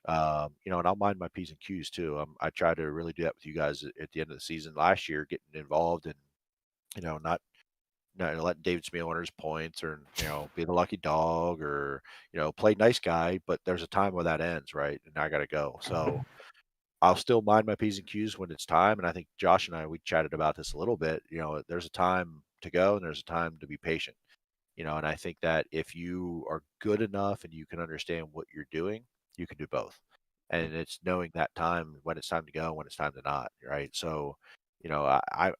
And I'll mind my P's and Q's too. I try to really do that with you guys at the end of the season last year, getting involved and not let David Smeal earn his points or be the lucky dog or play nice guy. But there's a time where that ends, right? And I got to go. So I'll still mind my P's and Q's when it's time. And I think Josh and we chatted about this a little bit. There's a time to go and there's a time to be patient. And I think that if you are good enough and you can understand what you're doing, you can do both. And it's knowing that time when it's time to go and when it's time to not, right? So,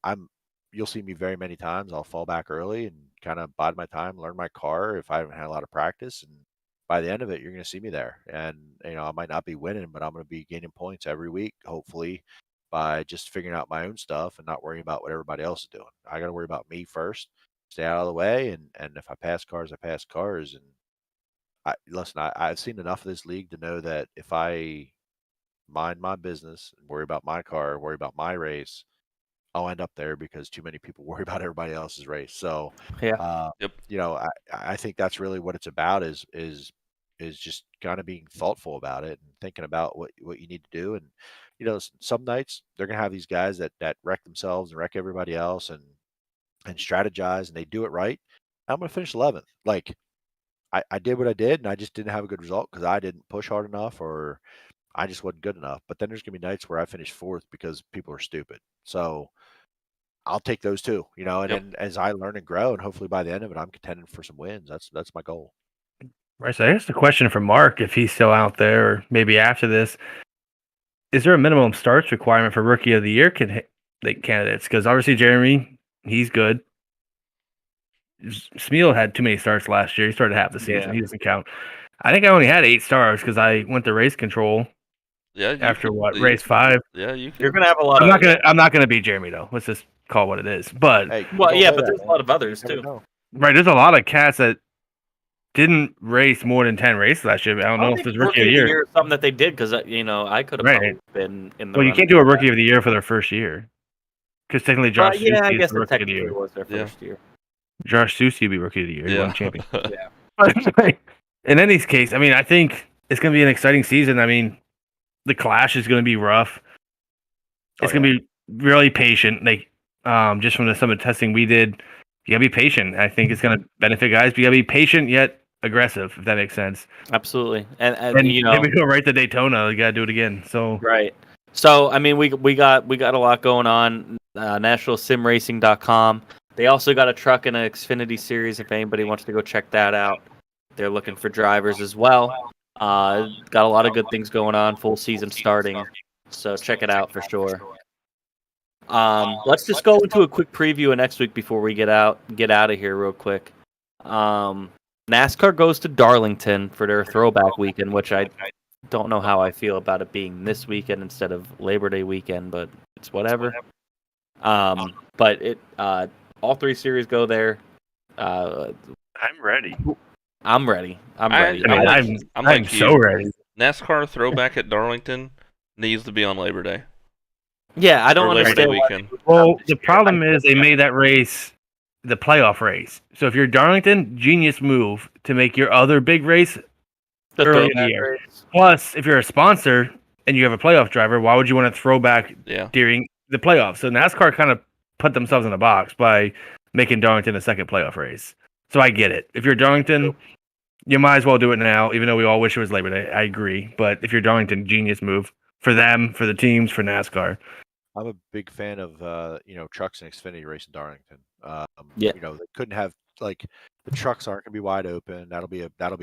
I'm you'll see me very many times. I'll fall back early and kind of bide my time, learn my car if I haven't had a lot of practice. And by the end of it, you're going to see me there. And, I might not be winning, but I'm going to be gaining points every week, hopefully, by just figuring out my own stuff and not worrying about what everybody else is doing. I got to worry about me first, stay out of the way. And if I pass cars, I pass cars. And I've seen enough of this league to know that if I mind my business and worry about my car, worry about my race, I'll end up there because too many people worry about everybody else's race. So, Yeah. Yep. I think that's really what it's about is just kind of being thoughtful about it and thinking about what you need to do. And some nights they're gonna have these guys that wreck themselves and wreck everybody else and strategize and they do it right. I'm gonna finish 11th. Like I did what I did and I just didn't have a good result because I didn't push hard enough or I just wasn't good enough. But then there's gonna be nights where I finish fourth because people are stupid. So I'll take those too, and Yep. then as I learn and grow, and hopefully by the end of it, I'm contending for some wins. That's my goal. Right. So here's the question for Mark, if he's still out there, or maybe after this: is there a minimum starts requirement for Rookie of the Year candidates? Because obviously Jeremy, he's good. Smeal had too many starts last year. He started half the season. Yeah. He doesn't count. I think I only had 8 stars because I went to race control Yeah, you after could, what you- race 5. Yeah, you You're could. gonna have a lot I'm of. not gonna beat Jeremy though. Let's just call it what it is. But Hey, you Well, don't yeah, know but that, there's a man. lot of others You never too. know. right, there's a lot of cats that didn't race more than 10 races last year. I don't know if it's rookie of the year. Is something that they did because I could have Right. probably been in the. Well, you running can't do a for that. rookie of the year for their first year. Because technically Josh Yeah, I Susi is guess the it rookie of the technically year. was their Yeah. first year. Josh Susi will be rookie of the year. He won a Yeah. championship. But in any case, I mean, I think it's going to be an exciting season. I mean, the clash is going to be rough. It's going to be really patient. Like, just from some of the testing we did, you got to be patient. I think it's going to benefit guys, but you got to be patient yet aggressive, if that makes sense. Absolutely, and And then we go right to Daytona. You got to do it again. So right. So I mean, we got a lot going on. NationalSimRacing.com. They also got a truck and an Xfinity series. If anybody wants to go check that out, they're looking for drivers as well. Got a lot of good things going on. Full season starting, so check it out for sure. Let's just go into a quick preview of next week before we get out of here real quick. NASCAR goes to Darlington for their throwback weekend, which I don't know how I feel about it being this weekend instead of Labor Day weekend, but it's whatever. But it all 3 series go there. I'm ready. I'm ready. I'm ready. I'm so ready. NASCAR throwback at Darlington needs to be on Labor Day. Yeah, I don't Or Labor Day understand. weekend. Well, the problem is they made that race the playoff race. So if you're Darlington, genius move to make your other big race The early in the throwback year. race. Plus, if you're a sponsor and you have a playoff driver, why would you want to throw back Yeah. during the playoffs? So NASCAR kind of put themselves in a box by making Darlington a second playoff race. So I get it. If you're Darlington, you might as well do it now, even though we all wish it was Labor Day. I agree. But if you're Darlington, genius move for them, for the teams, for NASCAR. I'm a big fan of trucks and Xfinity race in Darlington. Yeah. They couldn't have like the trucks aren't going to be wide open. That'll be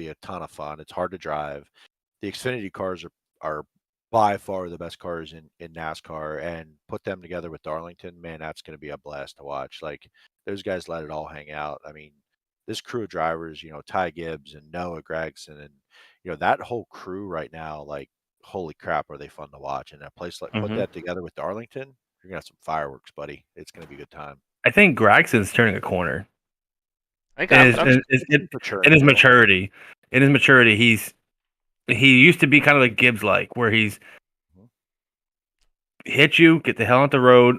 a ton of fun. It's hard to drive. The Xfinity cars are by far the best cars in NASCAR, and put them together with Darlington, man, that's going to be a blast to watch. Like those guys let it all hang out. I mean, this crew of drivers, Ty Gibbs and Noah Gregson, and that whole crew right now, like holy crap, are they fun to watch? And a place like put that together with Darlington, you're gonna have some fireworks, buddy. It's gonna be a good time. I think Gregson's turning a corner. I think In his maturity. In his maturity, he used to be kind of like Gibbs like, where he's hit you, get the hell out the road,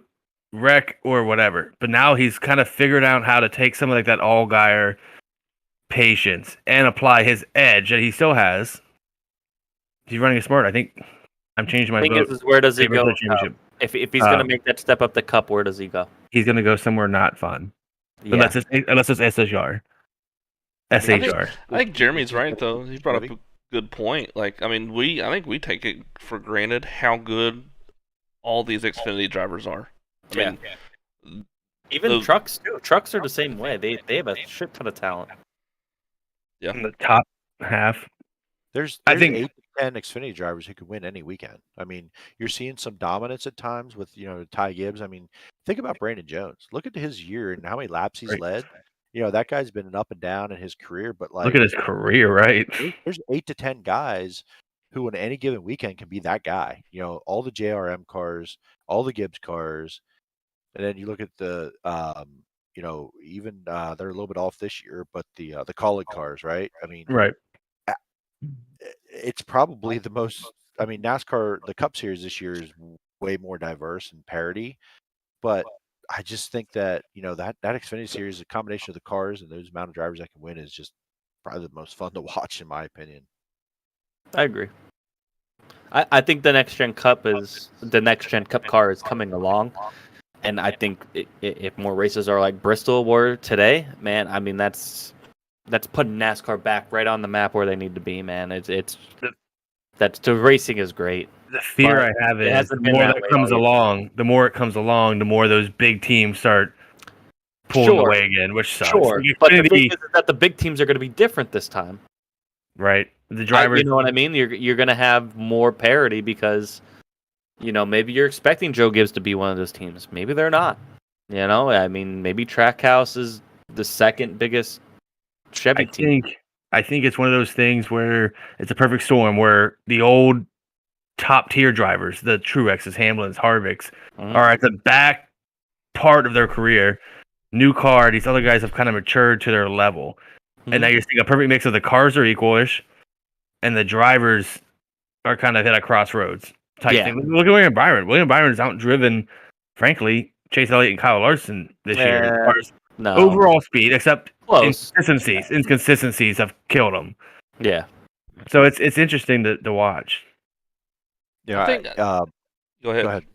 wreck or whatever. But now he's kind of figured out how to take some of like that Allgaier patience and apply his edge that he still has. He's running it smart. I think I'm changing my vote. Is where does he go? Championship. If he's going to make that step up the cup, where does he go? He's going to go somewhere not fun. Yeah. Unless it's SHR. SHR. I think Jeremy's right though. He brought up a good point. Like, I mean, I think we take it for granted how good all these Xfinity drivers are. I mean, even trucks too. Trucks are the same way. They have a shit ton of talent. Yeah. In the top half. There's I think 8 to 10 Xfinity drivers who could win any weekend. I mean, you're seeing some dominance at times with Ty Gibbs. I mean, think about Brandon Jones. Look at his year and how many laps he's led. That guy's been an up and down in his career, but like look at his career, right? There's 8 to 10 guys who in any given weekend can be that guy. All the JRM cars, all the Gibbs cars, and then you look at the even they're a little bit off this year, but the Kaulig cars, right? I mean, right. It's probably the most. I mean, NASCAR, the Cup Series this year is way more diverse and parity, but I just think that that Xfinity Series, a combination of the cars and those amount of drivers that can win, is just probably the most fun to watch, in my opinion. I agree. I think the next gen cup car is coming along, and I think if more races are like Bristol were today, man, I mean that's putting NASCAR back right on the map where they need to be, man. The racing is great. The fear I have is the more that comes along, the more it comes along, the more those big teams start pulling away again, which sucks. Sure, but the thing is that the big teams are going to be different this time. Right. The drivers, you know what I mean? You're going to have more parity because, maybe you're expecting Joe Gibbs to be one of those teams. Maybe they're not. I mean, maybe Trackhouse is the second biggest Chevy team. I think it's one of those things where it's a perfect storm where the old top tier drivers, the Truexes, Hamlins, Harvicks, Mhm. are at the back part of their career. New car, these other guys have kind of matured to their level. And now Mhm. you're seeing a perfect mix of the cars are equalish and the drivers are kind of at a crossroads type Yeah. thing. Look at William Byron. William Byron's outdriven, frankly, Chase Elliott and Kyle Larson this year as far as No. overall speed, except Close. inconsistencies have killed them. Yeah. So it's interesting to watch. Yeah, I think. Go ahead. go ahead.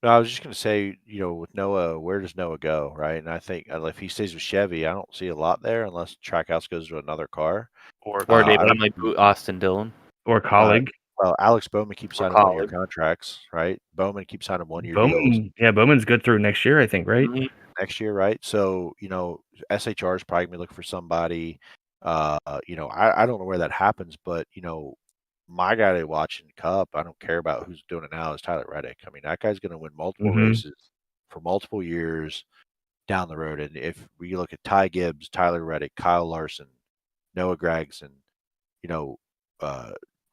No, I was just going to say, with Noah, where does Noah go, right? And I think if he stays with Chevy, I don't see a lot there unless Trackhouse goes to another car. Or Or they I don't might boot Austin Dillon. or colleague. Well, Alex Bowman keeps Or signing 1-year Colleague. contracts, right? Bowman keeps signing 1-year deals Bowman's good through next year, I think, right? Mhm. next year, right? So, SHR is probably going to be looking for somebody. I don't know where that happens, but, my guy to watch in Cup, I don't care about who's doing it now, is Tyler Reddick. I mean, that guy's going to win multiple Mhm. races for multiple years down the road. And if we look at Ty Gibbs, Tyler Reddick, Kyle Larson, Noah Gragson,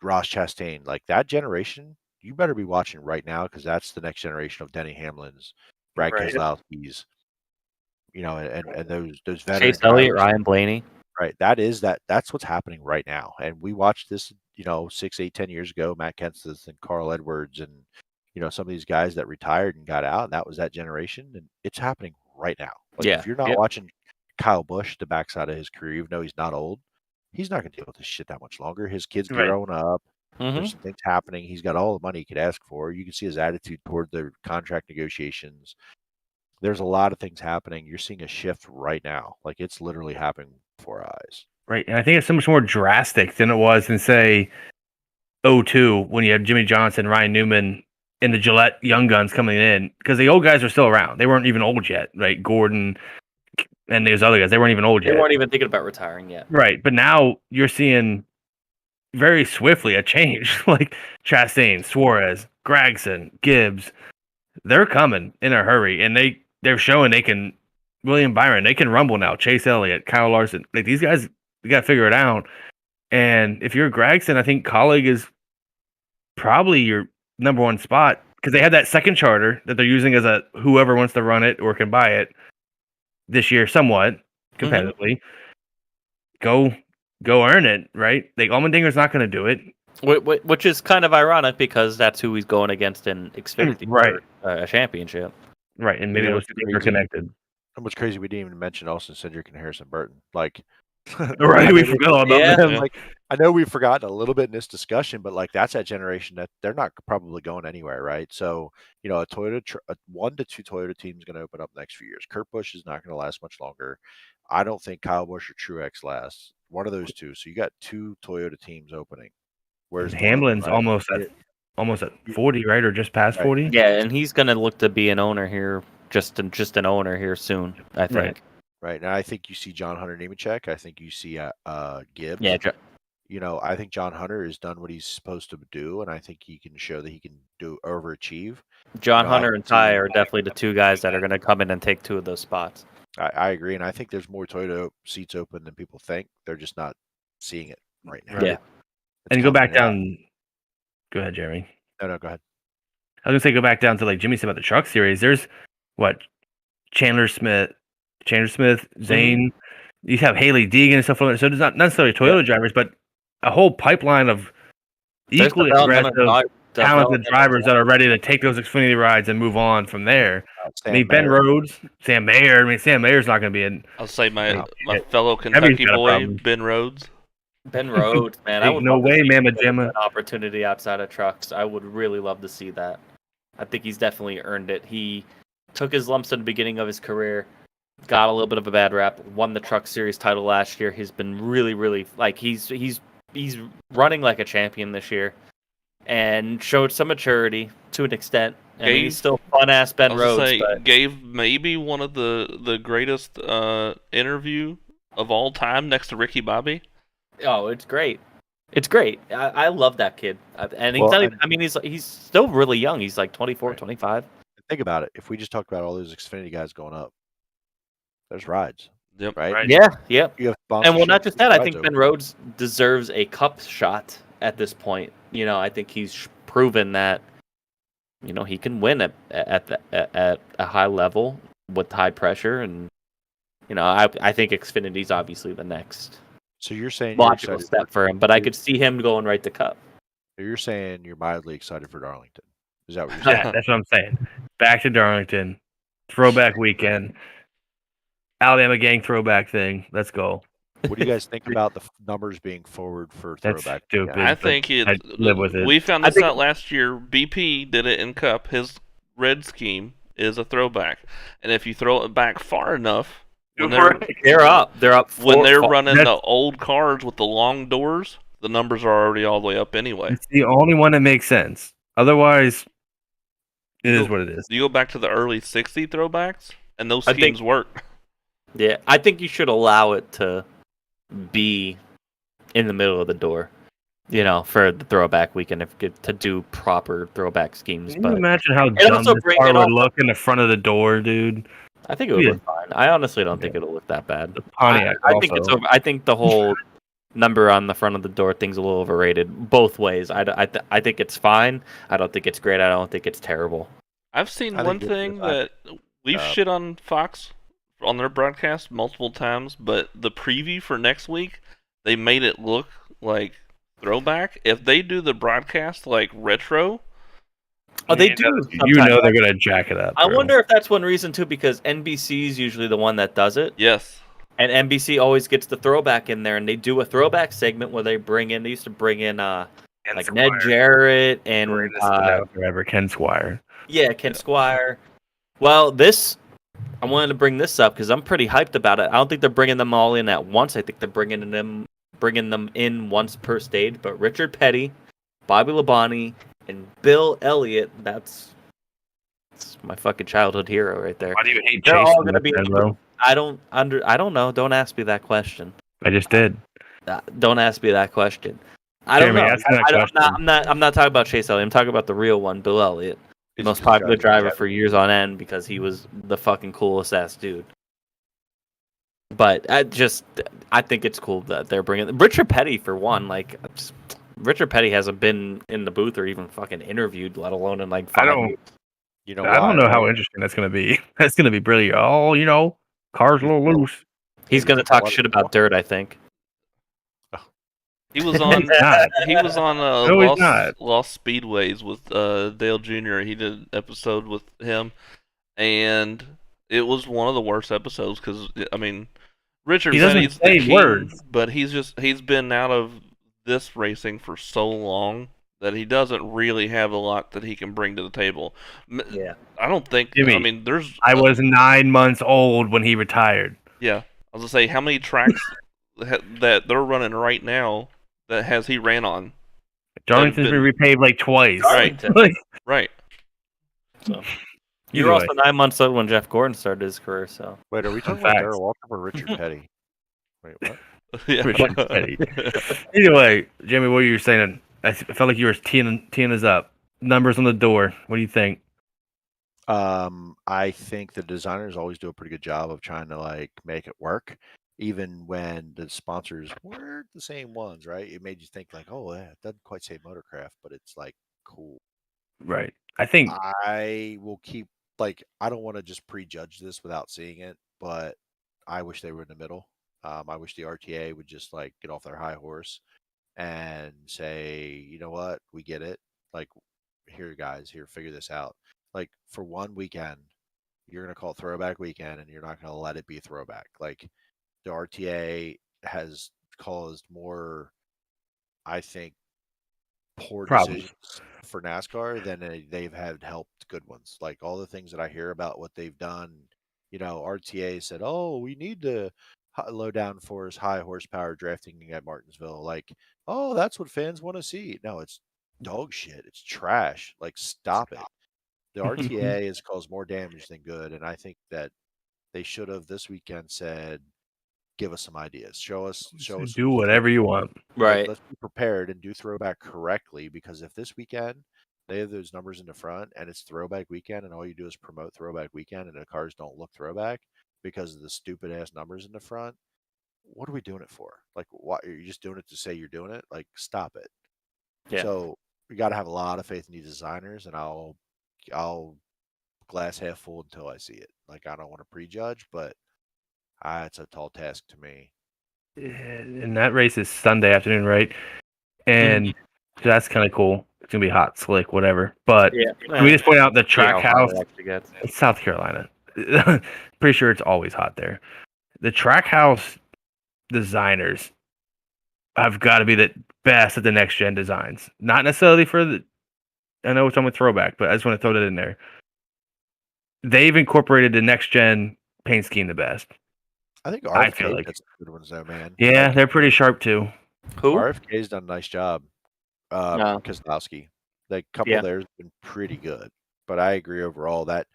Ross Chastain, like that generation, you better be watching right now because that's the next generation of Denny Hamlins, Brad Right. Keselowski's, and those veteran Chase Elliott, drivers. Ryan Blaney. Right. That's what's happening right now. And we watched this, 6, 8, 10 years ago, Matt Kenseth and Carl Edwards and, some of these guys that retired and got out, and that was that generation. And it's happening right now. Like Yeah. if you're not Yep. watching Kyle Busch the backside of his career, even though he's not old, he's not gonna deal with this shit that much longer. His kids Right. growing up. Mhm. There's some things happening. He's got all the money he could ask for. You can see his attitude toward the contract negotiations. There's a lot of things happening. You're seeing a shift right now. Like it's literally happening before our eyes. Right. And I think it's so much more drastic than it was in, say, 02 when you had Jimmy Johnson, Ryan Newman, and the Gillette young guns coming in. Because the old guys were still around. They weren't even old yet, right? Gordon and those other guys, they weren't even old They yet. weren't even thinking about retiring yet. Right. But now you're seeing very swiftly a change. Like Chastain, Suarez, Gragson, Gibbs. They're coming in a hurry. And they're showing they can William Byron, they can rumble now. Chase Elliott, Kyle Larson. Like these guys, you gotta figure it out. And if you're Gregson, I think Colleague is probably your number one spot because they have that second charter that they're using as a whoever wants to run it or can buy it this year, somewhat competitively. Go earn it, right? Like Allmendinger's not going to do it, Which is kind of ironic because that's who he's going against in Xfinity Right. for a championship. right? And maybe You know, those it's two things are crazy. connected. How much crazy we didn't even mention Austin Cindric and Harrison Burton. Like, Right, I we know forgot all about Yeah. them. Yeah. Like, I know we've forgotten a little bit in this discussion, but like that's that generation that they're not probably going anywhere, right? So, a 1 to 2 Toyota team is going to open up next few years. Kurt Busch is not going to last much longer. I don't think Kyle Busch or Truex lasts. One of those two. So you got 2 Toyota teams opening. Where's And one of them, Hamlin's right? almost at 40, right, or just past Right. 40. Yeah, and he's going to look to be an owner here, just an owner here soon, I think. Right. Right. And I think you see John Hunter Nemechek. I think you see Gibbs. Yeah, I think John Hunter has done what he's supposed to do, and I think he can show that he can overachieve. John I Hunter can and Ty see- are definitely the two guys that are going to come in and take 2 of those spots. I agree, and I think there's more Toyota seats open than people think. They're just not seeing it right now. Right. Yeah. It's And go back coming. down. Go ahead, Jeremy. No, go ahead. I was gonna say go back down to like Jimmy said about the truck series. There's what Chandler Smith, Zane. You have Haley Deegan and stuff like that. So there's not necessarily Toyota drivers, but a whole pipeline of There's equally developmental aggressive, talented developmental drivers that are ready to take those Xfinity rides and move on from there. Sam I mean, Ben Mayer. Rhodes, Sam Mayer. I mean, Sam Mayer's not going to be in. I'll say my Yeah. fellow Kentucky got a boy, problem. Ben Rhodes. Ben Rhodes, man. I Ain't would no love to way, see Mamma him get Jamma. an opportunity outside of trucks. I would really love to see that. I think he's definitely earned it. He took his lumps at the beginning of his career, got a little bit of a bad rap, won the Truck Series title last year. He's been really like he's running like a champion this year, and showed some maturity to an extent. I mean, he's still fun ass Ben I was gonna Rhodes, say, but gave maybe one of the greatest interview of all time next to Ricky Bobby. oh, it's great. It's great. I love that kid, and he's Well, not even, I mean, he's still really young. He's like 24, Right. 25. Think about it. If we just talked about all those Xfinity guys going up, there's rides, Yep. right? Right. Yeah, yep. You have And well, not sponsorships, just that. I rides think open. Ben Rhodes deserves a cup shot at this point. I think he's proven that he can win at a high level with high pressure, and I think Xfinity's obviously the next So you're saying you're logical excited step for him, but I could see him going right to Cup. You're saying you're mildly excited for Darlington. Is that what you're saying? Yeah, that's what I'm saying. Back to Darlington, throwback weekend, Alabama gang throwback thing. Let's go. What do you guys think about the numbers being forward for That's throwback? stupid. I but think I live with it. we found I this think- out last year. BP did it in Cup. His red scheme is a throwback, and if you throw it back far enough, when They're up. They're up. when they're four- running That's- the old cards with the long doors, the numbers are already all the way up anyway. It's the only one that makes sense. Otherwise, it is what it is. You go back to the early '60 throwbacks, and those I think- schemes work. Yeah, I think you should allow it to be in the middle of the door. For the throwback weekend, to do proper throwback schemes. Can you But imagine how And dumb also this bring car it would off- look in the front of the door, dude? I think it would Yeah. look fine. I honestly don't think it'll look that bad. The Pontiac I think it's also. over. I think the whole number on the front of the door thing's a little overrated both ways. I think it's fine. I don't think it's great. I don't think it's terrible. I've seen I one think it- thing I- that we've shit on Fox on their broadcast multiple times, but the preview for next week, they made it look like throwback. If they do the broadcast like retro, Oh, they You do. know- sometimes. You know they're gonna jack it up. I bro. wonder if that's one reason too, because NBC is usually the one that does it, yes, and NBC always gets the throwback in there, and they do a throwback segment where they bring in. They used to bring in Ken like Squire. Ned Jarrett and Greatest announcer ever, Ken Squire. yeah, Ken Squire. Well, I wanted to bring this up because I'm pretty hyped about it. I don't think they're bringing them all in at once. I think they're bringing them in once per stage. But Richard Petty, Bobby Labonte, and Bill Elliott. That's my fucking childhood hero right there. Why do you hate They're Chase? all gonna be- bro? I don't know. Don't ask me that question. I just did. Don't ask me that question. I don't Jeremy, know. ask me that question. I'm not talking about Chase Elliott. I'm talking about the real one, Bill Elliott. It's Most just popular driving driver for years on end because he was the fucking coolest ass dude. But I think it's cool that they're bringing Richard Petty for one. Like, Richard Petty hasn't been in the booth or even fucking interviewed, let alone in like 5 I don't- years. You know, I don't why, know how right? interesting that's gonna be. That's gonna be brilliant. Oh, car's a little loose. He's you gonna think talk what- shit about dirt, I think. he was on. He's not. He was on No, he's not. Lost Speedways with Dale Jr. He did an episode with him, and it was one of the worst episodes because I mean, Richard He doesn't Petty's say the king, words. but he's been out of this racing for so long that he doesn't really have a lot that he can bring to the table. Yeah. I don't think. Jimmy, I mean, there's. I was 9 months old when he retired. Yeah, I was gonna say how many tracks that they're running right now that has he ran on. Darlington's been repaved like twice. Darlington. Like, Right. So you were Either also 9 months old when Jeff Gordon started his career. So Wait, are we talking Facts. about Darrell Walker or Richard Petty? Wait, what? Yeah. Richard Petty. Either way, Jimmy, what you were saying, I felt like you were teeing us up. Numbers on the door. What do you think? I think the designers always do a pretty good job of trying to like make it work, even when the sponsors weren't the same ones, right? It made you think like, oh, yeah, it doesn't quite say Motorcraft, but it's like cool. Right. I think I will keep like I don't want to just prejudge this without seeing it, but I wish they were in the middle. I wish the RTA would just like get off their high horse and say, you know what, we get it. Like, here, guys, here, figure this out. Like for one weekend, you're gonna call it throwback weekend, and you're not gonna let it be throwback. Like the RTA has caused more, I think, poor Problems. decisions for NASCAR than they've had helped good ones. Like all the things that I hear about what they've done, RTA said, "Oh, we need to low down force, high horsepower drafting at Martinsville." Like, oh, that's what fans want to see. No, it's dog shit. It's trash. Like, stop it. The RTA has caused more damage than good, and I think that they should have this weekend said, "Give us some ideas. Show us. do whatever you want. right. Let's be prepared and do throwback correctly, because if this weekend they have those numbers in the front and it's throwback weekend and all you do is promote throwback weekend and the cars don't look throwback because of the stupid ass numbers in the front, what are we doing it for? Like, what, are you just doing it to say you're doing it? Like, stop it. Yeah. So we got to have a lot of faith in these designers, and I'll glass half full until I see it. Like, I don't want to prejudge, but it's a tall task to me. And that race is Sunday afternoon, right? And so that's kind of cool. It's gonna be hot, slick, whatever. But Yeah. can we just point out the See track how hot house? it actually gets. It's South Carolina. Pretty sure it's always hot there. The track house designers have got to be the best at the next gen designs. Not necessarily for the. I know it's on a throwback, but I just want to throw that in there. They've incorporated the next gen paint scheme the best. I think I feel RFK like. does some good ones though, man. Yeah, Like, they're pretty sharp too. Who? RFK's done a nice job. No. Kozlowski, the couple Yeah. there's been pretty good, but I agree overall that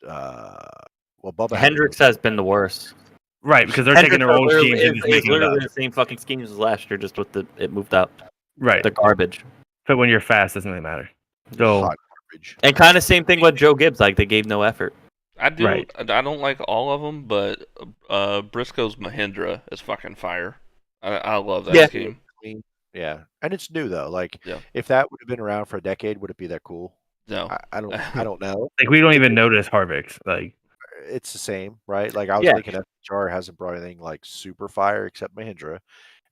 well, Bubba Hendricks has been the worst. Right, because they're taking their old schemes and just It's making it up. literally the same fucking schemes as last year, just with it moved up. Right. The garbage. But when you're fast, doesn't really matter. So hot garbage. And kind of same thing with Joe Gibbs. Like, they gave no effort. I do. Right. I don't like all of them, but Briscoe's Mahindra is fucking fire. I love that Yeah. scheme. Yeah, and it's new though. Like, Yeah. if that would have been around for a decade, would it be that cool? No. I don't know. like we don't even notice Harvick's. Like It's the same, right? Like, I was Yeah. thinking FHR hasn't brought anything like super fire except Mahindra,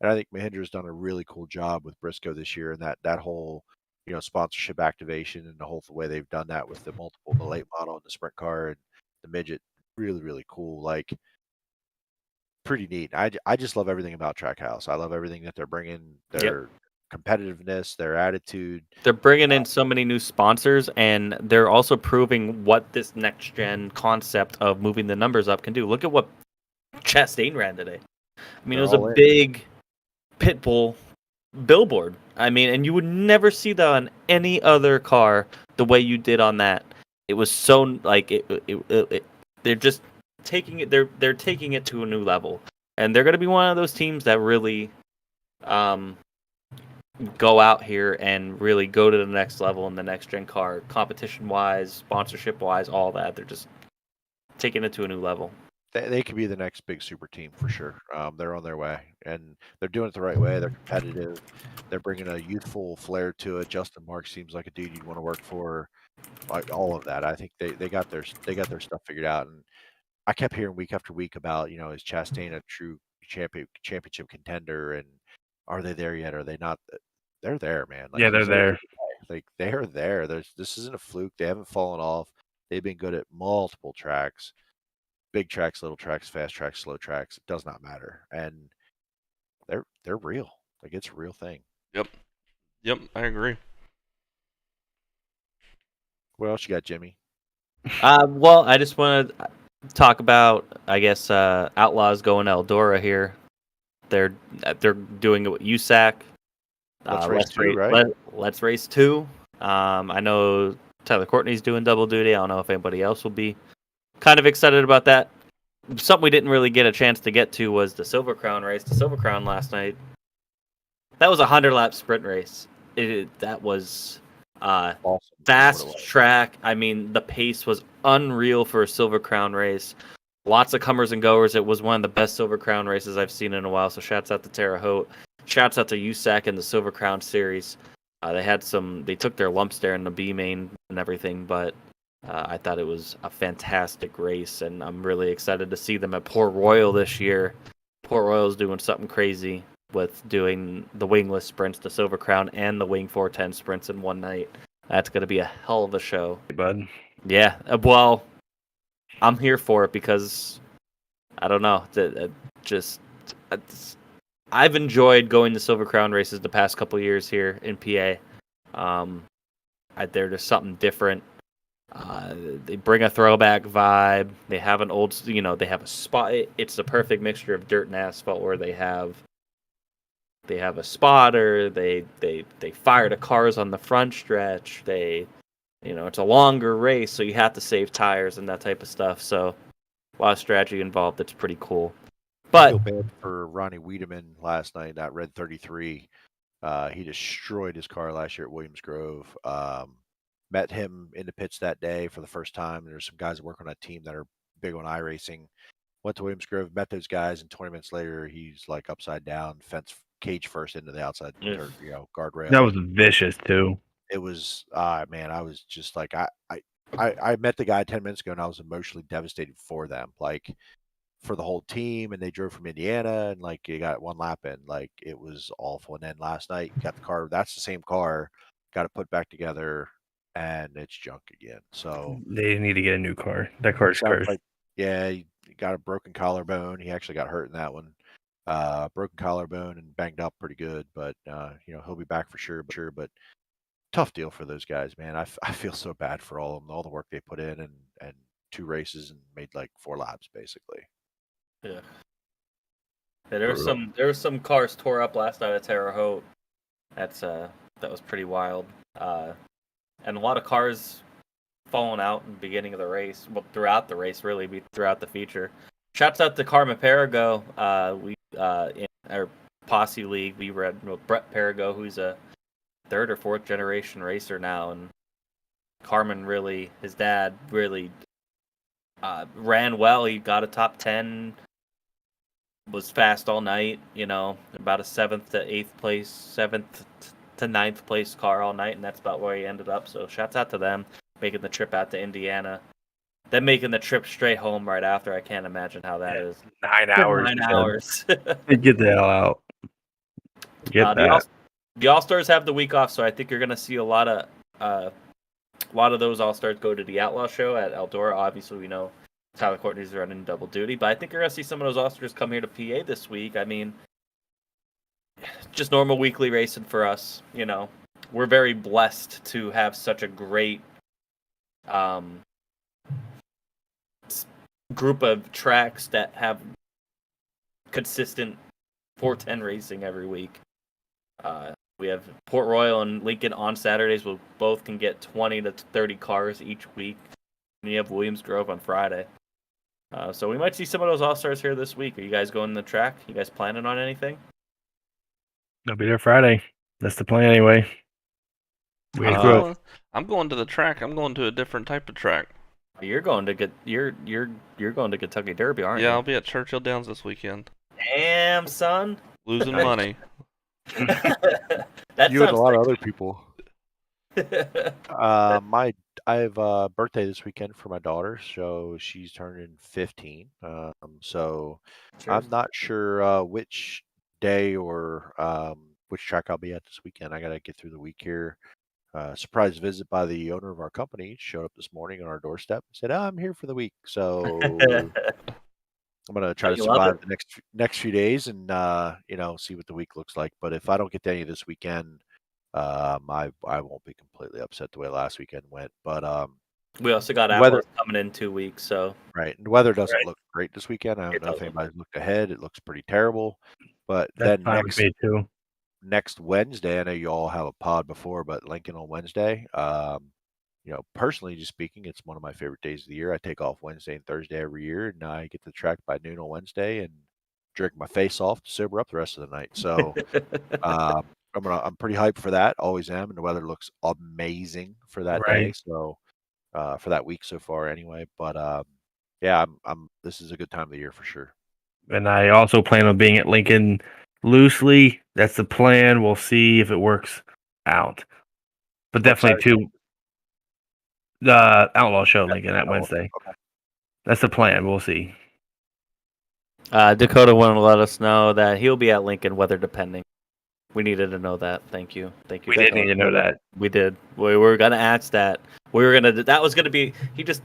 and I think Mahindra's done a really cool job with Briscoe this year, and that whole sponsorship activation and the whole way they've done that with the late model and the sprint car and the midget, really cool. Like, pretty neat. I just love everything about Trackhouse. I love everything that they're bringing. Their competitiveness, their attitude. They're bringing in so many new sponsors, and they're also proving what this next gen concept of moving the numbers up can do. Look at what Chastain ran today. I mean, it was They're all a in. big Pitbull billboard. I mean, and you would never see that on any other car the way you did on that. It was so like they're just taking it. They're taking it to a new level, and they're going to be one of those teams that really go out here and really go to the next level in the next gen car, competition wise, sponsorship wise, all that. They're just taking it to a new level. They could be the next big super team for sure. They're on their way, and they're doing it the right way. They're competitive. They're bringing a youthful flair to it. Justin Marks seems like a dude you'd want to work for. Like, all of that, I think they got their stuff figured out. And I kept hearing week after week about, is Chastain a true championship contender, and are they there yet? Are they not? They're there, man. Like, yeah, they're there. Like, they're there. This isn't a fluke. They haven't fallen off. They've been good at multiple tracks. Big tracks, little tracks, fast tracks, slow tracks. It does not matter, and they're real. Like, it's a real thing. Yep, I agree. What else you got, Jimmy? Well, I just want to talk about, I guess, Outlaws going Eldora here. They're doing it with USAC. Let's race two, right? Let's race two. I know Tyler Courtney's doing double duty. I don't know if anybody else will be kind of excited about that. Something we didn't really get a chance to get to was the Silver Crown race. The Silver Crown last night, that was a 100-lap sprint race. That was Awesome. fast track. I mean, the pace was unreal for a Silver Crown race. Lots of comers and goers. It was one of the best Silver Crown races I've seen in a while. So shouts out to Terre Haute. Shouts out to USAC and the Silver Crown series. They took their lumps there in the B main and everything, but I thought it was a fantastic race, and I'm really excited to see them at Port Royal this year. Port Royal's doing something crazy with doing the wingless sprints, the Silver Crown, and the Wing 410 sprints in one night. That's going to be a hell of a show. Hey, bud. Yeah, well, I'm here for it because, I don't know, I've enjoyed going to Silver Crown races the past couple years here in PA. They're just something different. They bring a throwback vibe. They have an old, they have a spot. It's the perfect mixture of dirt and asphalt where they have a spotter. They fire the cars on the front stretch. It's a longer race, so you have to save tires and that type of stuff. So a lot of strategy involved. It's pretty cool. I But feel bad for Ronnie Wiedemann last night, that red 33. He destroyed his car last year at Williams Grove. Met him in the pits that day for the first time. There's some guys that work on that team that are big on iRacing. Went to Williams Grove, met those guys, and 20 minutes later, he's like upside down, fence cage first into the outside Yes. guardrail. That was vicious too. It was man, I was just like I met the guy 10 minutes ago and I was emotionally devastated for them, like for the whole team, and they drove from Indiana and like you got one lap in, like it was awful. And then last night got the car, that's the same car, got it put back together and it's junk again. So They need to get a new car. That car's sounds cursed. like he got a broken collarbone. He actually got hurt in that one. Broken collarbone and banged up pretty good, but he'll be back for sure. But tough deal for those guys, man. I feel so bad for all of them, all the work they put in, and 2 races and made like 4 laps basically. Yeah. There was some cars tore up last night at Terre Haute. That was pretty wild. And a lot of cars falling out in the beginning of the race. Well, throughout the race, really, throughout the feature. Shouts out to Carmen Perigo. We in our Posse League, we read Brett Perigo, who's a 3rd or 4th generation racer now, and Carmen his dad really ran well. He got a top 10, was fast all night, about a 7th to 8th place, 7th to 9th place car all night, and that's about where he ended up. So shouts out to them, making the trip out to Indiana. Then making the trip straight home right after. I can't imagine how that is. 9 hours. 9 hours. Get the hell out. Get that. The All-Stars have the week off, so I think you're going to see a lot of those All-Stars go to the Outlaw show at Eldora. Obviously, we know Tyler Courtney's running double duty, but I think you're going to see some of those All-Stars come here to PA this week. I mean, just normal weekly racing for us. We're very blessed to have such a great group of tracks that have consistent 410 racing every week. We have Port Royal and Lincoln on Saturdays. We both can get 20 to 30 cars each week. And you have Williams Grove on Friday. So we might see some of those All-Stars here this week. Are you guys going to the track? You guys planning on anything? They'll be there Friday. That's the plan anyway. I'm going to the track. I'm going to a different type of track. You're going to going to Kentucky Derby, aren't you? Yeah, I'll be at Churchill Downs this weekend. Damn, son. Losing money. That You and a lot of like... other people. I have a birthday this weekend for my daughter, so she's turning 15. So Cheers. I'm not sure which day or which track I'll be at this weekend. I got to get through the week here. Surprise visit by the owner of our company showed up this morning on our doorstep and said, I'm here for the week. So I'm going to try to survive the next few days and, see what the week looks like. But if I don't get to any this weekend, I won't be completely upset the way last weekend went. But we also got Outlaws coming in 2 weeks. So right. And the weather doesn't look great this weekend. I don't know if anybody's looked ahead. It looks pretty terrible. But that's then next Wednesday, I know you all have a pod before, but Lincoln on Wednesday. Personally just speaking, it's one of my favorite days of the year. I take off Wednesday and Thursday every year, and I get to the track by noon on Wednesday and drink my face off to sober up the rest of the night. So I'm pretty hyped for that. Always am, and the weather looks amazing for that day. So for that week so far, anyway. But this is a good time of the year for sure. And I also plan on being at Lincoln loosely. That's the plan. We'll see if it works out. But definitely the Outlaw show Lincoln that Wednesday. Okay. That's the plan. We'll see. Dakota wanted to let us know that he'll be at Lincoln, weather depending. We needed to know that. Thank you. We did need to know that. We did. We were gonna ask that. That was gonna be. He just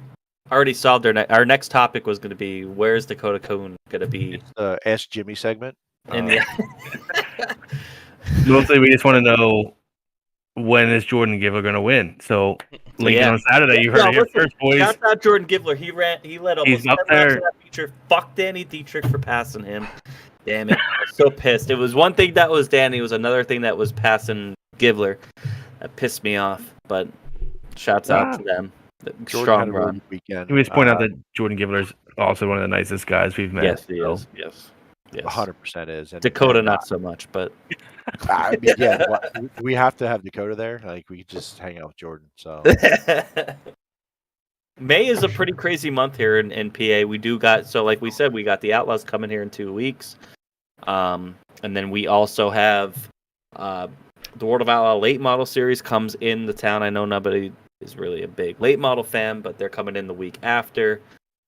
already solved our next topic was gonna be where's Dakota Coon gonna be? It's the Ask Jimmy segment. Mostly, we just want to know when is Jordan Givler going to win. So Lincoln on Saturday, you heard it here first, boys. Shout out Jordan Givler. He led almost 10 laps in that feature. Fuck Danny Dietrich for passing him. Damn it! I was so pissed. It was one thing that was Danny. It was another thing that was passing Givler. That pissed me off. But shouts out to them. Strong run. Weekend. We just point out that Jordan Givler is also one of the nicest guys we've met. Yes, he is. Yes. 100% is. And Dakota, not so much, but I mean, we have to have Dakota there. Like we could just hang out with Jordan. So May is a pretty crazy month here in PA. We do got like we said, we got the Outlaws coming here in 2 weeks. And then we also have the World of Outlaw late model series comes in the town. I know nobody is really a big late model fan, but they're coming in the week after.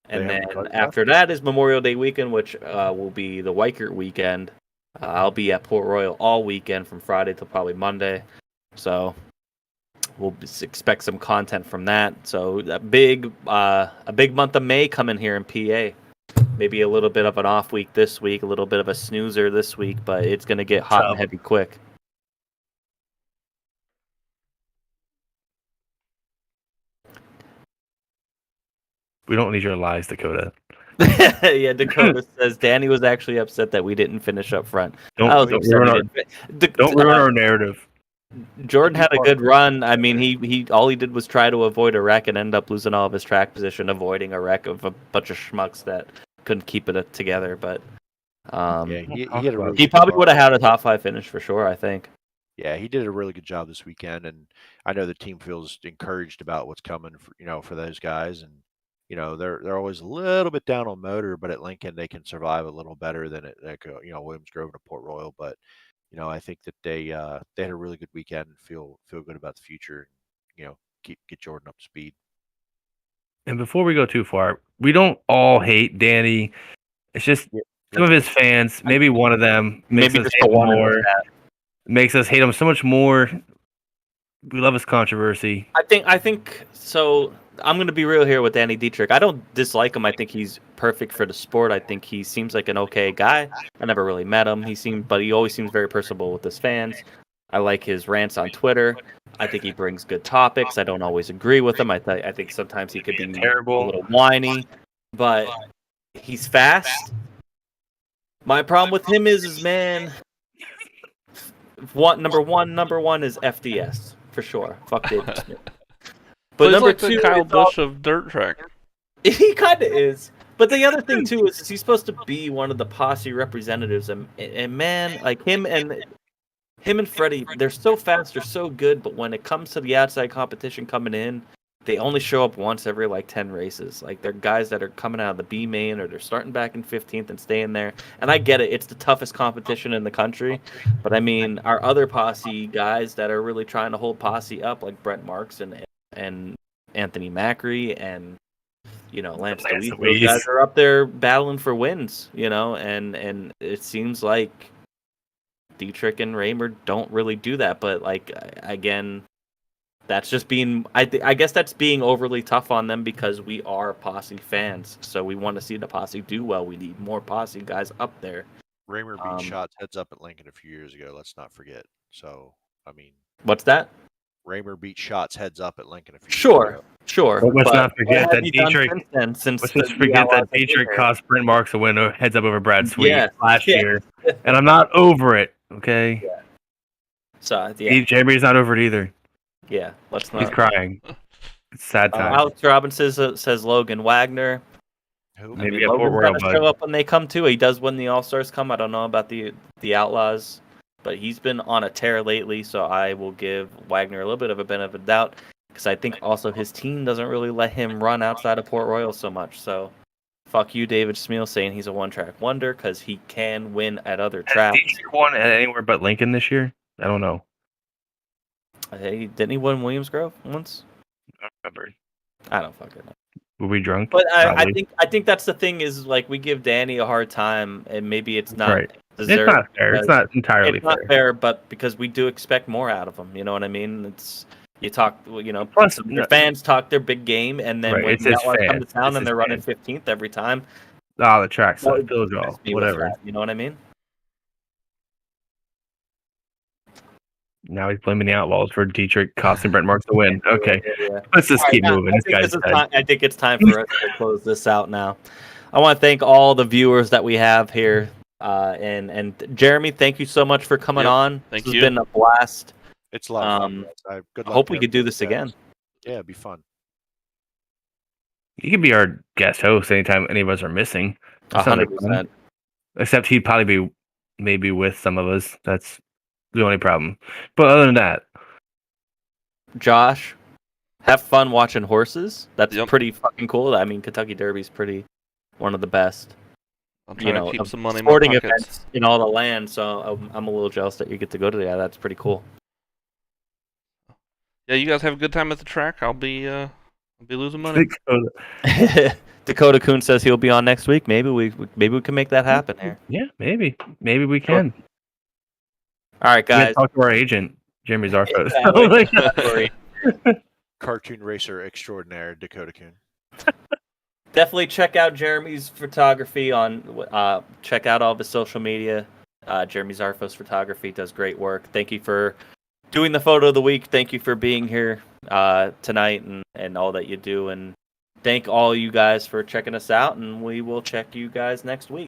And They then haven't cut after that is Memorial Day weekend, which will be the Weikert weekend. I'll be at Port Royal all weekend from Friday till probably Monday. So we'll expect some content from that. So a big month of May coming here in PA. Maybe a little bit of an off week this week, a little bit of a snoozer this week, but it's going to get hot and heavy quick. We don't need your lies, Dakota. Yeah, Dakota says Danny was actually upset that we didn't finish up front. Don't ruin our narrative. Jordan had a good run. I mean, he all he did was try to avoid a wreck and end up losing all of his track position, avoiding a wreck of a bunch of schmucks that couldn't keep it together. But he had a really he good probably job. would have had a top 5 finish for sure, I think. Yeah, he did a really good job this weekend, and I know the team feels encouraged about what's coming for those guys, and they're always a little bit down on motor, but at Lincoln they can survive a little better than at Williams Grove and Port Royal. But I think that they had a really good weekend and feel good about the future. And, get Jordan up to speed. And before we go too far, we don't all hate Danny. It's just some of his fans, maybe one of them, makes us hate him more. Makes us hate him so much more. We love his controversy. I think so. I'm going to be real here with Danny Dietrich. I don't dislike him. I think he's perfect for the sport. I think he seems like an okay guy. I never really met him. But he always seems very personable with his fans. I like his rants on Twitter. I think he brings good topics. I don't always agree with him. I think sometimes he could be terrible, a little whiny, but he's fast. My problem with him is man. Number one is FDS for sure. Fuck David Smith. But number like 2, the Kyle Busch of dirt track. He kind of is. But the other thing too is he's supposed to be one of the posse representatives, and man, like him and Freddie, they're so fast, they're so good. But when it comes to the outside competition coming in, they only show up once every 10 races. Like they're guys that are coming out of the B main, or they're starting back in 15th and staying there. And I get it; it's the toughest competition in the country. But I mean, our other posse guys that are really trying to hold posse up, like Brent Marks and Anthony Macri and Lance DeWeese, those guys are up there battling for wins. And it seems like Dietrich and Raymer don't really do that. But again, that's just being I guess that's being overly tough on them because we are posse fans. So we want to see the posse do well. We need more posse guys up there. Raymer beat Shots heads up at Lincoln a few years ago. Let's not forget. So I mean, what's that? Raymer beat Shots heads up at Lincoln a few years ago. Sure. But let's not forget that Dietrich cost Brent Marks a win heads up over Brad Sweet last year. And I'm not over it, okay? Yeah. So, yeah. Jeremy's not over it either. Yeah, let's not. He's crying. It's sad time. Alex Robinson says Logan Wagner. Who? Maybe Logan's gonna show up when they come too. He does when the All-Stars come. I don't know about the Outlaws, but he's been on a tear lately, so I will give Wagner a little bit of a benefit of the doubt because I think also his team doesn't really let him run outside of Port Royal so much. So, fuck you, David Smeal, saying he's a one-track wonder because he can win at other tracks. Has Dietrich won anywhere but Lincoln this year? I don't know. Hey, didn't he win Williams Grove once? I don't remember. I don't fucking know. Were we drunk? But I think that's the thing is we give Danny a hard time, and maybe it's not right. deserved. It's not fair. It's not entirely it's not fair, but because we do expect more out of him. You know what I mean? It's you talk, plus your fans talk their big game, and then when the Outlaws come to town and they're running 15th every time. The track sucks. Those all whatever. You know what I mean? Now he's blaming the Outlaws for Dietrich costing Brent Marks the win. Okay, let's just keep moving. I think it's time for us to close this out now. I want to thank all the viewers that we have here, and Jeremy, thank you so much for coming on. Thank you. It's been a blast. It's a lot of fun. Good luck. I hope we could do this again. Yeah, it'd be fun. You could be our guest host anytime any of us are missing. 100%. Except he'd probably be maybe with some of us. That's the only problem. But other than that, Josh, have fun watching horses. That's pretty fucking cool. I mean, Kentucky Derby's pretty one of the best. I'm trying to keep some money in my sporting pockets. events in all the land. So I'm a little jealous that you get to go to that. That's pretty cool. Yeah, you guys have a good time at the track. I'll be losing money. Dakota Kuhn says he'll be on next week. Maybe we can make that happen here. Yeah, maybe we can. All right, We gotta guys. talk to our agent, Jeremy Zarfos. Cartoon racer extraordinaire, Dakota Kuhn. Definitely check out Jeremy's photography on. Check out all of his social media. Jeremy Zarfos Photography does great work. Thank you for doing the photo of the week. Thank you for being here tonight and all that you do. And thank all you guys for checking us out. And we will check you guys next week.